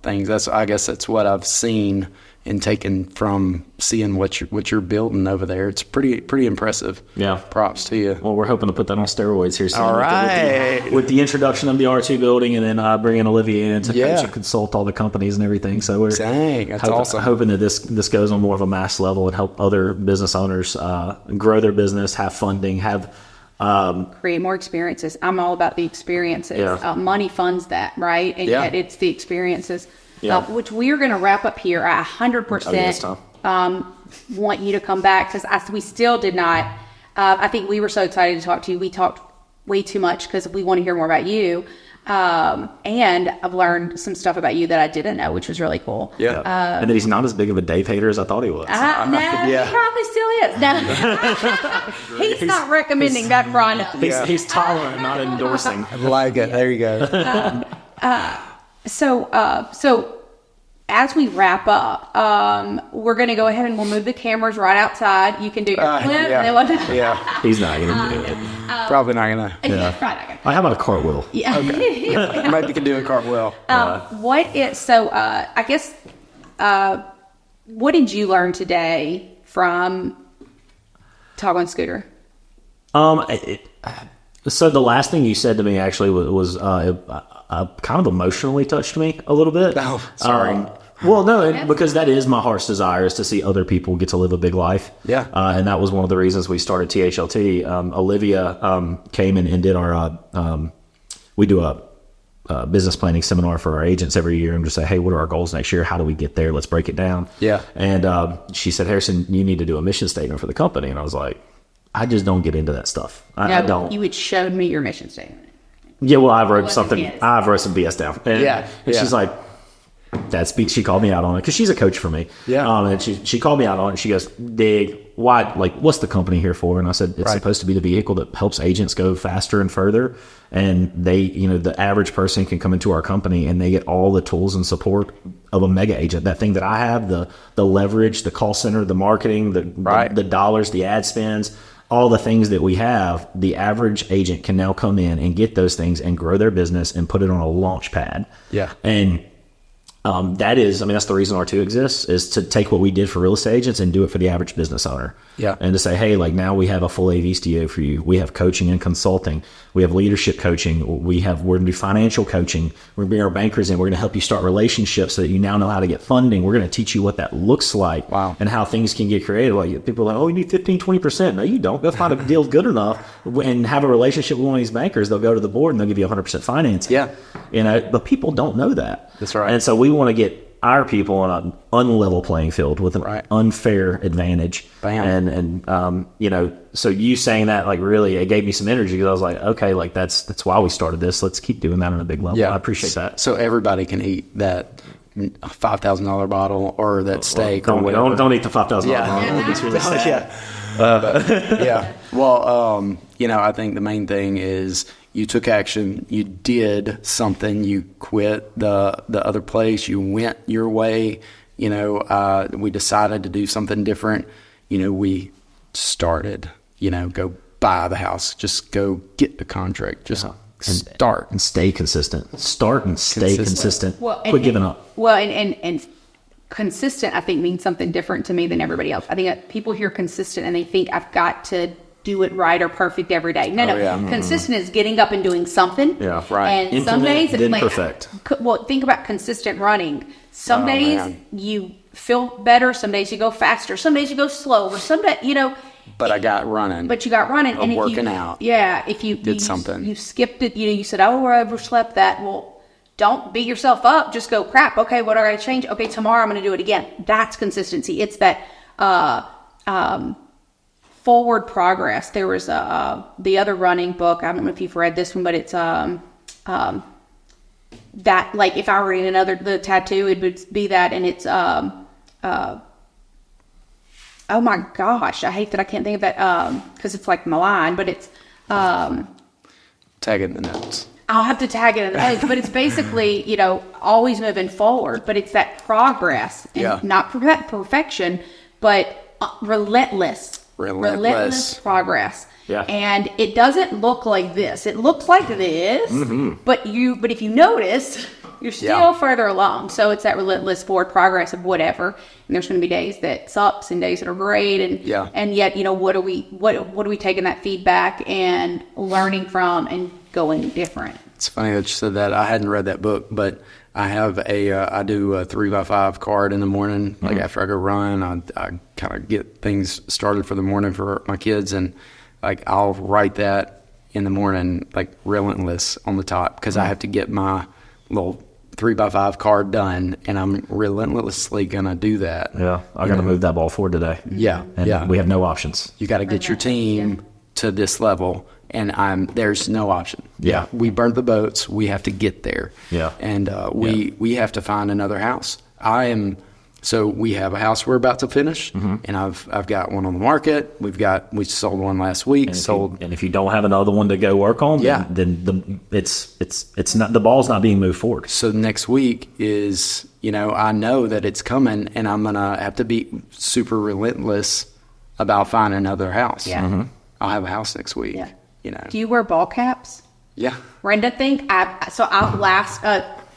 things. I guess that's what I've seen and taken from seeing what you're building over there. It's pretty impressive. Yeah. Props to you. Well, we're hoping to put that on steroids here soon. All right. With the introduction of the R2 building, and then bringing Olivia in to coach and consult all the companies and everything. So we're that's awesome. Hoping that this goes on more of a mass level and help other business owners grow their business, have funding, create more experiences. I'm all about the experiences. Yeah. Money funds that, right? And yet it's the experiences. Which we are going to wrap up here. I 100% want you to come back because we still did not. I think we were so excited to talk to you. We talked way too much because we want to hear more about you. And I've learned some stuff about you that I didn't know, which was really cool. Yeah. And that he's not as big of a Dave hater as I thought he was. No, he probably still is. No, he's not recommending that run. He's tolerant, not endorsing. I like it. There you go. So as we wrap up, we're going to go ahead and we'll move the cameras right outside. You can do your clip. Yeah. And then He's not going to do it. Probably not gonna. Probably not gonna. How about a cartwheel? Yeah. Okay. Maybe you can do a cartwheel. I guess what did you learn today from talking with Scooter? So the last thing you said to me actually was kind of emotionally touched me a little bit. Oh, sorry. Well, no, because that is my heart's desire, is to see other people get to live a big life. Yeah. And that was one of the reasons we started THLT. Olivia came and did our, we do a business planning seminar for our agents every year and just say, hey, what are our goals next year? How do we get there? Let's break it down. Yeah. And she said, Harrison, you need to do a mission statement for the company. And I was like, I just don't get into that stuff. I don't. You had showed me your mission statement. Yeah, well, I wrote some BS down. And she's like, she called me out on it because she's a coach for me. Yeah. And she called me out on it. She goes, Dig, why, like, what's the company here for? And I said, it's supposed to be the vehicle that helps agents go faster and further. And they, the average person can come into our company and they get all the tools and support of a mega agent. That thing that I have, the leverage, the call center, the marketing, the dollars, the ad spends, all the things that we have, the average agent can now come in and get those things and grow their business and put it on a launch pad. Yeah. And that's the reason R2 exists, is to take what we did for real estate agents and do it for the average business owner. Yeah. And to say, hey, like, now we have a full AV studio for you. We have coaching and consulting. We have leadership coaching. We're going to do financial coaching. We're going to bring our bankers in. We're going to help you start relationships so that you now know how to get funding. We're going to teach you what that looks like. Wow. And how things can get created. Like, people are like, oh, you need 15, 20%. No, you don't. Go find a deal good enough and have a relationship with one of these bankers. They'll go to the board and they'll give you 100% financing. Yeah. But people don't know that. That's right. And so we want to get our people on an unlevel playing field with an unfair advantage. Bam. And so you saying that, like, really, it gave me some energy, because I was like, okay, like, that's why we started this. Let's keep doing that on a big level. Yeah. I appreciate that. So everybody can eat that $5,000 bottle or that steak or whatever. Don't eat the $5,000 bottle. It's really sad. Yeah. Well, I think the main thing is you took action, you did something, you quit the other place, you went your way, we decided to do something different. We started, go buy the house, just go get the contract, just start. And stay consistent. Start and stay consistent. Well, Quit giving up. Well, and consistent, I think, means something different to me than everybody else. I think that people hear consistent and they think I've got to do it right or perfect every day. No. Consistent is getting up and doing something. Yeah, right. And Implement, some days, then perfect. Well, think about consistent running. Some days you feel better. Some days you go faster. Some days you go slower. Some days, But I got running. But you got running. And working out. Yeah. If you did something. You skipped it. You said, oh, I overslept that. Well, don't beat yourself up. Just go, crap. Okay, what do I got to change? Okay, tomorrow I'm going to do it again. That's consistency. It's that forward progress. There was the other running book. I don't know if you've read this one, but it's that, like, if I were in the tattoo, it would be that, and it's oh my gosh, I hate that I can't think of that because it's like malign, but it's tag it in the notes. I'll have to tag it in the notes, but it's basically, always moving forward, but it's that progress, and not that perfection, but relentless progress. Yeah. And it doesn't look like this. It looks like this, but if you notice, you're still further along. So it's that relentless forward progress of whatever. And there's going to be days that sucks and days that are great. And yet, what are we taking that feedback and learning from and going different? It's funny that you said that. I hadn't read that book, but I have I do a 3x5 card in the morning. Like after I go run, I kind of get things started for the morning for my kids. And like, I'll write that in the morning, like relentless on the top, because I have to get my little 3x5 card done, and I'm relentlessly gonna do that. Yeah, I got to move that ball forward today. Yeah, and we have no options. You got to get your team to this level, and there's no option. Yeah, we burned the boats. We have to get there. Yeah, and we have to find another house. So we have a house we're about to finish, and I've got one on the market. We sold one last week. And if you don't have another one to go work on, then it's not, the ball's not being moved forward. So next week is, I know that it's coming, and I'm gonna have to be super relentless about finding another house. Yeah, I'll have a house next week. Do you wear ball caps? Yeah. Brenda,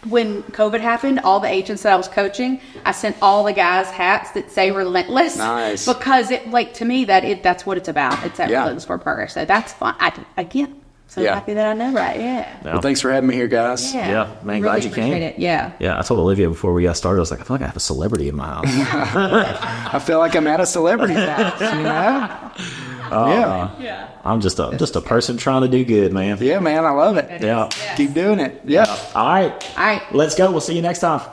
when COVID happened, all the agents that I was coaching, I sent all the guys hats that say relentless. Nice. Because it, like, to me, that's what it's about. It's that Yeah. relentless for progress. So that's fun. Again, so Yeah. happy that I know, right? Yeah. Well, thanks for having me here, guys. Yeah, man, glad you came. appreciate it. Yeah. Yeah, I told Olivia before we got started, I was like, I feel like I have a celebrity in my house. I feel like I'm at a celebrity's house, you know? Yeah. I'm just a person trying to do good, man. Yeah, man, I love it. Yeah. Keep doing it. Yeah. All right. All right. Let's go. We'll see you next time.